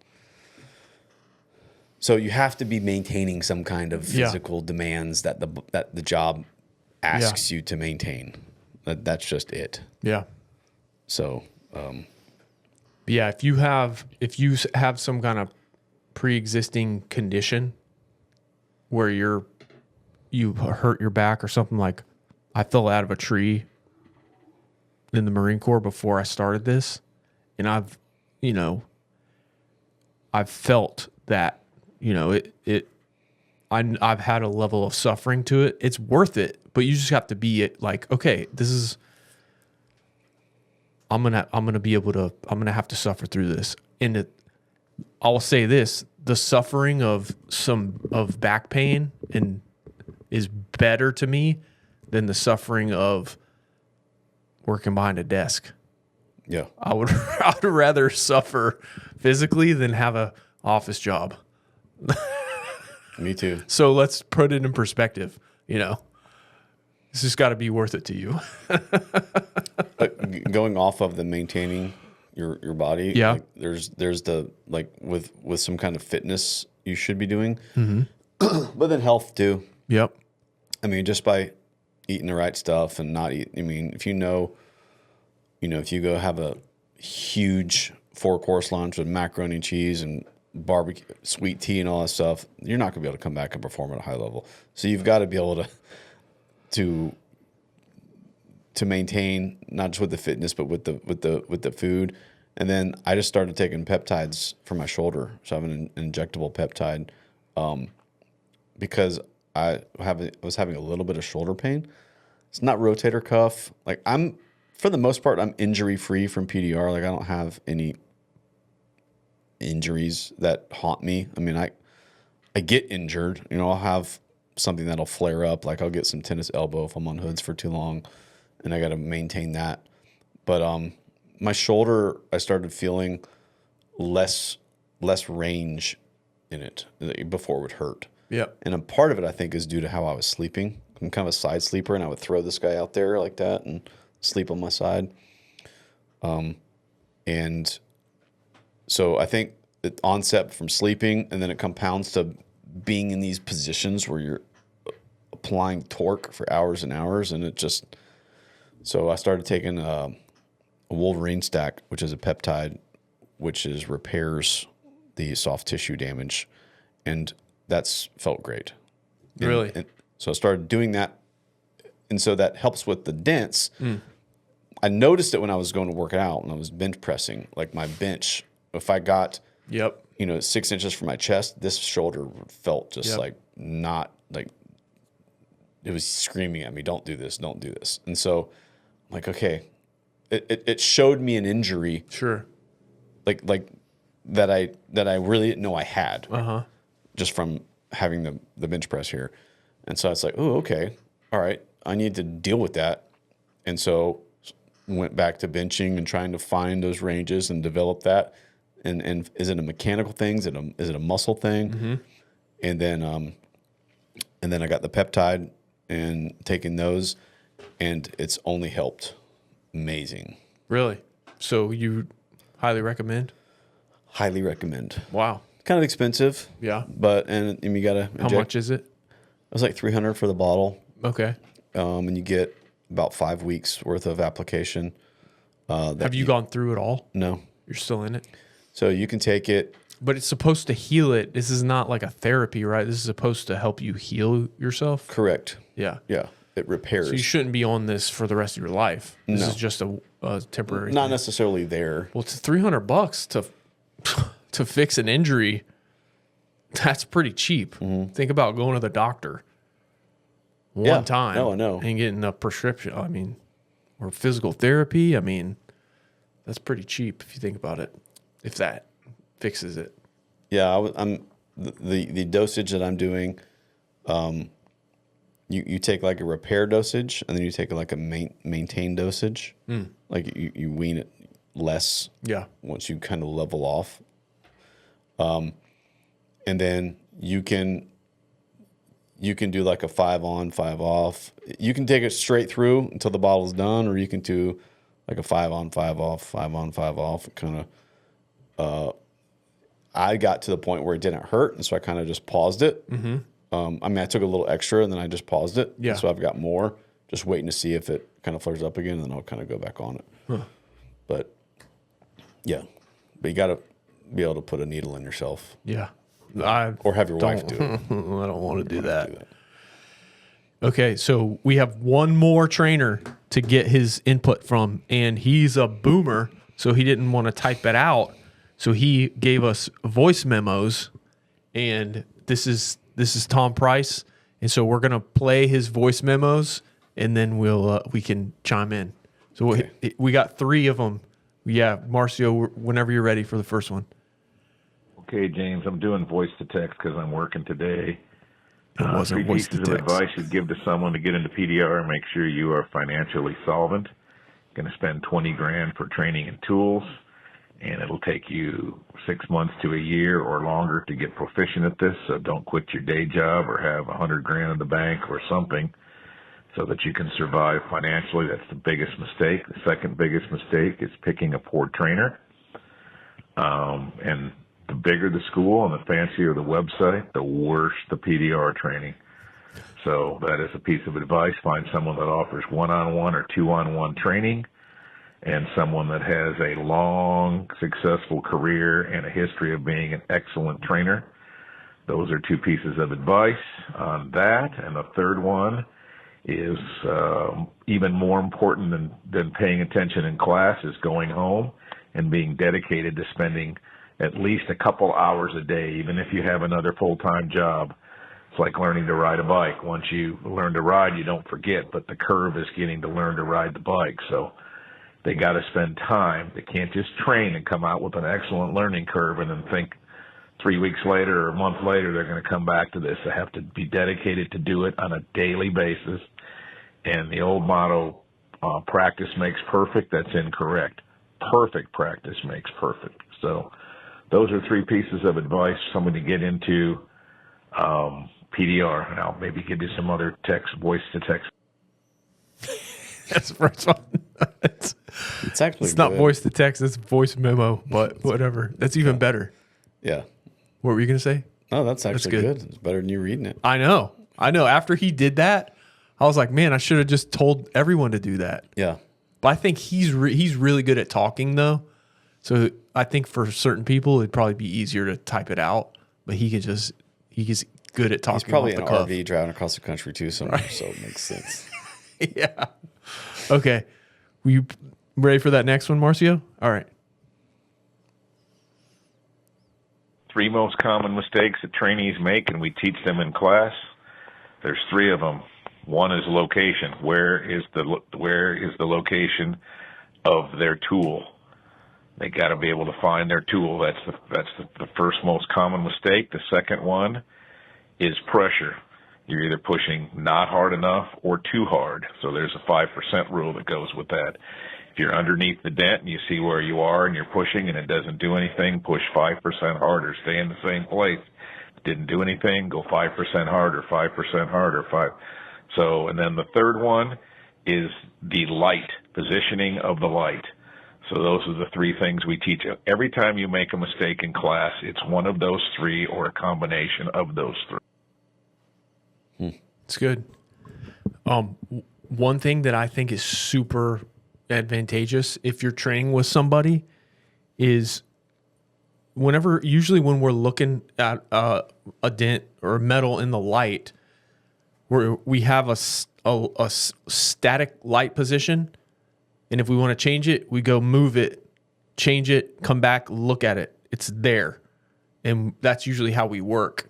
so you have to be maintaining some kind of physical demands that the job asks you to maintain. That's just it. Yeah. So, if you have some kind of pre-existing condition where you hurt your back or something, like I fell out of a tree in the Marine Corps before I started this, and I've felt that, I've had a level of suffering to it. It's worth it, but you just have to be like, okay, I'm gonna have to suffer through this. And I'll say this: the suffering of back pain is better to me than the suffering of working behind a desk. yeah. I would rather suffer physically than have a office job. Me too. So let's put it in perspective. It's just got to be worth it to you. Going off of the maintaining your body. Yeah. Like there's the, like with some kind of fitness you should be doing, but then health too. Yep. I mean, just by eating the right stuff and not eat. I mean, if if you go have a huge 4-course lunch with macaroni and cheese and barbecue, sweet tea and all that stuff, you're not gonna be able to come back and perform at a high level. So you've got to be able to maintain, not just with the fitness, but with the food. And then I just started taking peptides for my shoulder. So I have an injectable peptide, because I was having a little bit of shoulder pain. It's not rotator cuff. Like for the most part, I'm injury free from PDR. Like I don't have any injuries that haunt me. I mean, I get injured. I'll have something that'll flare up. Like I'll get some tennis elbow if I'm on hoods for too long, and I got to maintain that. But my shoulder, I started feeling less range in it before it would hurt. Yeah. And a part of it, I think, is due to how I was sleeping. I'm kind of a side sleeper, and I would throw this guy out there like that and sleep on my side. And so I think the onset from sleeping, and then it compounds to being in these positions where you're applying torque for hours and hours, and so I started taking a Wolverine stack, which is a peptide which is repairs the soft tissue damage, and that's felt great. Really? And so I started doing that, and so that helps with the dents. I noticed it when I was going to work out and I was bench pressing. Like my bench, if I got 6 inches from my chest, this shoulder felt just like not like it was screaming at me, don't do this, don't do this. And so I'm like, okay, it showed me an injury. Sure. Like that I really didn't know I had just from having the bench press here. And so it's like, oh, okay, all right, I need to deal with that. And so went back to benching and trying to find those ranges and develop that. And is it a mechanical thing? Is it a muscle thing? And then I got the peptide and taking those, and it's only helped. Amazing. Really? So you highly recommend? Highly recommend. Wow. Kind of expensive. Yeah. But and you gotta inject. How much is it? It was like $300 for the bottle. Okay. And you get about 5 weeks worth of application. Have you gone through it all? No. You're still in it? So you can take it. But it's supposed to heal it. This is not like a therapy, right? This is supposed to help you heal yourself. Correct. Yeah. Yeah. It repairs. So you shouldn't be on this for the rest of your life. This is just a temporary Not thing. necessarily there. Well, it's $300 to fix an injury. That's pretty cheap. Think about going to the doctor one time. No, I know. And getting a prescription. I mean, or physical therapy. I mean, that's pretty cheap if you think about it. If that fixes it. Yeah, I'm the dosage that I'm doing. You take like a repair dosage, and then you take like a maintain dosage. Like you wean it less. Yeah. Once you kind of level off. And then you can do like a 5 on, 5 off. You can take it straight through until the bottle's done, or you can do like a 5 on, 5 off, 5 on, 5 off. Kind of. I got to the point where it didn't hurt, and so I kind of just paused it. I mean, I took a little extra, and then I just paused it. Yeah. So I've got more, just waiting to see if it kind of flares up again, and then I'll kind of go back on it. But yeah, you got to be able to put a needle in yourself. Yeah. Or have your wife do it. I don't want to do that. Okay, so we have one more trainer to get his input from, and he's a boomer, so he didn't want to type it out. So he gave us voice memos, and this is Tom Price, and so we're gonna play his voice memos, and then we can chime in. So we got 3 of them. Yeah, Marcio, whenever you're ready for the first one. Okay, James, I'm doing voice to text because I'm working today. It wasn't 3 voice to pieces of text. advice you'd give to someone to get into PDR: make sure you are financially solvent. Going to spend $20,000 for training and tools, and it'll take you 6 months to a year or longer to get proficient at this. So don't quit your day job or have $100,000 in the bank or something, so that you can survive financially. That's the biggest mistake. The second biggest mistake is picking a poor trainer. And the bigger the school and the fancier the website, the worse the PDR training. So that is a piece of advice. Find someone that offers one-on-one or two-on-one training, and someone that has a long, successful career and a history of being an excellent trainer. Those are 2 pieces of advice on that. And the third one is even more important than paying attention in class, is going home and being dedicated to spending at least a couple hours a day, even if you have another full-time job. It's like learning to ride a bike. Once you learn to ride, you don't forget, but the curve is getting to learn to ride the bike. So they got to spend time. They can't just train and come out with an excellent learning curve and then think 3 weeks later or a month later they're going to come back to this. They have to be dedicated to do it on a daily basis. And the old motto, practice makes perfect, that's incorrect. Perfect practice makes perfect. So those are 3 pieces of advice for someone to get into PDR. And I'll maybe give you some other voice to text. That's the first one. It's actually It's not good. voice to text, it's voice memo, but whatever. That's even better. Yeah. What were you going to say? No, that's actually good. good. It's better than you reading it. I know. After he did that, I was like, man, I should have just told everyone to do that. Yeah. But I think he's really good at talking, though. So I think for certain people, it'd probably be easier to type it out, but he's good at talking He's probably off in the an cuff. RV driving across the country too somewhere, so it makes sense. Yeah. Okay. You ready for that next one, Marcio? All right. 3 most common mistakes that trainees make, and we teach them in class. There's 3 of them. One is location. Where is the location of their tool? They got to be able to find their tool. That's the first most common mistake. The second one is pressure. You're either pushing not hard enough or too hard. So there's a 5% rule that goes with that. If you're underneath the dent and you see where you are and you're pushing and it doesn't do anything, push 5% harder. Stay in the same place. If it didn't do anything, go 5% harder, 5% harder, So, and then the third one is the light, positioning of the light. So those are the 3 things we teach. Every time you make a mistake in class, it's one of those 3 or a combination of those 3. It's good. One thing that I think is super advantageous if you're training with somebody is usually when we're looking at a dent or a metal in the light, we have a static light position. And if we want to change it, we go move it, change it, come back, look at it. It's there. And that's usually how we work.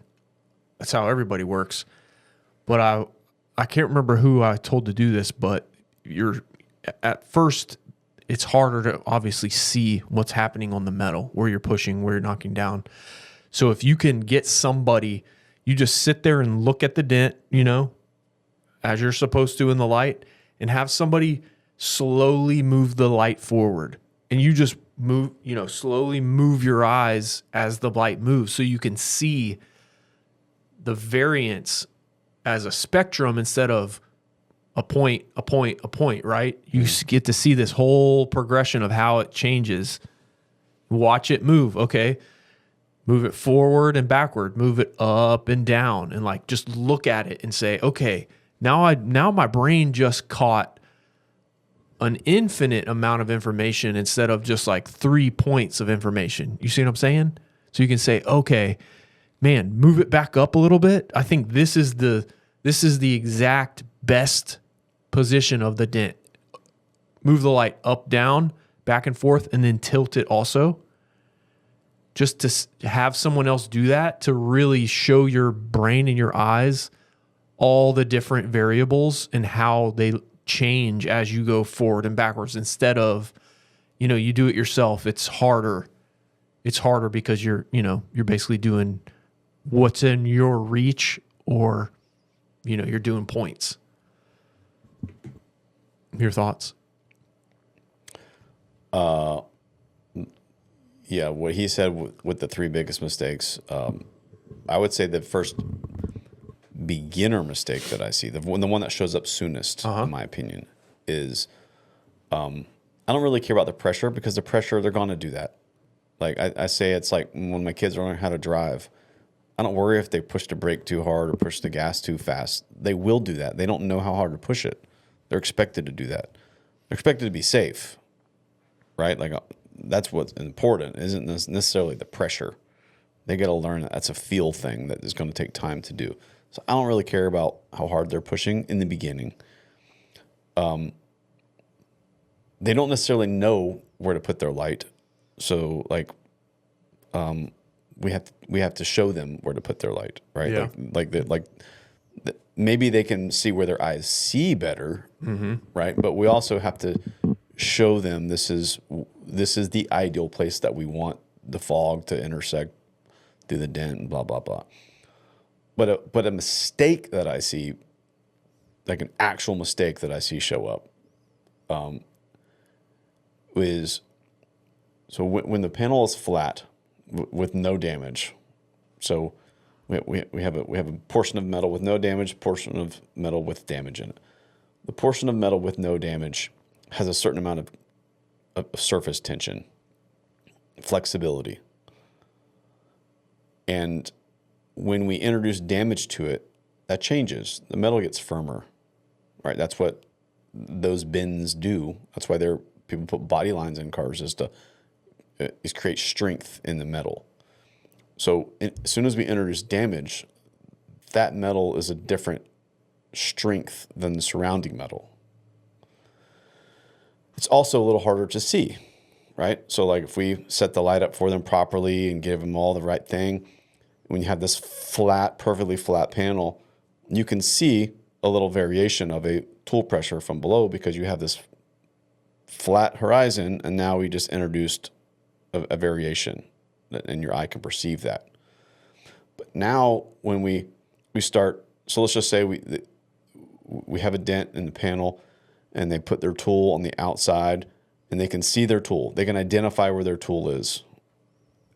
That's how everybody works. But I can't remember who I told to do this, but at first it's harder to obviously see what's happening on the metal, where you're pushing, where you're knocking down. So if you can get somebody, you just sit there and look at the dent, as you're supposed to in the light, and have somebody slowly move the light forward. And you just move, slowly move your eyes as the light moves so you can see the variance as a spectrum instead of a point, right? You get to see this whole progression of how it changes. Watch it move. Okay. Move it forward and backward, move it up and down, and just look at it and say, okay, now my brain just caught an infinite amount of information instead of just 3 points of information. You see what I'm saying? So you can say, okay, man, move it back up a little bit. I think this is the exact best position of the dent. Move the light up, down, back and forth, and then tilt it also. Just to have someone else do that to really show your brain and your eyes all the different variables and how they change as you go forward and backwards instead of, you do it yourself. It's harder. It's harder because you're basically doing what's in your reach, or, you're doing points. Your thoughts? Yeah, what he said with the 3 biggest mistakes, I would say the first beginner mistake that I see, the one that shows up soonest, in my opinion, is I don't really care about the pressure, because the pressure, they're going to do that. I say it's like when my kids are learning how to drive. I don't worry if they push the brake too hard or push the gas too fast. They will do that. They don't know how hard to push it. They're expected to do that. They're expected to be safe, right? That's what's important, isn't necessarily the pressure. They got to learn that's a feel thing that is going to take time to do. So I don't really care about how hard they're pushing in the beginning. They don't necessarily know where to put their light. So we have to show them where to put their light, right? Yeah. Maybe they can see where their eyes see better, right? But we also have to show them this is the ideal place that we want the fog to intersect through the dent and blah blah blah. But a mistake that I see, an actual mistake that I see show up, is so when the panel is flat with no damage. So we have a portion of metal with no damage, portion of metal with damage in it. The portion of metal with no damage has a certain amount of surface tension, flexibility. And when we introduce damage to it, that changes. The metal gets firmer, right? That's what those bends do. That's why people put body lines in cars, is to is create strength in the metal. So as soon as we introduce damage, that metal is a different strength than the surrounding metal. It's also a little harder to see, right? So like if we set the light up for them properly and give them all the right thing, when you have this flat, perfectly flat panel, you can see a little variation of a tool pressure from below because you have this flat horizon, and now we just introduced a variation, and your eye can perceive that. But now when we start, so let's just say we have a dent in the panel, and they put their tool on the outside, and they can see their tool. They can identify where their tool is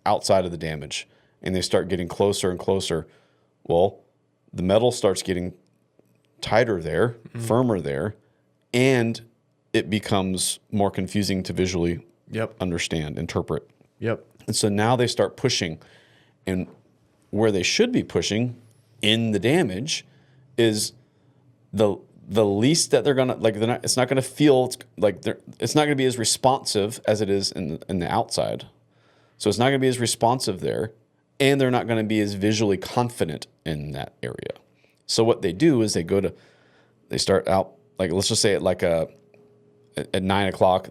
outside of the damage, and they start getting closer and closer. Well, the metal starts getting tighter there, firmer there, and it becomes more confusing to visually understand, interpret. And so now they start pushing, and where they should be pushing in the damage is the least that they're gonna like. It's not gonna feel like it's not gonna be as responsive as it is in the outside. So it's not gonna be as responsive there, and they're not gonna be as visually confident in that area. So what they do is they start out, like, let's just say at 9 o'clock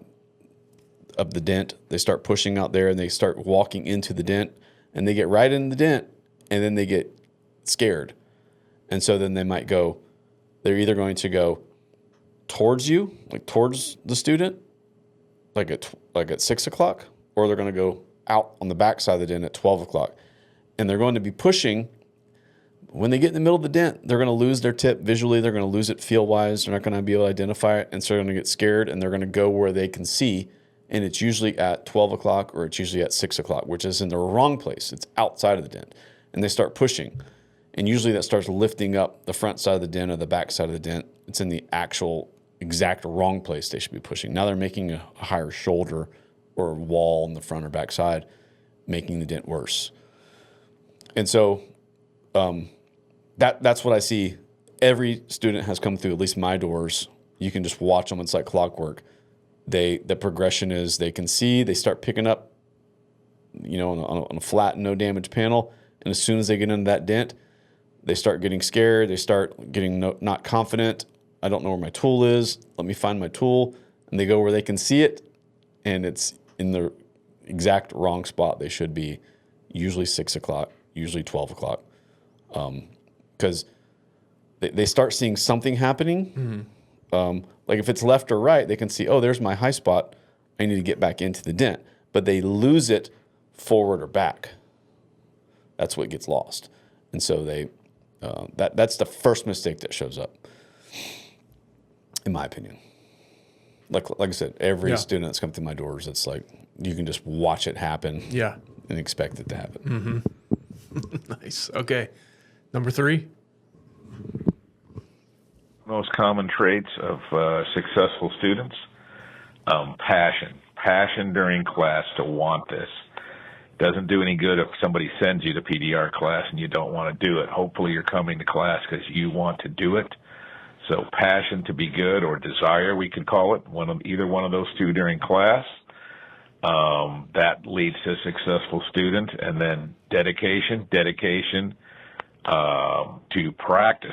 of the dent, they start pushing out there and they start walking into the dent, and they get right in the dent, and then they get scared. And so then they're either going to go towards you, like towards the student, like at 6 o'clock, or they're going to go out on the back side of the dent at 12 o'clock. And they're going to be pushing. When they get in the middle of the dent, they're going to lose their tip visually. They're going to lose it feel-wise. They're not going to be able to identify it, and so they're going to get scared, and they're going to go where they can see, and it's usually at 12 o'clock or it's usually at 6 o'clock, which is in the wrong place. It's outside of the dent, and they start pushing, and usually that starts lifting up the front side of the dent or the back side of the dent. It's in the actual exact wrong place they should be pushing. Now they're making a higher shoulder or wall on the front or back side, making the dent worse. And so that's what I see. Every student has come through at least my doors. You can just watch them. It's like clockwork. The progression is they can see, they start picking up, on a flat, no damage panel. And as soon as they get into that dent, they start getting scared. They start getting not confident. I don't know where my tool is. Let me find my tool. And they go where they can see it, and it's in the exact wrong spot they should be, usually 6 o'clock, usually 12 o'clock. Because they start seeing something happening. Like if it's left or right, they can see, oh, there's my high spot. I need to get back into the dent. But they lose it forward or back. That's what gets lost. And so that's the first mistake that shows up, in my opinion. Like I said, every student that's come through my doors, it's like you can just watch it happen and expect it to happen. Nice. Okay. Number 3. Most common traits of successful students, passion during class to want this. Doesn't do any good if somebody sends you to PDR class and you don't want to do it. Hopefully you're coming to class because you want to do it. So passion to be good, or desire, we could call it, either one of those two during class. That leads to a successful student. And then dedication to practice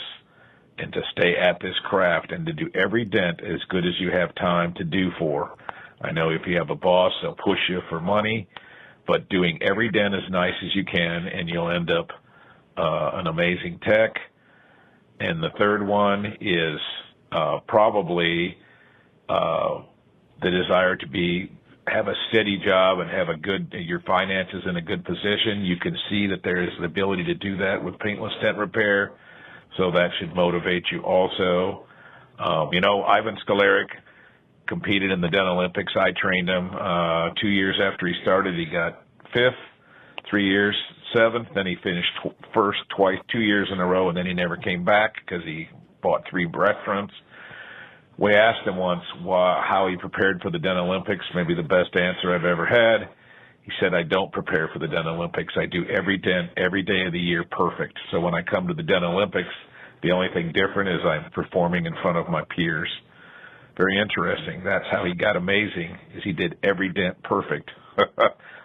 and to stay at this craft and to do every dent as good as you have time to do for. I know if you have a boss, they'll push you for money, but doing every dent as nice as you can, and you'll end up an amazing tech. And the third one is probably the desire to have a steady job and have your finances in a good position. You can see that there is the ability to do that with paintless dent repair, so that should motivate you also. Ivan Skolaric competed in the Dent Olympics. I trained him 2 years after he started. He got 5th, 3 years, 7th. Then he finished first twice, 2 years in a row, and then he never came back because he bought 3 restaurants. We asked him once how he prepared for the Dent Olympics, maybe the best answer I've ever had. He said, I don't prepare for the Dent Olympics. I do every dent, every day of the year perfect. So when I come to the Dent Olympics, the only thing different is I'm performing in front of my peers. very interesting. That's how he got amazing, is he did every dent perfect.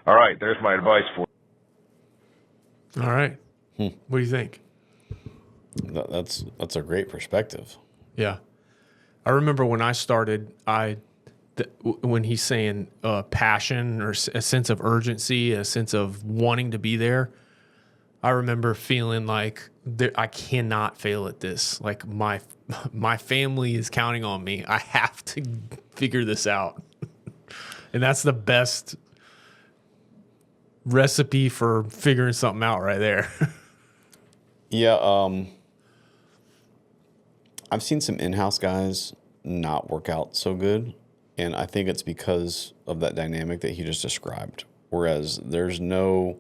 All right, there's my advice for you. All right. What do you think? That's a great perspective. Yeah. I remember when I started, when he's saying passion or a sense of urgency, a sense of wanting to be there, I remember feeling like I cannot fail at this. Like my family is counting on me. I have to figure this out. And that's the best recipe for figuring something out right there. Yeah, I've seen some in-house guys not work out so good, and I think it's because of that dynamic that he just described. Whereas there's no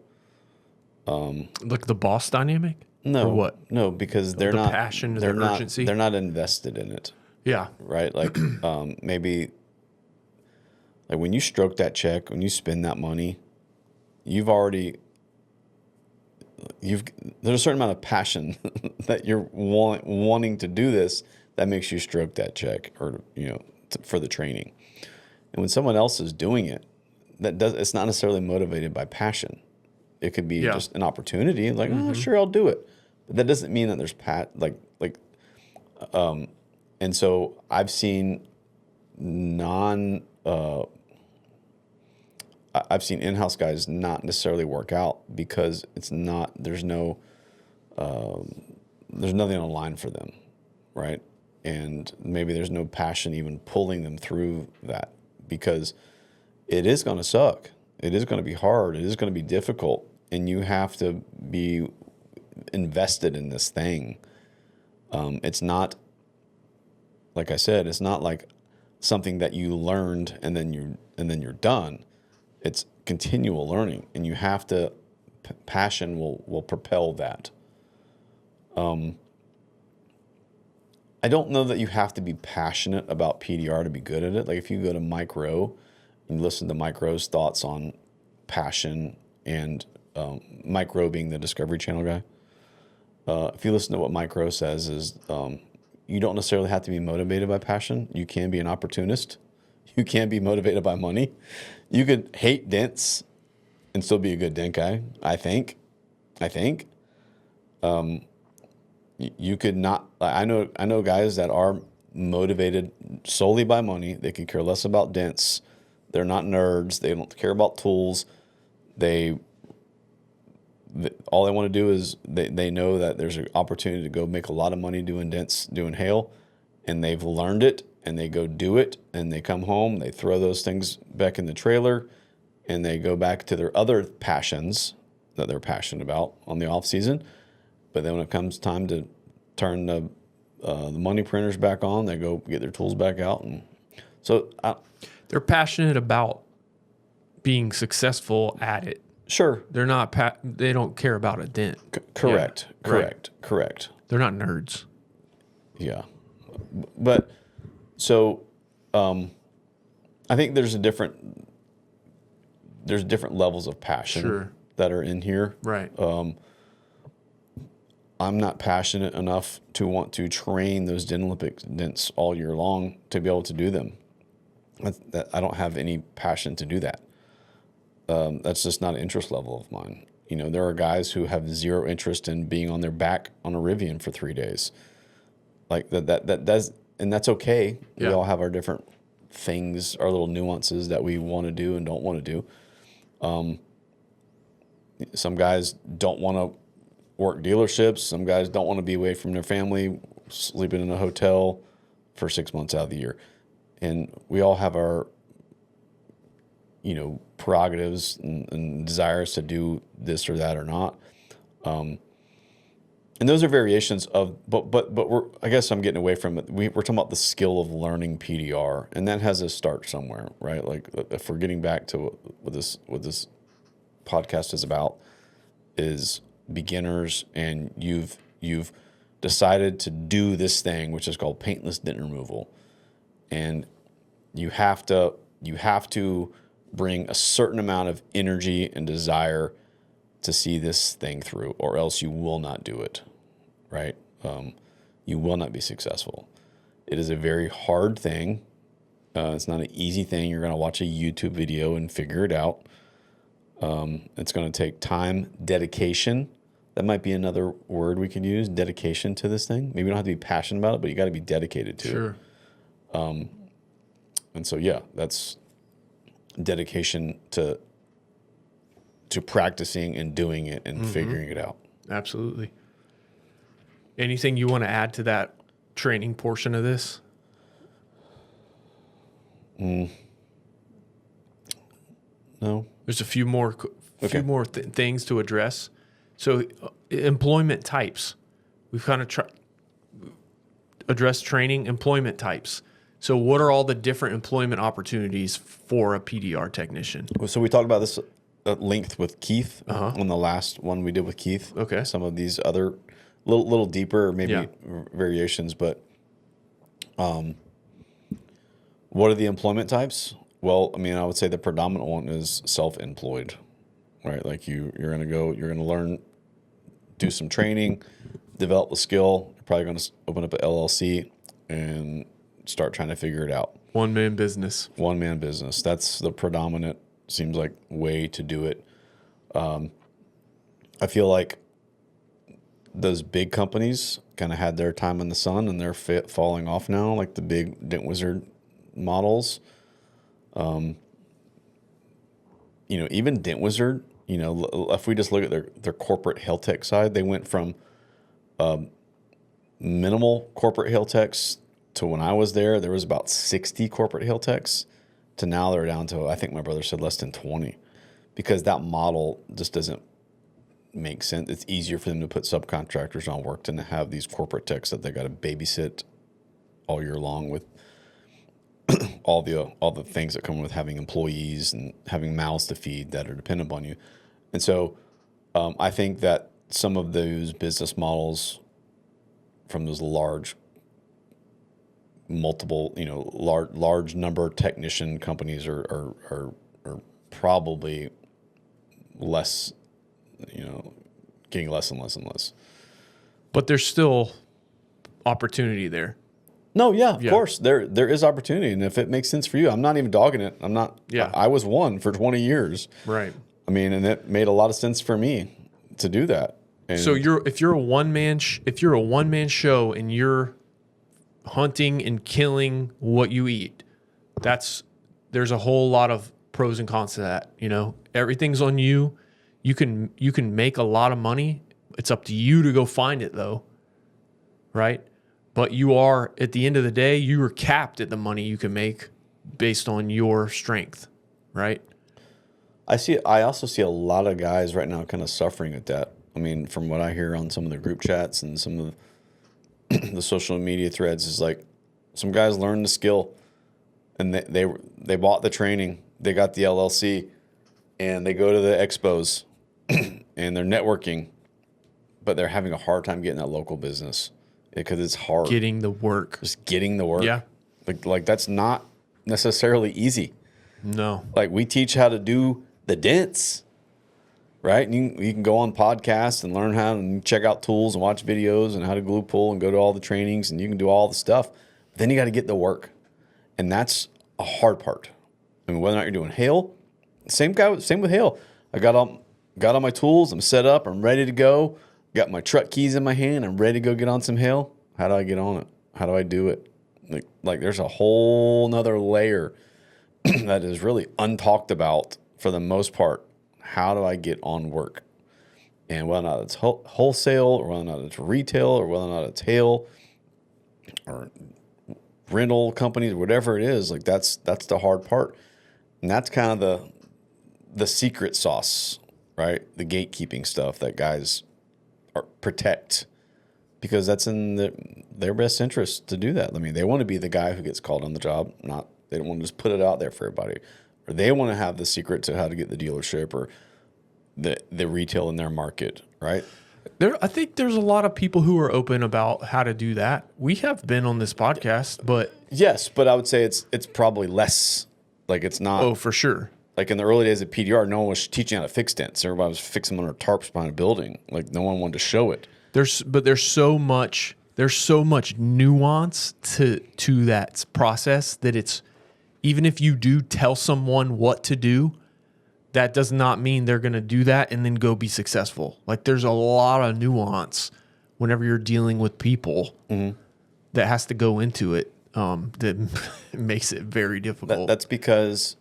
Like the boss dynamic? no Or what? no because they're The not passion, the they're not urgency? they're not invested in it, Yeah. right? Like maybe like when you stroke that check, when you spend that money, there's a certain amount of passion that you're wanting to do this that makes you stroke that check or for the training. And when someone else is doing it, it's not necessarily motivated by passion. It could be just an opportunity, like oh sure I'll do it, but that doesn't mean that there's and so I've seen I've seen in-house guys not necessarily work out because there's nothing on the line for them, right? And maybe there's no passion even pulling them through that because it is going to suck. It is going to be hard. It is going to be difficult. And you have to be invested in this thing. It's not, like I said, it's not like something that you learned and then you're done. It's continual learning, and you have to. Passion will propel that. I don't know that you have to be passionate about PDR to be good at it. Like if you go to Mike Rowe and listen to Mike Rowe's thoughts on passion, and Mike Rowe being the Discovery Channel guy. If you listen to what Mike Rowe says, is you don't necessarily have to be motivated by passion. You can be an opportunist. You can be motivated by money. You could hate dents and still be a good dent guy, I think. You could not. I know guys that are motivated solely by money. They could care less about dents. They're not nerds. They don't care about tools. All they want to do is they know that there's an opportunity to go make a lot of money doing dents, doing hail, and they've learned it, and they go do it, and they come home, they throw those things back in the trailer, and they go back to their other passions that they're passionate about on the off season. But then when it comes time to turn the money printers back on, they go get their tools back out, and so They're passionate about being successful at it. sure, They're not. They don't care about a dent. correct, Yeah, right. correct. They're not nerds. Yeah, but so I think there's different levels of passion that are in here. Right. I'm not passionate enough to want to train those Olympic dents all year long to be able to do them. I don't have any passion to do that. That's just not an interest level of mine. There are guys who have zero interest in being on their back on a Rivian for 3 days. Like that does, and that's okay. Yeah. We all have our different things, our little nuances that we want to do and don't want to do. Some guys don't want to work dealerships. Some guys don't want to be away from their family, sleeping in a hotel for 6 months out of the year. And we all have our, prerogatives and desires to do this or that or not. And those are variations of, but I guess I'm getting away from it. We're talking about the skill of learning PDR, and that has to start somewhere, right? Like if we're getting back to what this podcast is about, is beginners, and you've decided to do this thing, which is called paintless dent removal, and you have to bring a certain amount of energy and desire to see this thing through, or else you will not do it, right? You will not be successful. It is a very hard thing. It's not an easy thing. You're going to watch a YouTube video and figure it out. It's going to take time, dedication. That might be another word we could use, dedication to this thing. Maybe you don't have to be passionate about it, but you got to be dedicated to it. Sure. And so, yeah, that's dedication to practicing and doing it and figuring it out. Absolutely. Anything you want to add to that training portion of this? No. There's a few more Okay. things to address. So employment types. We've kind of addressed training employment types. So what are all the different employment opportunities for a PDR technician? So we talked about this at length with Keith on the last one we did with Keith. Okay. Some of these other little deeper, maybe Yeah. variations, but what are the employment types? Well, I mean, I would say the predominant one is self-employed, right? Like you're going to learn, do some training, develop the skill. You're probably going to open up an LLC and start trying to figure it out. One-man business. One-man business. That's the predominant, seems like, way to do it. I feel like those big companies kind of had their time in the sun and they're falling off now, like the big Dent Wizard models. Even Dent Wizard, if we just look at their corporate health tech side, they went from minimal corporate health techs to when I was there was about 60 corporate health techs to now they're down to, I think my brother said, less than 20, because that model just doesn't make sense. It's easier for them to put subcontractors on work than to have these corporate techs that they got to babysit all year long with all the things that come with having employees and having mouths to feed that are dependent on you. And so I think that some of those business models from those large number of technician companies are probably less, getting less and less and less. But there's still opportunity there. No, yeah, of course. There is opportunity. And if it makes sense for you, I'm not even dogging it. I'm not. Yeah. I was one for 20 years. Right. I mean, and it made a lot of sense for me to do that. And So if you're a one-man show and you're hunting and killing what you eat, there's a whole lot of pros and cons to that. Everything's on you. You can make a lot of money. It's up to you to go find it though. Right? But you are, at the end of the day, you are capped at the money you can make based on your strength, right? I also see a lot of guys right now kind of suffering at that. I mean, from what I hear on some of the group chats and some of the social media threads, is like some guys learned the skill and they bought the training, they got the LLC, and they go to the expos and they're networking, but they're having a hard time getting that local business. Because it's hard. Getting the work. Just getting the work. Yeah. Like that's not necessarily easy. No. Like we teach how to do the dents, right? And you can go on podcasts and learn how and check out tools and watch videos and how to glue pull and go to all the trainings and you can do all the stuff. But then you got to get the work. And that's a hard part. I mean, whether or not you're doing hail, same with hail. I got all my tools, I'm set up, I'm ready to go. Got my truck keys in my hand. I'm ready to go get on some hail. How do I get on it? How do I do it? Like there's a whole nother layer that is really untalked about for the most part. How do I get on work? And whether or not it's wholesale or whether or not it's retail or whether or not it's hail or rental companies, whatever it is, like that's the hard part. And that's kind of the secret sauce, right? The gatekeeping stuff that guys protect, because that's in their best interest to do that. I mean, they want to be the guy who gets called on the job, they don't want to just put it out there for everybody, or they want to have the secret to how to get the dealership or the retail in their market, right? I think there's a lot of people who are open about how to do that. We have been on this podcast, but yes, but I would say it's probably less. Like it's not. Oh, for sure. Like in the early days of PDR, no one was teaching how to fix dents. Everybody was fixing them under tarps behind a building. Like no one wanted to show it. There's so much nuance to that process that even if you do tell someone what to do, that does not mean they're going to do that and then go be successful. Like there's a lot of nuance whenever you're dealing with people that has to go into it. That makes it very difficult. That's because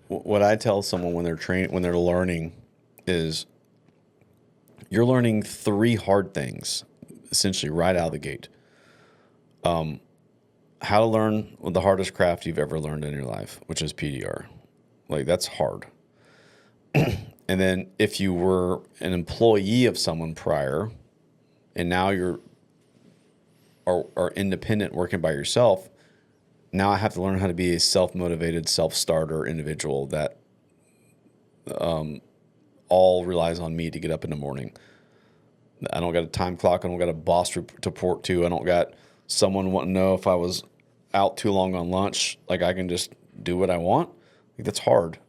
what I tell someone when they're learning is you're learning 3 hard things essentially right out of the gate. How to learn the hardest craft you've ever learned in your life, which is PDR. Like that's hard. And then if you were an employee of someone prior and now you're are independent working by yourself, now I have to learn how to be a self-motivated, self-starter individual that all relies on me to get up in the morning. I don't got a time clock. I don't got a boss to report to. I don't got someone wanting to know if I was out too long on lunch. Like I can just do what I want. Like that's hard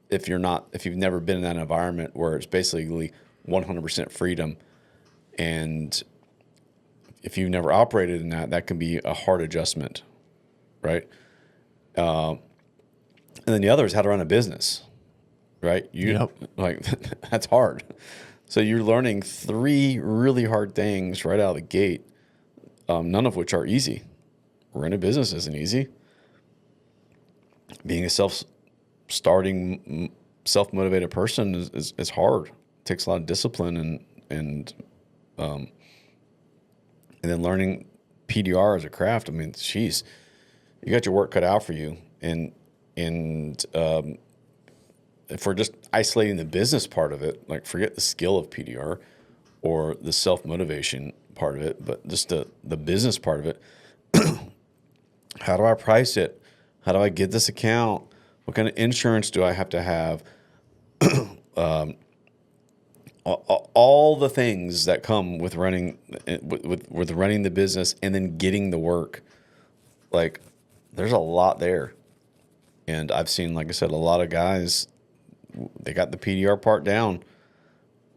if you've never been in that environment where it's basically 100% freedom. And if you've never operated in that can be a hard adjustment, right? And then the other is how to run a business, right? Like that's hard. So you're learning 3 really hard things right out of the gate, none of which are easy. Running a business isn't easy. Being a self-starting, self-motivated person is hard. It takes a lot of discipline and then learning PDR as a craft. I mean, geez, you got your work cut out for you. And if we're just isolating the business part of it, like forget the skill of PDR or the self-motivation part of it, but just the business part of it. How do I price it? How do I get this account? What kind of insurance do I have to have? All the things that come with running with running the business and then getting the work. Like there's a lot there. And I've seen, like I said, a lot of guys, they got the PDR part down,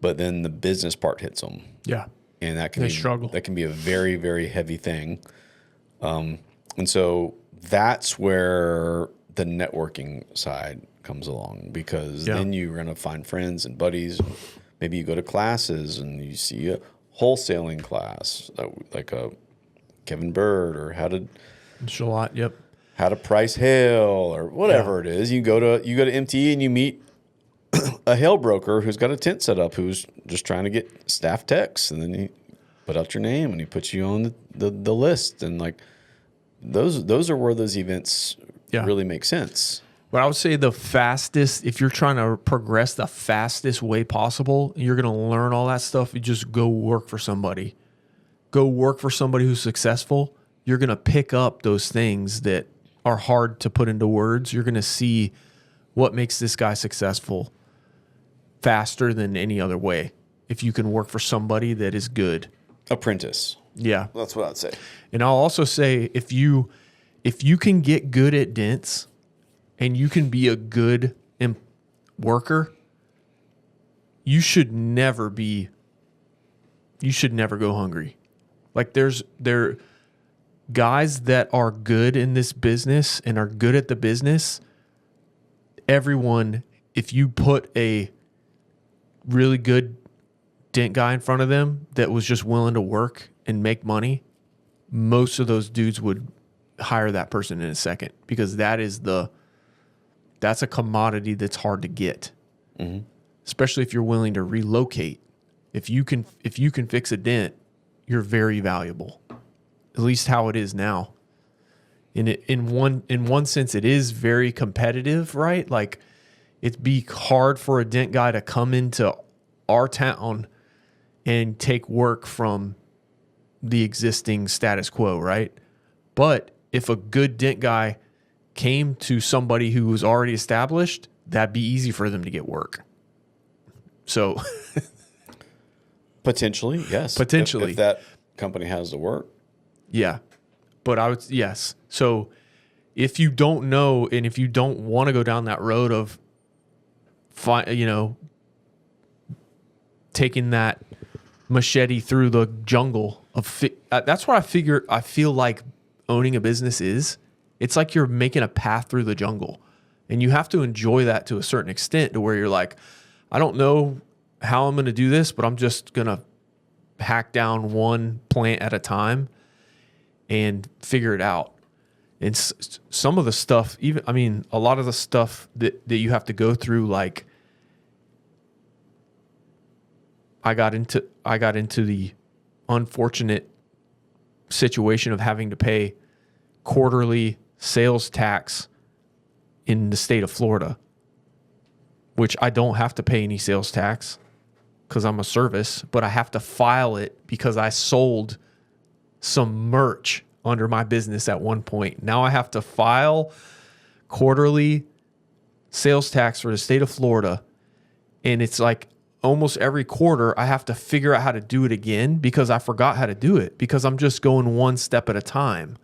but then the business part hits them. Yeah. And they struggle. That can be a very, very heavy thing. And so that's where the networking side comes along, because then you're going to find friends and buddies. Maybe you go to classes and you see a wholesaling class, like a Kevin Bird, or how to price hail, or whatever it is. You go to MTE and you meet a hail broker who's got a tent set up, who's just trying to get staff techs, and then you put out your name and he puts you on the list. And like those are where those events really make sense. But I would say the fastest, if you're trying to progress the fastest way possible, you're going to learn all that stuff. You just go work for somebody. Go work for somebody who's successful. You're going to pick up those things that are hard to put into words. You're going to see what makes this guy successful faster than any other way. If you can work for somebody that is good. Apprentice. Yeah. That's what I'd say. And I'll also say if you can get good at dents and you can be a good worker, you should never go hungry. Like there guys that are good in this business and are good at the business, everyone, if you put a really good dent guy in front of them that was just willing to work and make money, most of those dudes would hire that person in a second, because that's a commodity that's hard to get, especially if you're willing to relocate. If you can fix a dent, you're very valuable, at least how it is now. In one sense, it is very competitive, right? Like it'd be hard for a dent guy to come into our town and take work from the existing status quo, right? But if a good dent guy came to somebody who was already established, that'd be easy for them to get work. So potentially, yes. Potentially. If that company has the work. Yeah. But yes. So if you don't know, and if you don't want to go down that road of taking that machete through the jungle of that's what I feel like owning a business is It's like you're making a path through the jungle. And you have to enjoy that to a certain extent, to where you're like, I don't know how I'm going to do this, but I'm just going to hack down one plant at a time and figure it out. And some of the stuff, a lot of the stuff that you have to go through, like I got into the unfortunate situation of having to pay quarterly sales tax in the state of Florida, which I don't have to pay any sales tax because I'm a service, but I have to file it because I sold some merch under my business at one point. Now I have to file quarterly sales tax for the state of Florida. And it's like almost every quarter I have to figure out how to do it again because I forgot how to do it, because I'm just going one step at a time.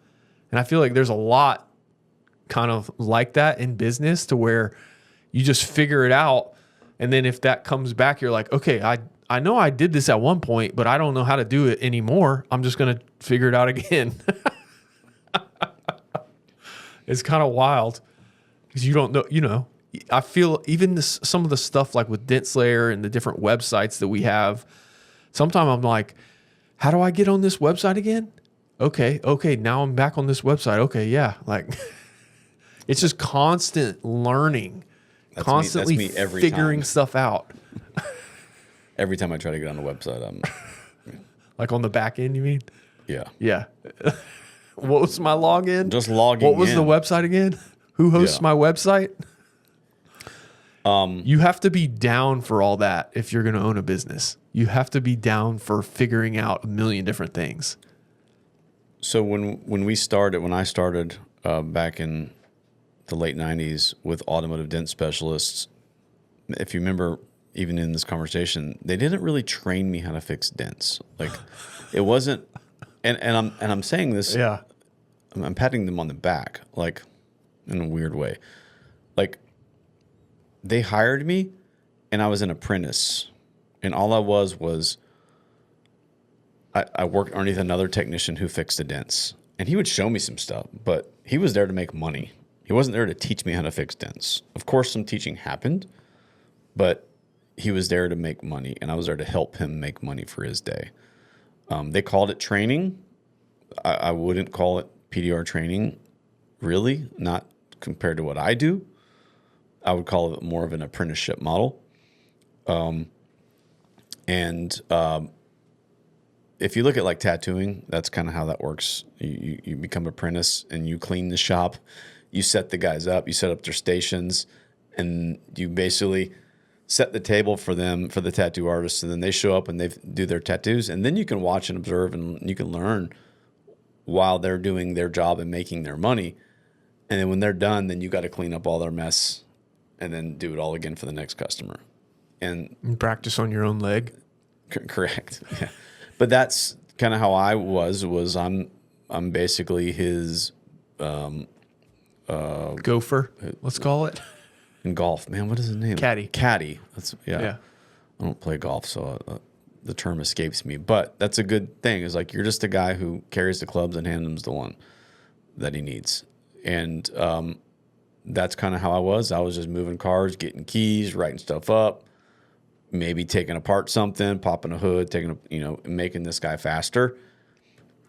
And I feel like there's a lot kind of like that in business, to where you just figure it out. And then if that comes back, you're like, okay, I know I did this at one point, but I don't know how to do it anymore. I'm just going to figure it out again. It's kind of wild because you don't know, I feel even some of the stuff like with Dent Slayer and the different websites that we have, sometimes I'm like, how do I get on this website again? Okay. Now I'm back on this website. Okay. Yeah. Like it's just constant learning, constantly me every figuring time. stuff out. Every time I try to get on the website, I'm Like on the back end, you mean? yeah. Yeah. What was my login? Just logging What was in. the website again? Who hosts Yeah. my website? You have to be down for all that if you're going to own a business. You have to be down for figuring out a million different things. So when I started back in the late 90s with automotive dent specialists, if you remember, even in this conversation, they didn't really train me how to fix dents. Like it wasn't, and I'm saying this, Yeah. I'm patting them on the back, like in a weird way. Like they hired me and I was an apprentice, and all I was I worked underneath another technician who fixed the dents, and he would show me some stuff, but he was there to make money. He wasn't there to teach me how to fix dents. Of course, some teaching happened, but he was there to make money, and I was there to help him make money for his day. They called it training. I wouldn't call it PDR training, really, not compared to what I do. I would call it more of an apprenticeship model. If you look at like tattooing, that's kind of how that works. You become apprentice and you clean the shop. You set the guys up. You set up their stations, and you basically set the table for them, for the tattoo artists, and then they show up and they do their tattoos, and then you can watch and observe, and you can learn while they're doing their job and making their money. And then when they're done, then you got to clean up all their mess and then do it all again for the next customer. And Practice on your own leg. correct. Yeah. But that's kind of how I was I'm basically his Gopher, let's call it. in golf. Man, what is his name? Caddy. That's yeah. I don't play golf, so the term escapes me. But that's a good thing. Is like you're just a guy who carries the clubs and hands him the one that he needs. And that's kind of how I was. I was just moving cars, getting keys, writing stuff up, maybe taking apart something, popping a hood, making this guy faster,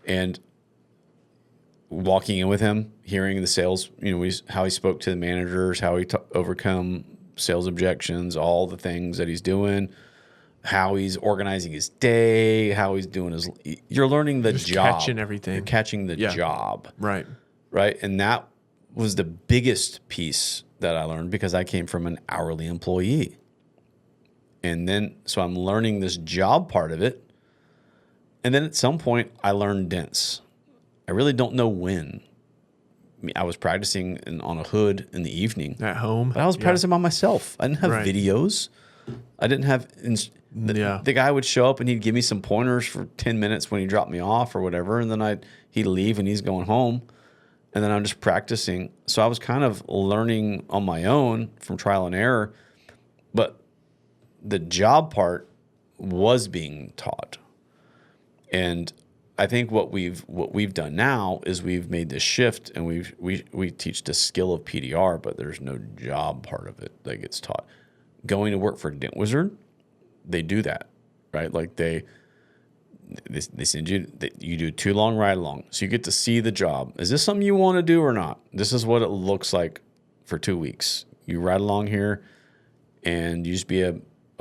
and walking in with him, hearing the sales, how he spoke to the managers, how he overcome sales objections, all the things that he's doing, how he's organizing his day, how he's doing you're learning the job. Catching everything. You're catching the job. Right. Right. And that was the biggest piece that I learned, because I came from an hourly employee. And then, so I'm learning this job part of it. And then at some point I learned dents. I really don't know when. I was practicing on a hood in the evening. At home. But I was practicing by myself. I didn't have Right. videos. I didn't have... The guy would show up and he'd give me some pointers for 10 minutes when he dropped me off or whatever. And then he'd leave and he's going home. And then I'm just practicing. So I was kind of learning on my own from trial and error. But the job part was being taught. And I think what we've done now is we've made this shift, and we teach the skill of PDR, but there's no job part of it that gets taught. Going to work for Dent Wizard, they do that, right? Like they send you, you do 2 long ride along, so you get to see the job. Is this something you want to do or not? This is what it looks like for 2 weeks. You ride along here, and you just be a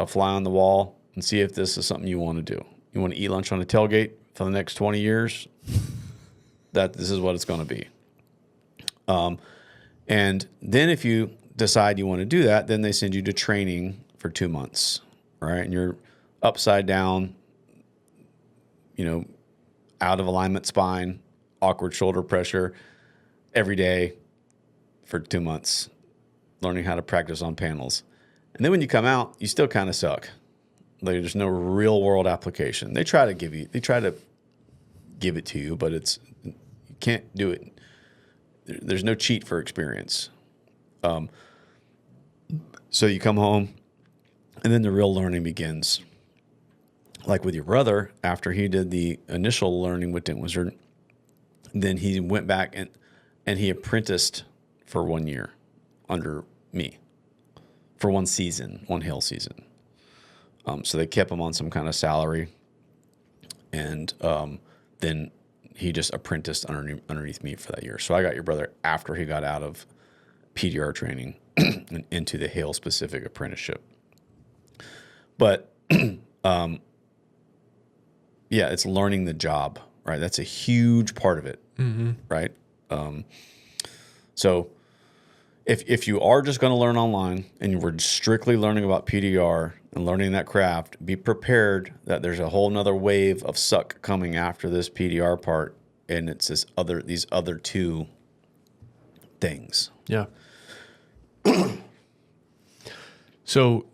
fly on the wall and see if this is something you want to do. You want to eat lunch on a tailgate for the next 20 years? This is what it's going to be. And then if you decide you want to do that, then they send you to training for 2 months, right? And you're upside down, out of alignment spine, awkward shoulder pressure every day for 2 months, learning how to practice on panels. And then when you come out, you still kind of suck. Like, there's no real world application. They try to give it to you, but you can't do it. There's no cheat for experience. So you come home, and then the real learning begins. Like with your brother, after he did the initial learning with Dent Wizard, then he went back and he apprenticed for 1 year under me for 1 season, 1 hail season. So they kept him on some kind of salary, and then he just apprenticed underneath me for that year. So I got your brother after he got out of PDR training and into the hail specific apprenticeship. But yeah, it's learning the job, right? That's a huge part of it, right? So if you are just going to learn online and you were strictly learning about PDR and learning that craft, be prepared that there's a whole nother wave of suck coming after this PDR part, and it's these other 2 things. Yeah. So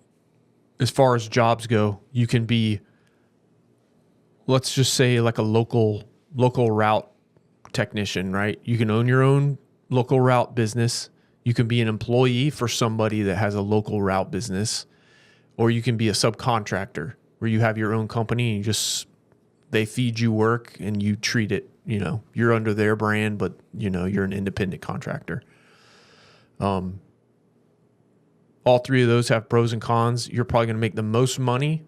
as far as jobs go, you can be, let's just say, like a local route technician, right? You can own your own local route business. You can be an employee for somebody that has a local route business, or you can be a subcontractor where you have your own company and they feed you work and you treat it, you're under their brand, but you're an independent contractor. All 3 of those have pros and cons. You're probably going to make the most money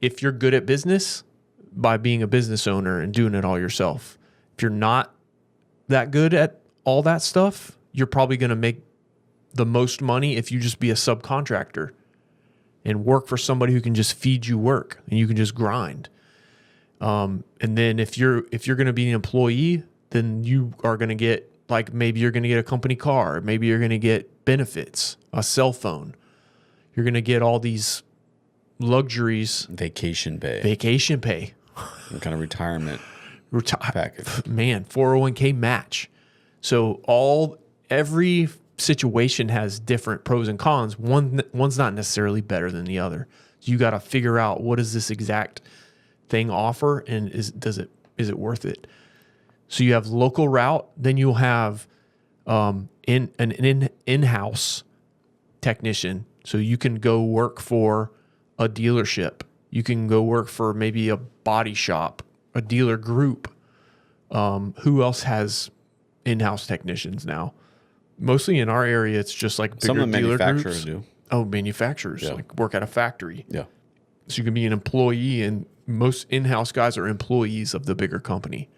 if you're good at business by being a business owner and doing it all yourself. If you're not that good at all that stuff, you're probably going to make the most money if you just be a subcontractor and work for somebody who can just feed you work and you can just grind. And then if you're going to be an employee, then you are going to get, like, maybe you're going to get a company car, maybe you're going to get benefits, a cell phone. You're going to get all these luxuries. Vacation pay. Some kind of retirement package. Man, 401k match. So every situation has different pros and cons. One's not necessarily better than the other. So you got to figure out, what does this exact thing offer, and is it worth it? So you have local route, then you'll have an in-house technician. So you can go work for a dealership. You can go work for maybe a body shop, a dealer group. Who else has in-house technicians now? Mostly in our area, it's just like bigger Some of the dealer manufacturers groups. do. Oh, manufacturers, like work at a factory. Yeah. So you can be an employee, and most in-house guys are employees of the bigger company.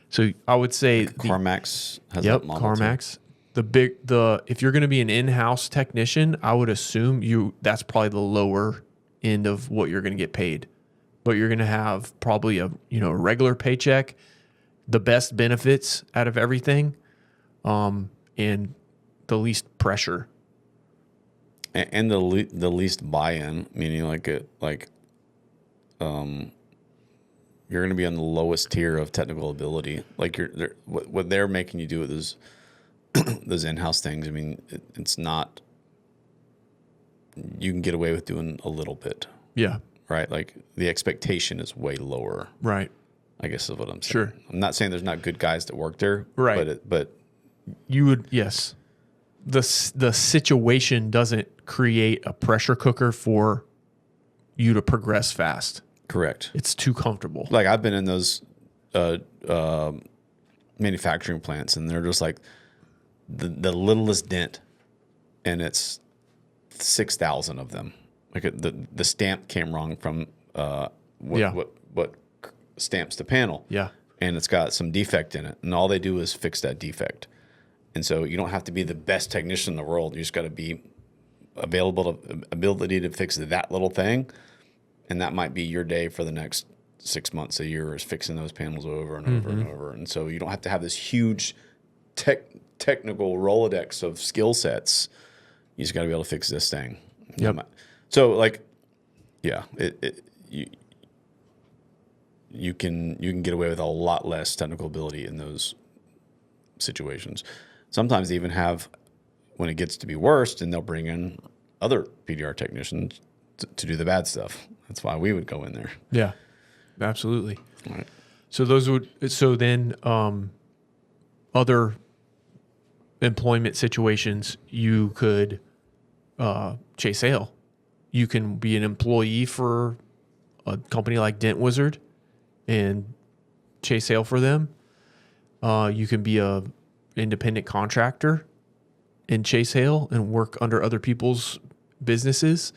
So I would say CarMax has that model CarMax. If you're going to be an in-house technician, I would assume that's probably the lower end of what you're going to get paid. But you're going to have probably a regular paycheck, the best benefits out of everything, and the least pressure. And the least buy-in, meaning you're going to be on the lowest tier of technical ability. Like what they're making you do with those in-house things. I mean, it's not. You can get away with doing a little bit. Yeah. Right. Like the expectation is way lower. Right. I guess is what I'm saying. Sure. I'm not saying there's not good guys that work there. Right. But you would, yes. The situation doesn't create a pressure cooker for you to progress fast. Correct. It's too comfortable. Like I've been in those manufacturing plants, and they're just like the littlest dent, and it's 6,000 of them. Like the stamp came wrong from what stamps the panel. Yeah. And it's got some defect in it, and all they do is fix that defect. And so you don't have to be the best technician in the world. You just got to be ability to fix that little thing, and that might be your day for the next 6 months, a year, is fixing those panels over and over and over. And so you don't have to have this huge technical Rolodex of skill sets. You just got to be able to fix this thing. Yep. So like, yeah, you can get away with a lot less technical ability in those situations. Sometimes they even have, when it gets to be worse, and they'll bring in other PDR technicians to do the bad stuff. That's why we would go in there. Yeah, absolutely. All right. So then other employment situations, you could chase sale. You can be an employee for a company like Dent Wizard and chase sale for them. You can be a independent contractor and chase hail and work under other people's businesses.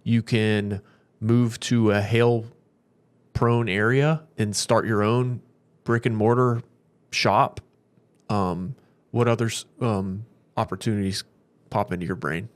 You can move to a hail prone area and start your own brick and mortar shop. What other opportunities pop into your brain?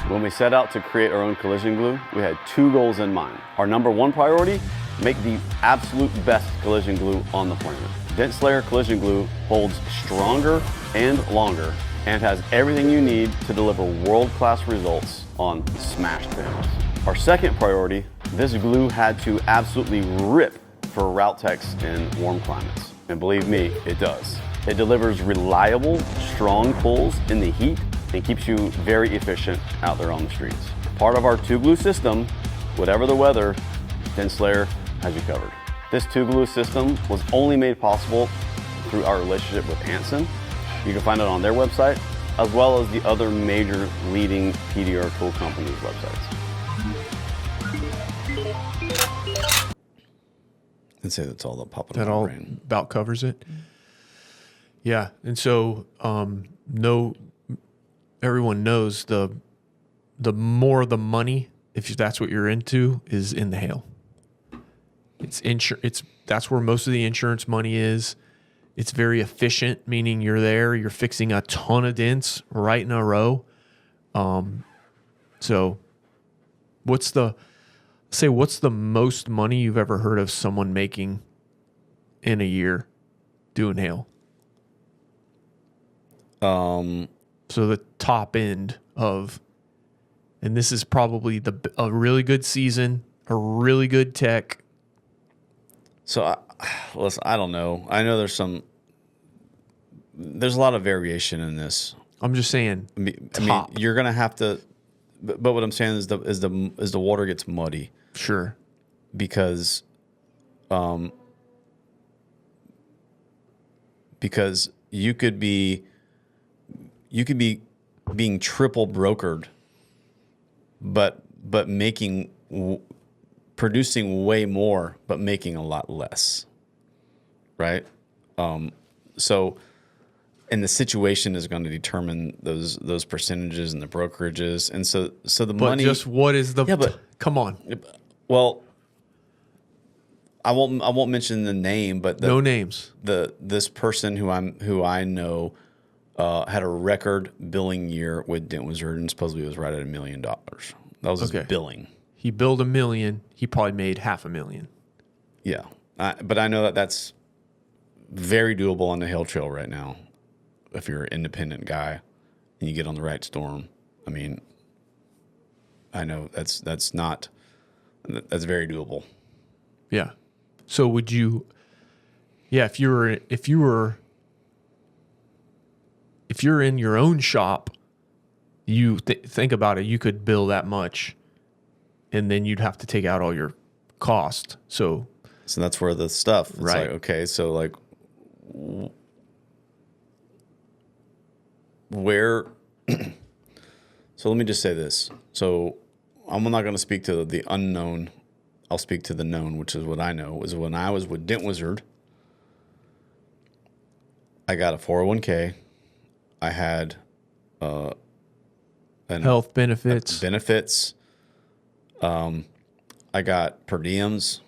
When we set out to create our own collision glue, we had two goals in mind. Our number one priority, make the absolute best collision glue on the planet. Dent Slayer collision glue holds stronger and longer and has everything you need to deliver world-class results on smashed panels. Our second priority, this glue had to absolutely rip for route techs in warm climates. And believe me, it does. It delivers reliable, strong pulls in the heat and keeps you very efficient out there on the streets. Part of our two glue system, whatever the weather, Dent Slayer has you covered. This two glue system was only made possible through our relationship with Anson. You can find it on their website, as well as the other major leading PDR tool companies' websites. I'd say that's all that popped That in my all brain. about covers it. Yeah, and so everyone knows the more the money, if that's what you're into, is in the hail. That's where most of the insurance money is. It's very efficient, meaning you're fixing a ton of dents right in a row. So what's the most money you've ever heard of someone making in a year doing hail? So the top end of, and this is probably a really good season, a really good tech. So, listen, I don't know. I know there's a lot of variation in this. I'm just saying. I mean, you're gonna have to. But what I'm saying is the water gets muddy. Sure. Because you could be being triple brokered, but producing way more, but making a lot less, right? So, and the situation is going to determine those percentages and the brokerages, and so the But money. just what is the? Yeah, but come on. Well, I won't mention the name, but No names. This person who I know had a record billing year with Dent Wizard, and supposedly it was right at $1 million. That was his billing. He billed $1 million. He probably made $500,000. Yeah, but I know that's very doable on the Hill Trail right now. If you're an independent guy and you get on the right storm, I mean, I know that's very doable. Yeah. So would you? Yeah. If you're in your own shop, you think about it. You could bill that much, and then you'd have to take out all your cost. So that's where the stuff. It's right. Like, okay, so like where. So let me just say this. So I'm not going to speak to the unknown I'll speak to the known, which is what I know, was when I was with Dent Wizard, I got a 401k. I had Health benefits. I got per diems.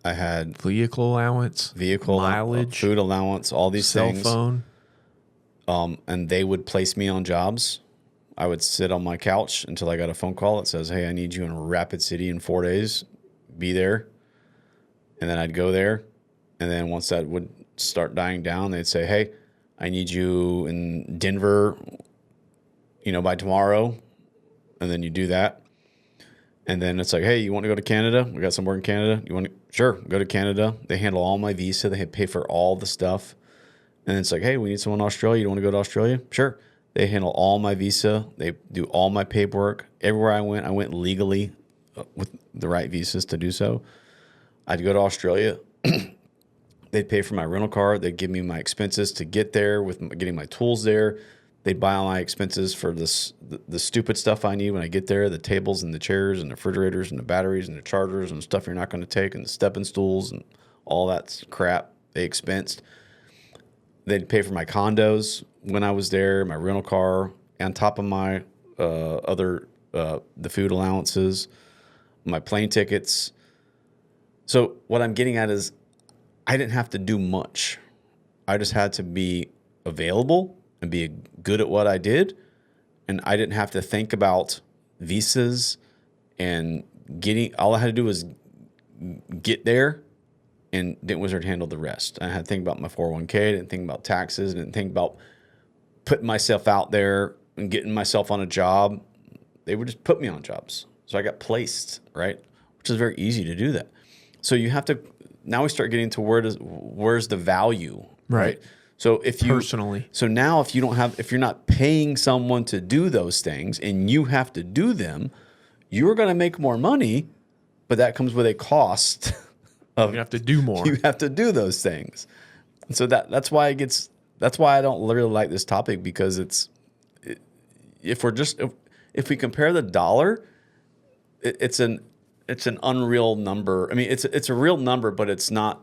I had Vehicle allowance. Mileage. food allowance, all these cell things. phone. And they would place me on jobs. I would sit on my couch until I got a phone call that says, hey, I need you in Rapid City in 4 days. Be there. And then I'd go there. And then once that would start dying down, they'd say, hey, I need you in Denver, by tomorrow. And then you do that. And then it's like, hey, you want to go to Canada? We got some work in Canada. You want to? Sure, go to Canada. They handle all my visa. They pay for all the stuff. And it's like, hey, we need someone in Australia. You want to go to Australia? Sure. They handle all my visa. They do all my paperwork. Everywhere I went legally with the right visas to do so. I'd go to Australia. They'd pay for my rental car. They'd give me my expenses to get there with getting my tools there. They'd buy all my expenses for the stupid stuff I need when I get there, the tables and the chairs and the refrigerators and the batteries and the chargers and stuff you're not going to take and the stepping stools and all that crap they expensed. They'd pay for my condos when I was there, my rental car, on top of my the food allowances, my plane tickets. So what I'm getting at is I didn't have to do much. I just had to be available and be good at what I did. And I didn't have to think about visas and all I had to do was get there, and Dent Wizard handled the rest. I had to think about my 401k, didn't think about taxes, didn't think about putting myself out there and getting myself on a job. They would just put me on jobs. So I got placed, right? Which is very easy to do that. So you have to, now we start getting to where's the value, right? So if you personally, so now if you're not paying someone to do those things and you have to do them, you're going to make more money, but that comes with a cost of you have to do more. You have to do those things. And so that's why I don't really like this topic, because if we compare the dollar, it's an unreal number. I mean, it's a real number, but it's not.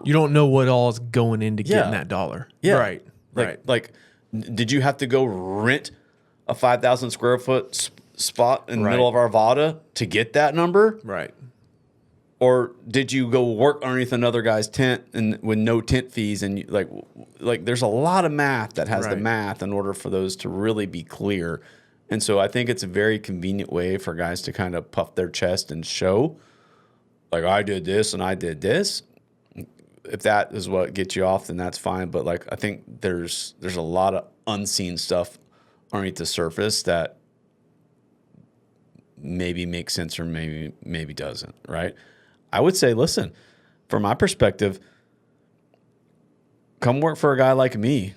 You don't know what all is going into getting that dollar. Yeah. Right. Like, did you have to go rent a 5,000 square foot spot in the middle of Arvada to get that number? Right. Or did you go work underneath another guy's tent and with no tent fees? And like there's a lot of math that has the math in order for those to really be clear. And so I think it's a very convenient way for guys to kind of puff their chest and show, like, I did this and I did this. If that is what gets you off, then that's fine. But like, I think there's a lot of unseen stuff underneath the surface that maybe makes sense or maybe doesn't, right? I would say, listen, from my perspective, come work for a guy like me.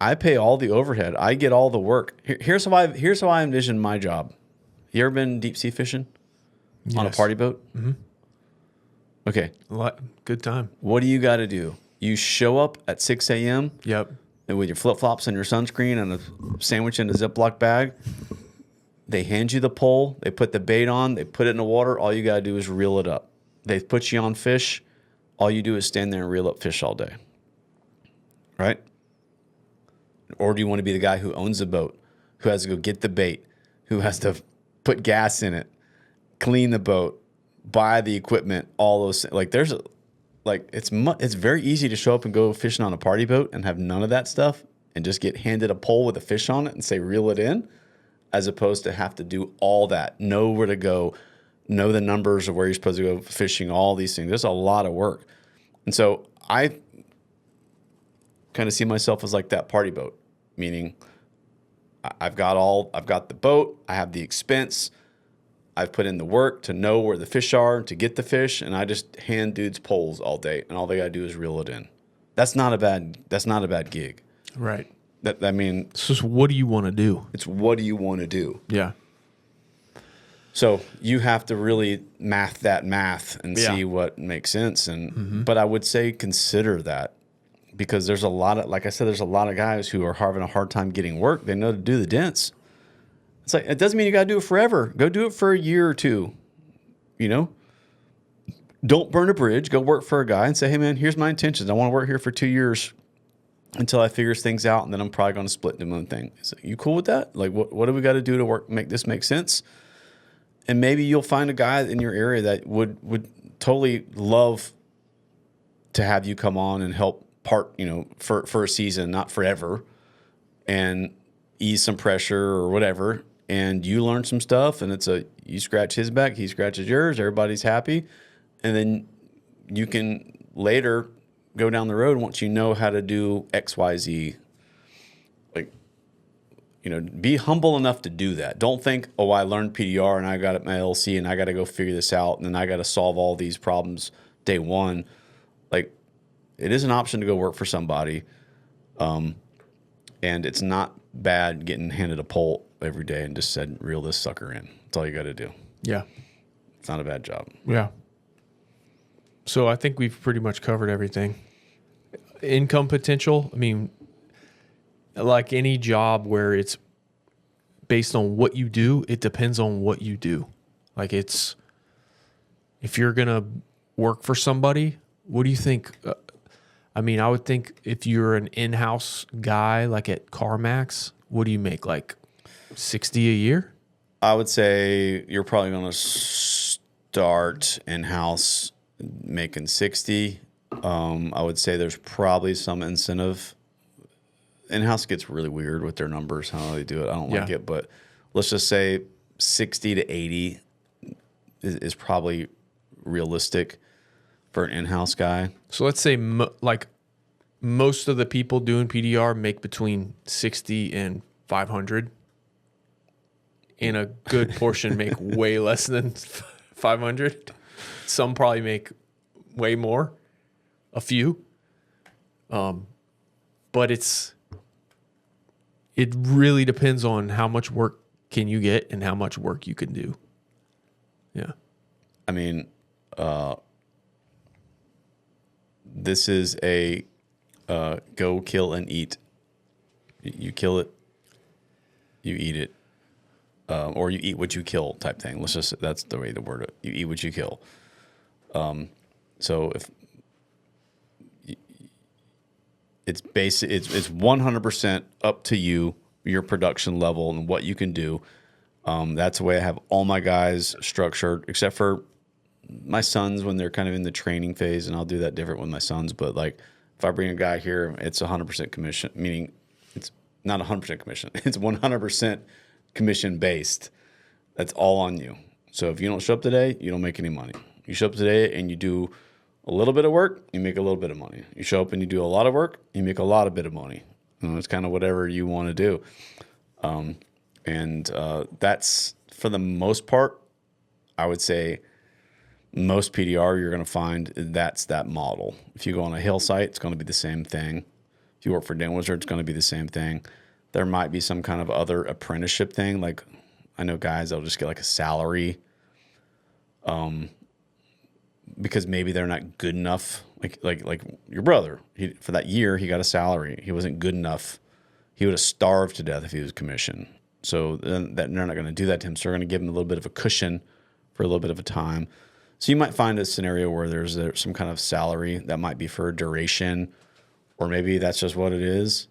I pay all the overhead. I get all the work. Here's how I envision my job. You ever been deep sea fishing on a party boat? Mm-hmm. Okay. Good time. What do you got to do? You show up at 6 a.m. Yep. And with your flip-flops and your sunscreen and a sandwich in a Ziploc bag. They hand you the pole. They put the bait on. They put it in the water. All you got to do is reel it up. They put you on fish. All you do is stand there and reel up fish all day. Right? Or do you want to be the guy who owns the boat, who has to go get the bait, who has to put gas in it, clean the boat, buy the equipment, all those things? It's very easy to show up and go fishing on a party boat and have none of that stuff and just get handed a pole with a fish on it and say reel it in, as opposed to have to do all that, know where to go, know the numbers of where you're supposed to go fishing, all these things. There's a lot of work. And so I kind of see myself as like that party boat, meaning I've got the boat, I have the expense, I've put in the work to know where the fish are, to get the fish, and I just hand dudes poles all day, and all they gotta do is reel it in. That's not a bad gig. Right. It's just, what do you want to do? It's what do you want to do? Yeah. So you have to really math and see what makes sense. And but I would say consider that, because there's a lot of, like I said, there's a lot of guys who are having a hard time getting work. They know to do the dents. It's like, it doesn't mean you got to do it forever. Go do it for a year or two, don't burn a bridge. Go work for a guy and say, hey, man, here's my intentions. I want to work here for 2 years until I figure things out, and then I'm probably going to split into my own thing. Is you cool with that? Like, what do we got to do to make this make sense? And maybe you'll find a guy in your area that would totally love to have you come on and help for a season, not forever, and ease some pressure or whatever. And you learn some stuff, and you scratch his back, he scratches yours, everybody's happy. And then you can later go down the road once you know how to do X, Y, Z. Like, be humble enough to do that. Don't think, oh, I learned PDR and I got my LLC and I got to go figure this out and then I got to solve all these problems day one. Like, it is an option to go work for somebody. And it's not bad getting handed a pole every day and just said, reel this sucker in. That's all you got to do. Yeah. It's not a bad job. Yeah. So I think we've pretty much covered everything. Income potential, I mean, like any job where it's based on what you do, it depends on what you do. Like if you're going to work for somebody, what do you think? I mean, I would think if you're an in-house guy, like at CarMax, what do you make? Like 60 a year? I would say you're probably going to start in-house making 60. I would say there's probably some incentive. In-house gets really weird with their numbers, how they do it. I don't like it, but let's just say 60 to 80 is probably realistic for an in-house guy. So let's say most of the people doing PDR make between 60 and 500. And a good portion make way less than 500. Some probably make way more, a few. But it really depends on how much work can you get and how much work you can do. Yeah. I mean, this is a go kill and eat. You kill it, you eat it. Or you eat what you kill type thing. That's the way to word it. You eat what you kill. So if it's 100% up to you, your production level and what you can do. That's the way I have all my guys structured, except for my sons when they're kind of in the training phase, and I'll do that different with my sons. But like if I bring a guy here, it's 100% commission, meaning it's not 100% commission. It's 100% commission based. That's all on you. So if you don't show up today, you don't make any money. You show up today and you do a little bit of work, you make a little bit of money. You show up and you do a lot of work, you make a lot of bit of money. It's kind of whatever you want to do. That's for the most part, I would say most PDR you're going to find that's that model. If you go on a hill site, it's going to be the same thing. If you work for Dent Wizard, it's going to be the same thing. There might be some kind of other apprenticeship thing. Like I know guys, they'll just get like a salary because maybe they're not good enough. Like your brother, for that year, he got a salary. He wasn't good enough. He would have starved to death if he was commissioned. So then they're not going to do that to him. So they're going to give him a little bit of a cushion for a little bit of a time. So you might find a scenario where there's some kind of salary that might be for a duration, or maybe that's just what it is.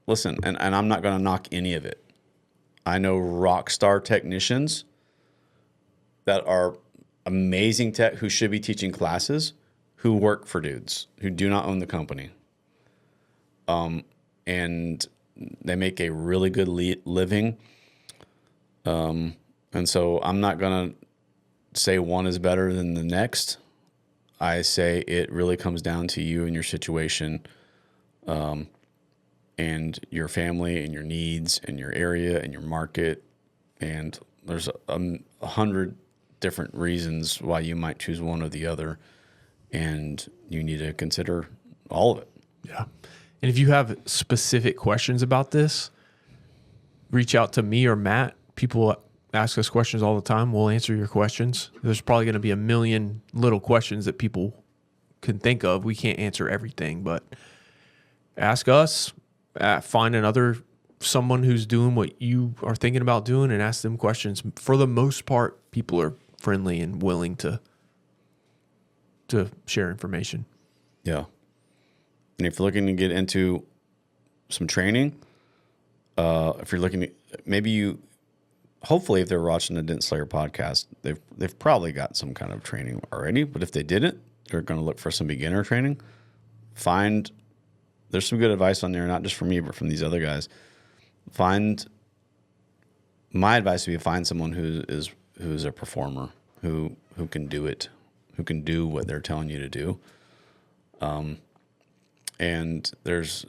Listen, and I'm not going to knock any of it. I know rock star technicians that are amazing tech who should be teaching classes who work for dudes who do not own the company. And they make a really good living. And so I'm not going to say one is better than the next. I say it really comes down to you and your situation, and your family and your needs and your area and your market. And there's 100 different reasons why you might choose one or the other. And you need to consider all of it. Yeah. And if you have specific questions about this, reach out to me or Matt. People ask us questions all the time. We'll answer your questions. There's probably going to be a million little questions that people can think of. We can't answer everything, but ask us, find someone who's doing what you are thinking about doing, and ask them questions. For the most part, people are friendly and willing to share information. Yeah. And if you're looking to get into some training, if you're looking to, hopefully if they're watching the Dent Slayer podcast, they've probably got some kind of training already. But if they didn't, they're going to look for some beginner training. There's some good advice on there, not just from me, but from these other guys. My advice would be find someone who's a performer, who can do it, who can do what they're telling you to do. And there's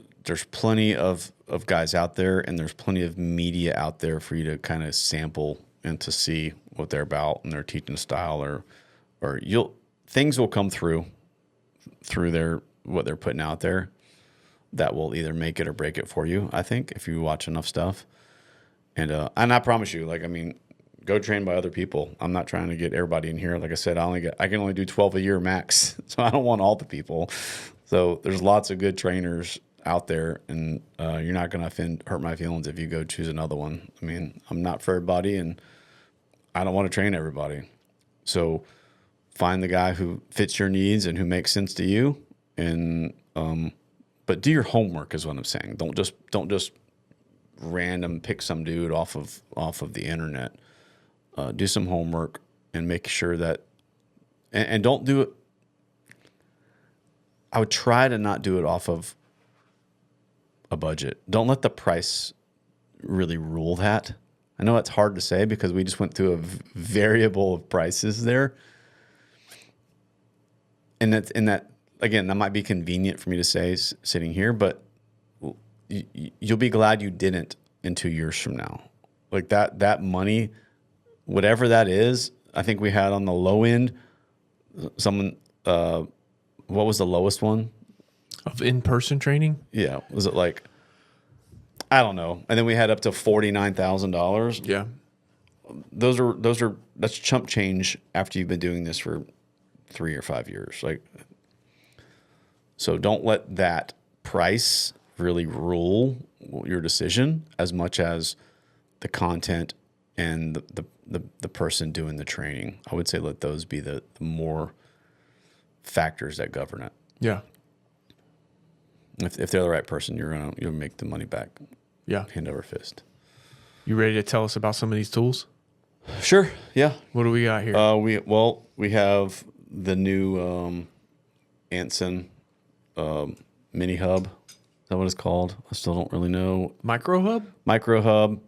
plenty of guys out there, and there's plenty of media out there for you to kind of sample and to see what they're about and their teaching style, or things will come through what they're putting out there that will either make it or break it for you, I think, if you watch enough stuff. And I promise you, go train by other people. I'm not trying to get everybody in here. Like I said, I can only do 12 a year max, so I don't want all the people. So there's lots of good trainers out there, and you're not going to hurt my feelings if you go choose another one. I mean, I'm not for everybody, and I don't want to train everybody. So find the guy who fits your needs and who makes sense to you, and but do your homework is what I'm saying. Don't just random pick some dude off of the internet. Do some homework and make sure that, and don't do it. I would try to not do it off of a budget. Don't let the price really rule that. I know it's hard to say because we just went through a variable of prices there. And that again, that might be convenient for me to say sitting here, but you'll be glad you didn't in 2 years from now. Like that money, whatever that is, I think we had on the low end, someone, what was the lowest one? Of in-person training? Yeah. Was it like, I don't know. And then we had up to $49,000. Yeah. That's chump change after you've been doing this for 3 or 5 years. So don't let that price really rule your decision as much as the content and the person doing the training. I would say let those be the more factors that govern it. Yeah. If they're the right person, you'll make the money back. Yeah. Hand over fist. You ready to tell us about some of these tools? Sure. Yeah. What do we got here? We have the new Anson mini hub. Is that what it's called? I still don't really know. Micro hub.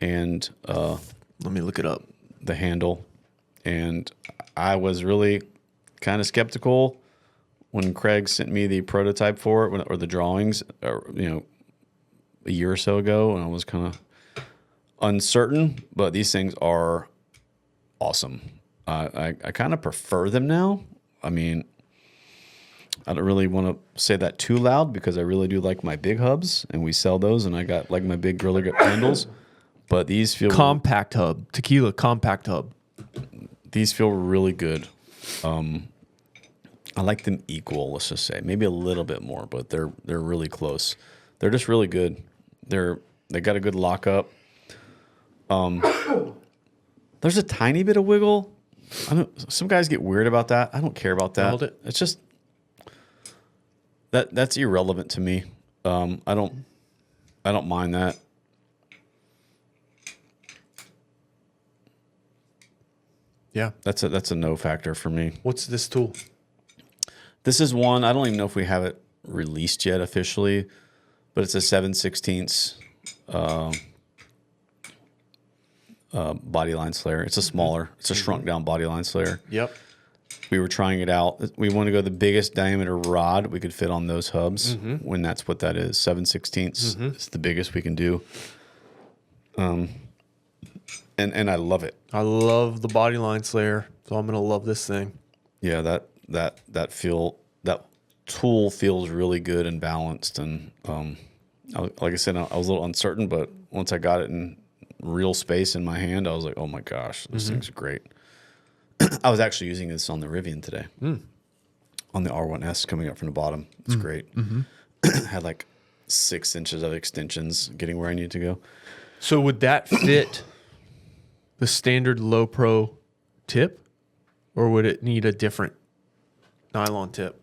And let me look it up. The handle. And I was really kind of skeptical when Craig sent me the prototype for it, or the drawings, a year or so ago, and I was kind of uncertain. But these things are awesome. I kind of prefer them now. I mean, I don't really want to say that too loud because I really do like my big hubs, and we sell those, and I got like my big Gorilla Grip handles. But these feel compact hub, tequila compact hub. These feel really good. I like them equal, let's just say. Maybe a little bit more, but they're really close. They're just really good. They got a good lockup. There's a tiny bit of wiggle. Some guys get weird about that. I don't care about that. Hold it. It's just that's irrelevant to me. I don't mind that. Yeah. That's a no factor for me. What's this tool? This is one, I don't even know if we have it released yet officially, but it's a 7/16 bodyline slayer. It's a shrunk down bodyline slayer. Yep. We were trying it out. We want to go the biggest diameter rod we could fit on those hubs when that's what that is. 7/16 is the biggest we can do. And I love it. I love the bodyline slayer, so I'm gonna love this thing. Yeah, that tool feels really good and balanced. And like I said, I was a little uncertain, but once I got it in real space in my hand, I was like, oh my gosh, this thing's great. I was actually using this on the Rivian today, on the R1S coming up from the bottom. It's great. Had like 6 inches of extensions getting where I needed to go. So would that fit the standard low pro tip, or would it need a different nylon tip?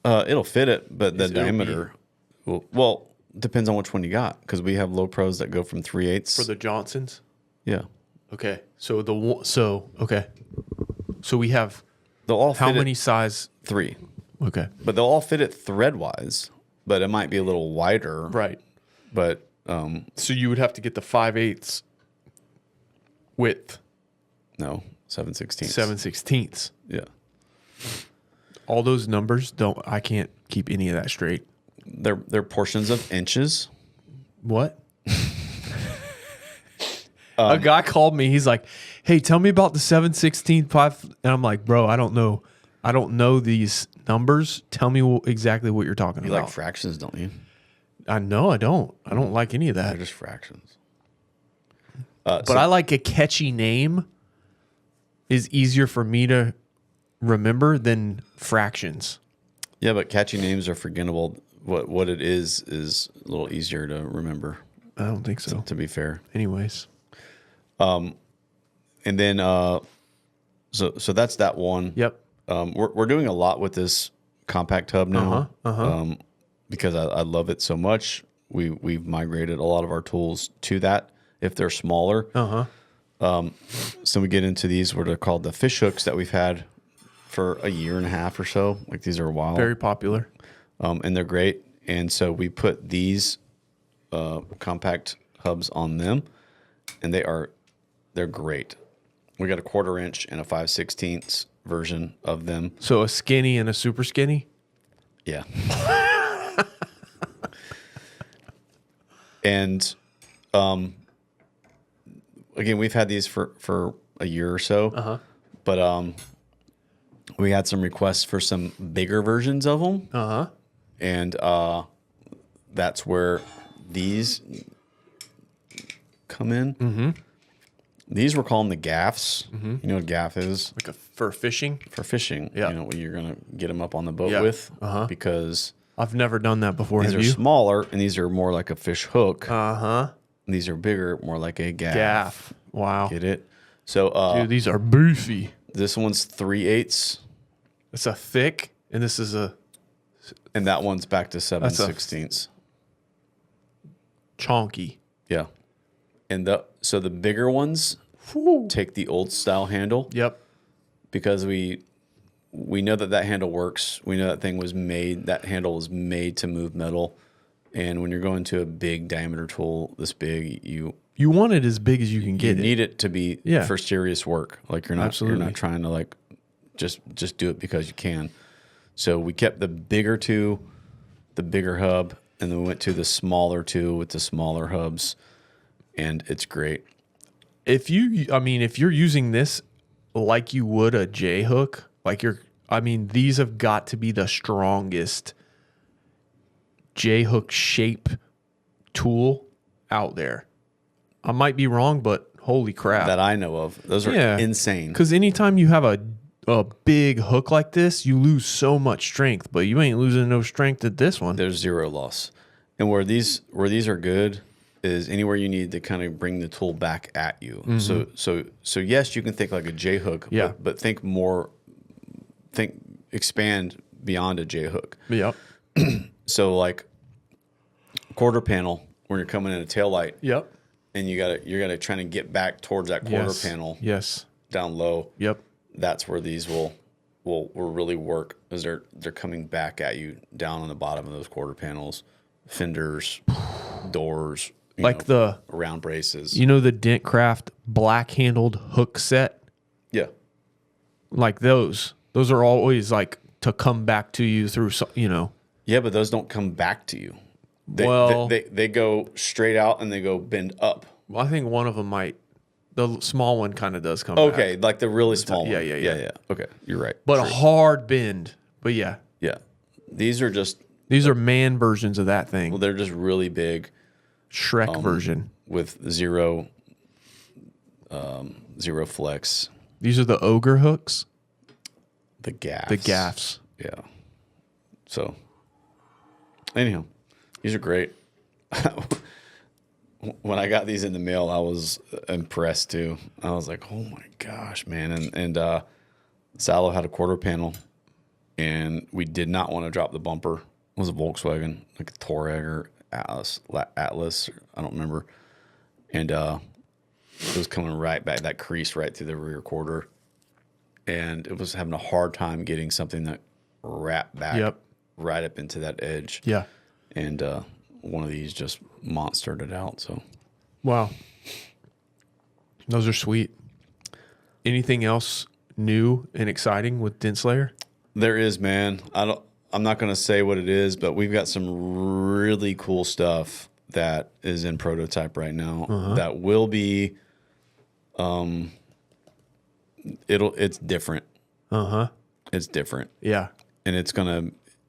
It'll fit it, but the It'll diameter, well, depends on which one you got, because we have low pros that go from 3/8 For the Johnsons? yeah. Okay. So So we have They'll all how fit many it size? 3, Okay. but they'll all fit it thread wise, but it might be a little wider. Right. But So you would have to get the 5/8 width, no, 7/16. 7/16. Yeah. All those numbers I can't keep any of that straight. They're portions of inches. What? A guy called me. He's like, "Hey, tell me about the 7/16 5." And I'm like, "Bro, I don't know. I don't know these numbers. Tell me exactly what you're talking You about." like fractions, don't you? I know I don't. I don't like any of that. They're just fractions. But I like a catchy name is easier for me to remember than fractions. Yeah, but catchy names are forgettable. What it is a little easier to remember, I don't think so. to be fair. Anyways. And then so that's that one. Yep. We're doing a lot with this compact hub now. Because I love it so much. We've migrated a lot of our tools to that if they're smaller. So we get into these what are called the fish hooks that we've had for a year and a half or so. Like these are a while. Very popular. And they're great. And so we put these compact hubs on them, and they're great. We got a 1/4 inch and a 5/16 version of them. So a skinny and a super skinny? Yeah. And again, we've had these for a year or so. But we had some requests for some bigger versions of them. And that's where these come in. These we're calling the gaffs. You know what gaff is? Like for fishing? For fishing. Yeah. You know what you're going to get them up on the boat Yeah. with. Because I've never done that before. these Have are you? smaller and these are more like a fish hook. Uh-huh. And these are bigger, more like a gaff. Gaff. Wow. Get it? So Dude, these are beefy. this one's 3/8, It's a thick, and this is a and that one's back to 7/16. chonky. Yeah. And so the bigger ones take the old style handle Yep. because we know that handle works. We know that handle was made to move metal. And when you're going to a big diameter tool this big, you want it as big as you can get it. need it to be Yeah. for serious work. Like you're not trying to like just do it because you can. So we kept the bigger two, the bigger hub, and then we went to the smaller two with the smaller hubs, and it's great. If you're using this like you would a J hook, these have got to be the strongest J hook shape tool out there. I might be wrong, but holy crap. That I know of. Those are insane. Because anytime you have a big hook like this, you lose so much strength, but you ain't losing no strength at this one. There's zero loss. And where these are good is anywhere you need to kind of bring the tool back at you. So yes, you can think like a J hook, Yeah. but expand beyond a J hook. Yep. So like quarter panel when you're coming in a tail light Yep. and you're gotta try to get back towards that quarter panel Yes. down low. Yep. That's where these will really work, is they're coming back at you down on the bottom of those quarter panels, fenders, doors, round braces. You know the Dent Craft black handled hook set? Yeah. Like those. Those are always like to come back to you through Yeah, but those don't come back to you. They go straight out and they go bend up. Well, I think one of them might. The small one kind of does come Okay, back. like the really small one. Yeah. Okay, you're right. But True. a hard bend. But yeah. Yeah. These are man versions of that thing. well, they're just really big Shrek version. with zero flex. These are the ogre hooks. The gaffs. The gaffs. Yeah. So, anyhow, these are great. when I got these in the mail, I was impressed too. I was like, oh my gosh, man. And Salo had a quarter panel, and we did not want to drop the bumper. It was a Volkswagen, like a Touareg or Atlas, I don't remember. And it was coming right back, that crease right through the rear quarter. And it was having a hard time getting something that wrapped back right up into that edge. Yeah. And one of these just monstered it out. So, wow. Those are sweet. Anything else new and exciting with Dent Slayer? there is, man. I'm not going to say what it is, but we've got some really cool stuff that is in prototype right now that will be it's different. It's different. Yeah. And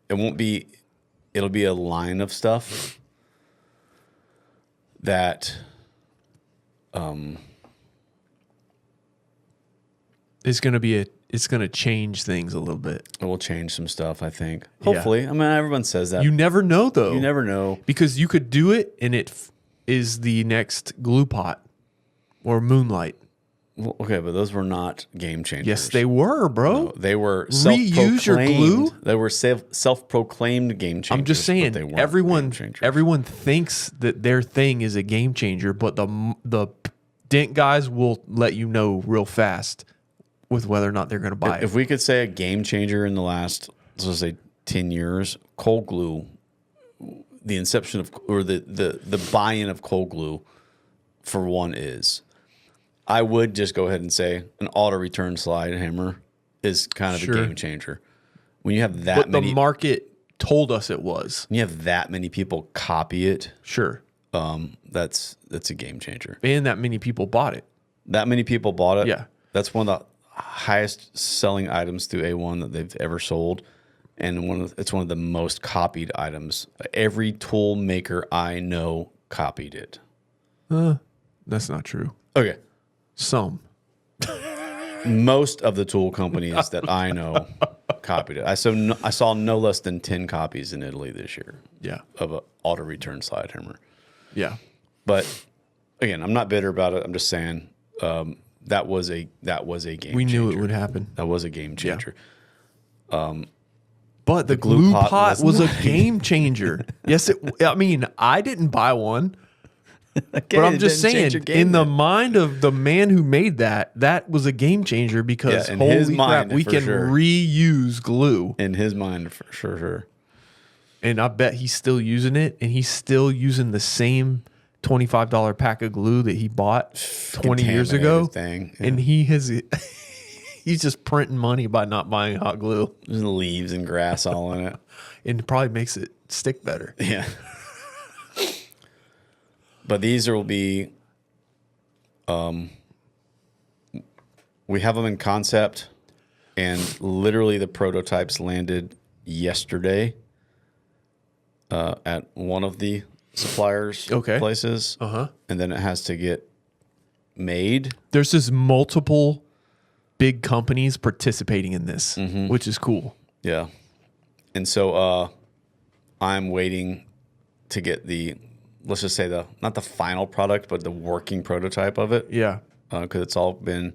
it'll be a line of stuff that it's going to change things a little bit. it will change some stuff, I think. Hopefully. I mean, everyone says that. You never know, though. You never know. Because you could do it and it is the next glue pot or moonlight. Well, okay, but those were not game changers. Yes, they were, bro. No, they were Reuse your glue? They were self-proclaimed game changers. I'm just saying, but they weren't everyone game changers. everyone thinks that their thing is a game changer, but the dent guys will let you know real fast with whether or not they're going to buy it. If we could say a game changer in the last, let's just say 10 years, cold glue, the inception of, or the buy-in of cold glue, for one, is, I would just go ahead and say an auto return slide hammer is kind of a game changer. When you have that but many, the market told us it was. when you have that many people copy it, Sure. that's a game changer. And that many people bought it. That many people bought it. Yeah. That's one of the highest selling items through A1 that they've ever sold. And it's one of the most copied items. Every tool maker I know copied it. That's not true. Okay. Some. Most of the tool companies that I know copied it. I saw no less than 10 copies in Italy this year. Yeah. Of an auto return slide hammer. Yeah. But again, I'm not bitter about it. I'm just saying that was a game changer. We knew it would happen. That was a game changer. But the glue pot was a not. game changer. Yes, I mean, I didn't buy one. But I'm just saying, in the mind of the man who made that was a game changer because in holy his crap, mind, we for can sure. reuse glue. In his mind, for sure. And I bet he's still using it, and he's still using the same $25 pack of glue that he bought 20 years ago. Thing. And he's just printing money by not buying hot glue. There's leaves and grass all in it. And it probably makes it stick better. Yeah. But these will be, we have them in concept, and literally the prototypes landed yesterday at one of the suppliers' places. And then it has to get made. There's just multiple big companies participating in this, which is cool. Yeah. And so I'm waiting to get let's just say not the final product, but the working prototype of it. Yeah. Because it's all been,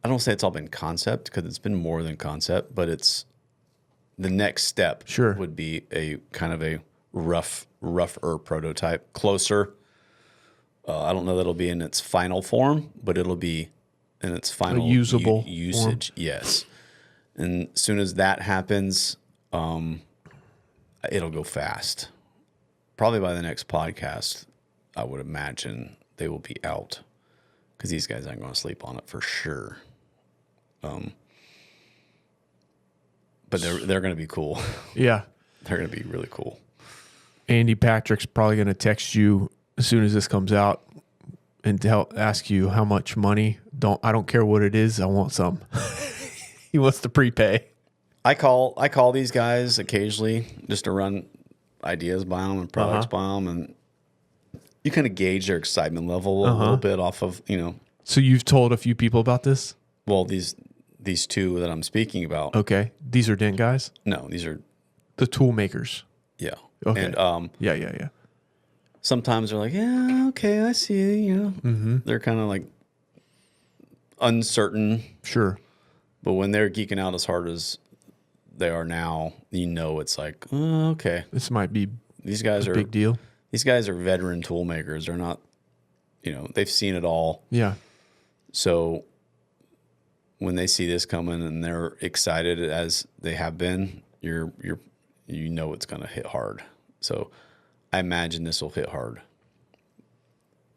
I don't say it's all been concept, because it's been more than concept, but it's the next step would be a kind of a rougher prototype, closer. I don't know that it'll be in its final form, but it'll be in its final usable usage. form. Yes. And as soon as that happens, it'll go fast. Probably by the next podcast, I would imagine they will be out, because these guys aren't going to sleep on it for sure. But they're going to be cool. Yeah. They're going to be really cool. Andy Patrick's probably going to text you as soon as this comes out and ask you how much money. I don't care what it is. I want some. He wants to prepay. I call these guys occasionally just to run ideas by them and products by them, and you kind of gauge their excitement level a little bit off of, So you've told a few people about this? well, these two that I'm speaking about. Okay. These are dent guys? No, these are, The tool makers. yeah. Okay. And Yeah. sometimes they're like, yeah, okay, I see. You know, they're kind of like uncertain. Sure. But when they're geeking out as hard as they are now, you know, it's like, oh, okay, This might be these guys a are big deal. These guys are veteran tool makers. They're not, you know, they've seen it all. Yeah. So when they see this coming and they're excited as they have been, you know it's going to hit hard. So I imagine this will hit hard.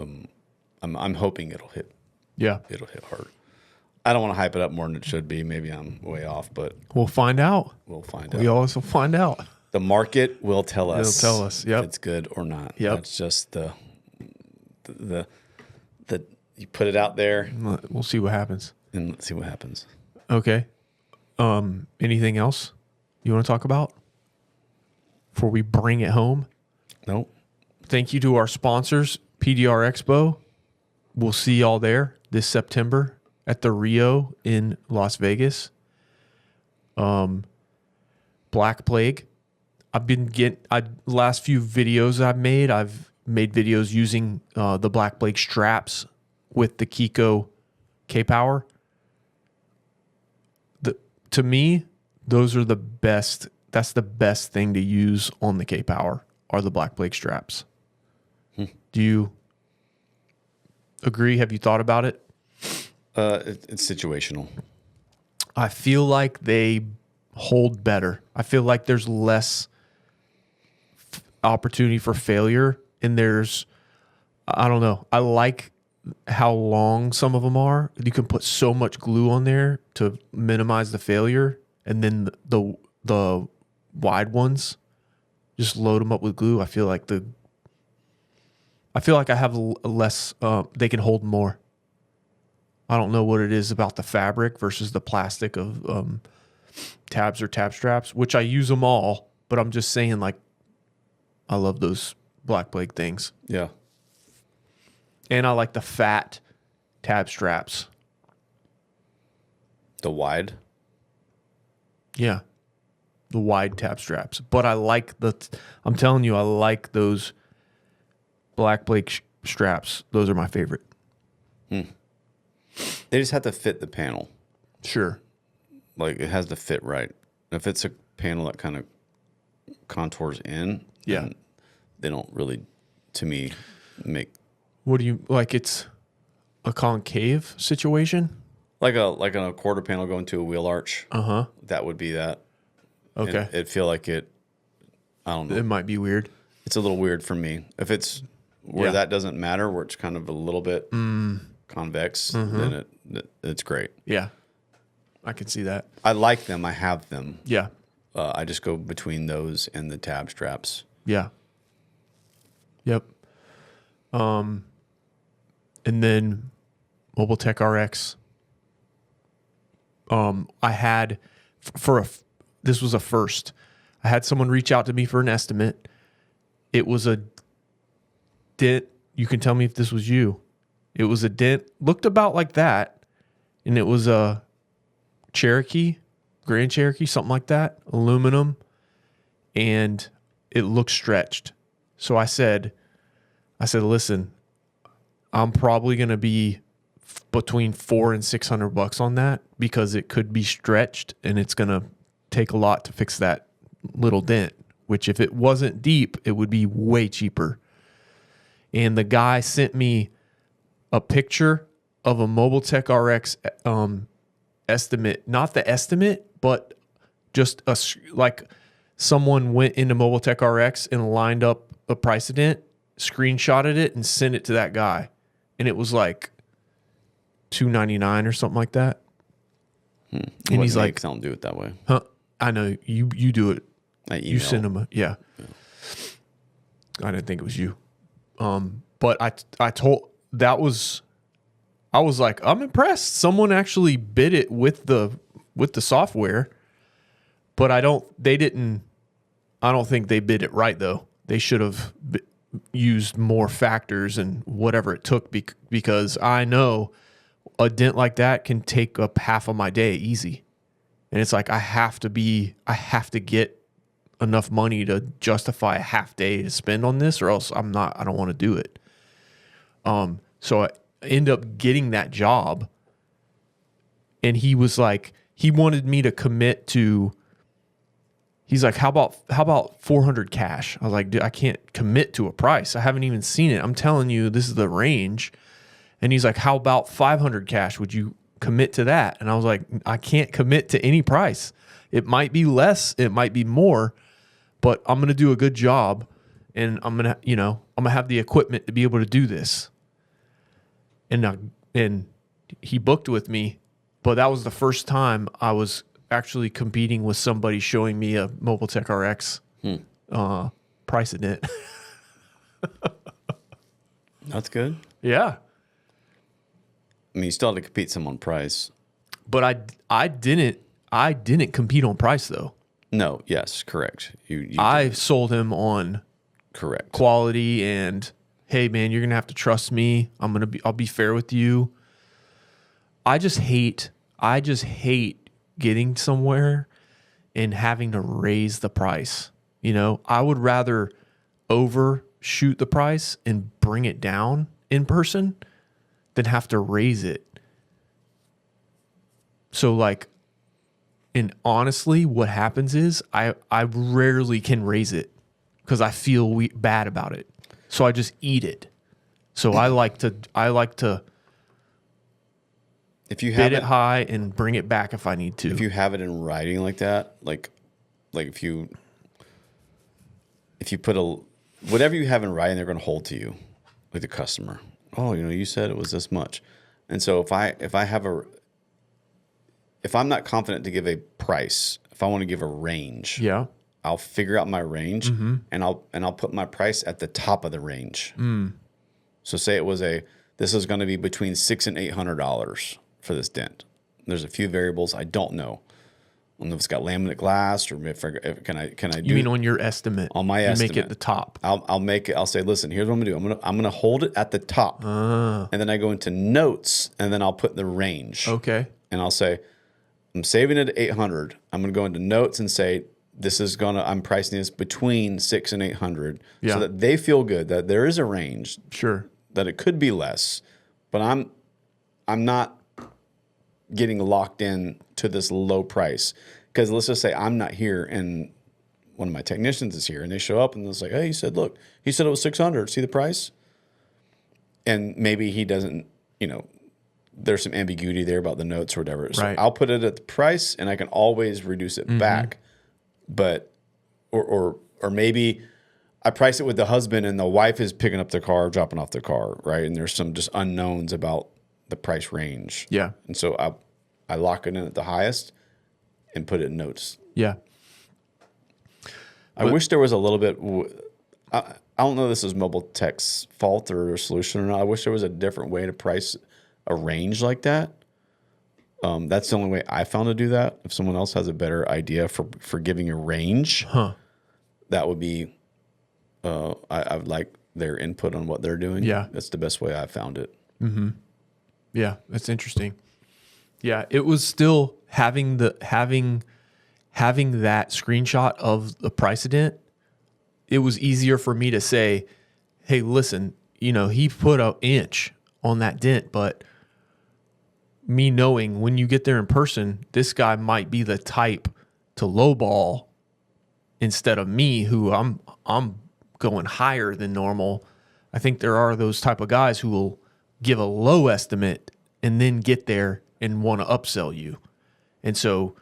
I'm hoping it'll hit Yeah. hard. I don't want to hype it up more than it should be. Maybe I'm way off, but We'll find out. we'll find We out. always will find out. The market will tell us. It'll tell us, yep. if it's good or not. Yep. That's just the you put it out there We'll see what happens. and let's see what happens. Okay. Anything else you want to talk about before we bring it home? Nope. Thank you to our sponsors, PDR Expo. We'll see y'all there this September at the Rio in Las Vegas. Black Plague. Last few videos I've made videos using the Black Plague straps with the Kiko K-Power. To me, those are the best. That's the best thing to use on the K-Power are the Black Plague straps. Do you agree? Have you thought about it? It's situational. I feel like they hold better. I feel like there's less opportunity for failure, and I don't know. I like how long some of them are. You can put so much glue on there to minimize the failure, and then the wide ones, just load them up with glue. I feel like I have less. They can hold more. I don't know what it is about the fabric versus the plastic of tabs or tab straps, which I use them all, but I'm just saying, like, I love those Black Plague things. Yeah. And I like the fat tab straps. The wide. Yeah. The wide tab straps. But I like I'm telling you, I like those Black Plague straps. Those are my favorite. They just have to fit the panel. Sure. Like it has to fit right. If it's a panel that kind of contours in, Yeah. then they don't really, to me, make What do you like? It's a concave situation? like a quarter panel going to a wheel arch. Uh-huh. That would be that. Okay. And it'd feel like it. I don't know. It might be weird. It's a little weird for me. If it's where Yeah. that doesn't matter, where it's kind of a little bit convex, then it's great. Yeah. I can see that. I like them. I have them. Yeah. I just go between those and the tab straps. Yeah. Yep. And then Mobile Tech RX. I had this was a first. I had someone reach out to me for an estimate. It was a Dent. You can tell me if this was you. It was a Dent, looked about like that, and it was a Cherokee, Grand Cherokee, something like that, aluminum, and it looked stretched. So I said, listen, I'm probably going to be between $400 and $600 on that because it could be stretched and it's going to take a lot to fix that little dent, which if it wasn't deep, it would be way cheaper. And the guy sent me a picture of a Mobile Tech RX estimate, not the estimate, but just like someone went into Mobile Tech RX and lined up a price of dent, screenshotted it and sent it to that guy. And it was like $299 or something like that. And he's like, don't do it that way. huh? I know you do it. I email. You send him yeah. I didn't think it was you. But I was like, I'm impressed. Someone actually bid it with the software, but I don't think they bid it right though. They should have used more factors and whatever it took because I know a dent like that can take up half of my day easy. And it's like, I have to get enough money to justify a half day to spend on this, or else I don't want to do it. So I end up getting that job, and he was like, he wanted me to commit to, he's like, how about 400 cash? I was like, dude, I can't commit to a price. I haven't even seen it. I'm telling you, this is the range. And he's like, how about 500 cash? Would you commit to that? And I was like, I can't commit to any price. It might be less, it might be more, but I'm going to do a good job, and I'm going to have the equipment to be able to do this. And he booked with me, but that was the first time I was actually competing with somebody showing me a Mobile Tech RX price in it. That's good. Yeah. I mean, you still had to compete some on price. But I didn't compete on price though. No, yes, correct. I sold him on correct quality and, hey man, you're gonna have to trust me. I'll be fair with you. I just hate getting somewhere and having to raise the price. I would rather overshoot the price and bring it down in person than have to raise it. So like, and honestly, what happens is I rarely can raise it because I feel bad about it. So I just eat it. So I like to if you bid have it high and bring it back if I need to. If you have it in writing like that, like if you put whatever you have in writing, they're going to hold to you, like the customer. Oh, you said it was this much, and so if I'm not confident to give a price, if I want to give a range, yeah, I'll figure out my range, and I'll put my price at the top of the range. So say it was this is going to be between $600 and $800 for this dent. There's a few variables I don't know. I don't know if it's got laminate glass or if can I do. You mean on your estimate? On my estimate, estimate, make it the top. I'll make it. I'll say, listen, here's what I'm gonna do. I'm gonna hold it at the top, and then I go into notes, and then I'll put the range. Okay. And I'll say, I'm saving it at 800. I'm gonna go into notes and say, I'm pricing this between 600 and 800, so that they feel good that there is a range. Sure. That it could be less, but I'm not getting locked in to this low price, because let's just say I'm not here and one of my technicians is here and they show up and it's like, hey, he said it was 600. See the price? And maybe he doesn't, there's some ambiguity there about the notes or whatever. So right. I'll put it at the price and I can always reduce it back. But, or maybe I price it with the husband and the wife is picking up the car, dropping off the car, right? And there's some just unknowns about the price range. Yeah. And so I lock it in at the highest and put it in notes. Yeah. I wish there was a little bit. I don't know if this is Mobile Tech's fault or solution or not. I wish there was a different way to price a range like that. That's the only way I found to do that. If someone else has a better idea for giving a range, that would be. I would like their input on what they're doing. Yeah, that's the best way I found it. Mm-hmm. Yeah, that's interesting. Yeah, it was still having that screenshot of the price dent. It was easier for me to say, "Hey, listen, he put an inch on that dent," but me knowing when you get there in person, this guy might be the type to lowball instead of me, who I'm going higher than normal. I think there are those type of guys who will give a low estimate and then get there and want to upsell you. And so,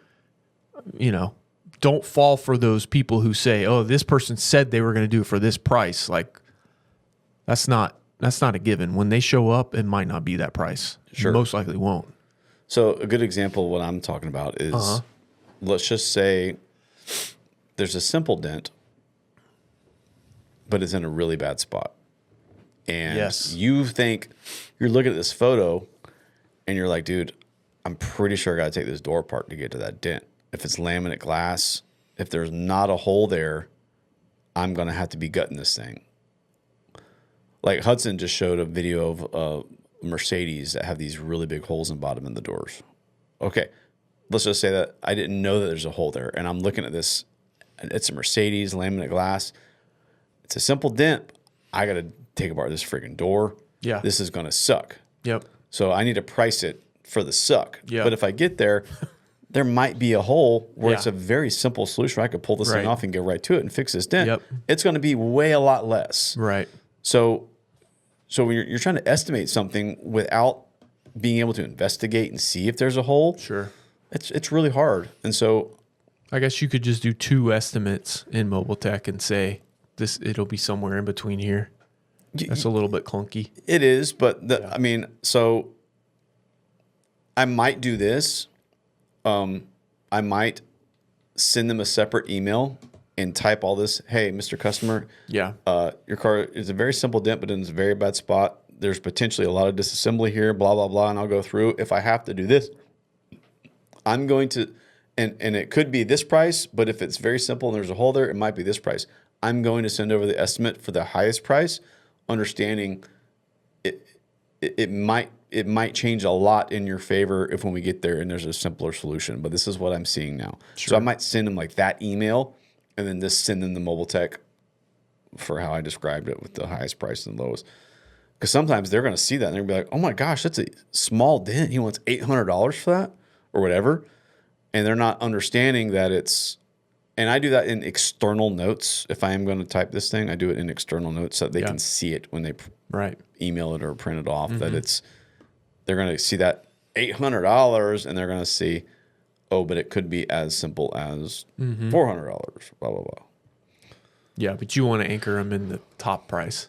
don't fall for those people who say, "Oh, this person said they were going to do it for this price." Like, that's not a given. When they show up, it might not be that price. Sure. Most likely won't. So a good example of what I'm talking about is, let's just say there's a simple dent, but it's in a really bad spot. And you think, you're looking at this photo and you're like, dude, I'm pretty sure I got to take this door apart to get to that dent. If it's laminate glass, if there's not a hole there, I'm going to have to be gutting this thing. Like Hudson just showed a video of Mercedes that have these really big holes in the bottom of the doors. Okay, let's just say that I didn't know that there's a hole there, and I'm looking at this It's a Mercedes laminate glass. It's a simple dent. I got to take apart this freaking door. Yeah. This is going to suck. Yep. So I need to price it for the suck. Yeah. But if I get there, there might be a hole where Yeah. it's a very simple solution where I could pull this thing Right. off and go right to it and fix this dent. Yep. It's going to be way a lot less. Right. So when you're trying to estimate something without being able to investigate and see if there's a hole, Sure. it's really hard. And so I guess you could just do 2 estimates in mobile tech and say it'll be somewhere in between here. That's a little bit clunky. it is, but I mean, so I might do this. I might send them a separate email and type all this. Hey, Mr. Customer, Yeah. your car is a very simple dent, but in a very bad spot. There's potentially a lot of disassembly here, blah, blah, blah. And I'll go through. If I have to do this, I'm going to, and it could be this price, but if it's very simple and there's a hole there, it might be this price. I'm going to send over the estimate for the highest price, understanding it might change a lot in your favor if when we get there and there's a simpler solution. But this is what I'm seeing now. Sure. So I might send them like that email and then just send them the mobile tech for how I described it with the highest price and lowest. Because sometimes they're going to see that and they're going to be like, oh my gosh, that's a small dent. He wants $800 for that or whatever. And they're not understanding that it's, and I do that in external notes. If I am going to type this thing, I do it in external notes so that they can see it when they Right. email it or print it off, that they're going to see that $800 and they're going to see, oh, but it could be as simple as $400, blah, blah, blah. Yeah, but you want to anchor them in the top price.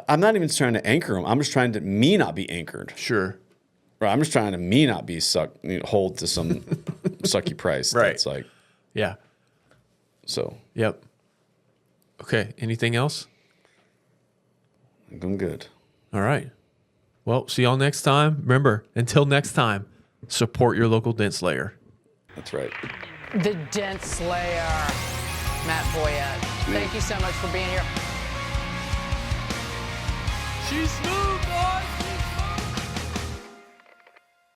I'm not even trying to anchor them. I'm just trying to me not be anchored. Sure. Right? I'm just trying to me not be hold to some sucky price. Right. That's like, Yeah. so Yep. Okay. Anything else? I'm good. All right. Well, see y'all next time. Remember, until next time, support your local Dent Slayer. That's right. The Dent Slayer, Matt Boyette. Thank you so much for being here. She's smooth, boys.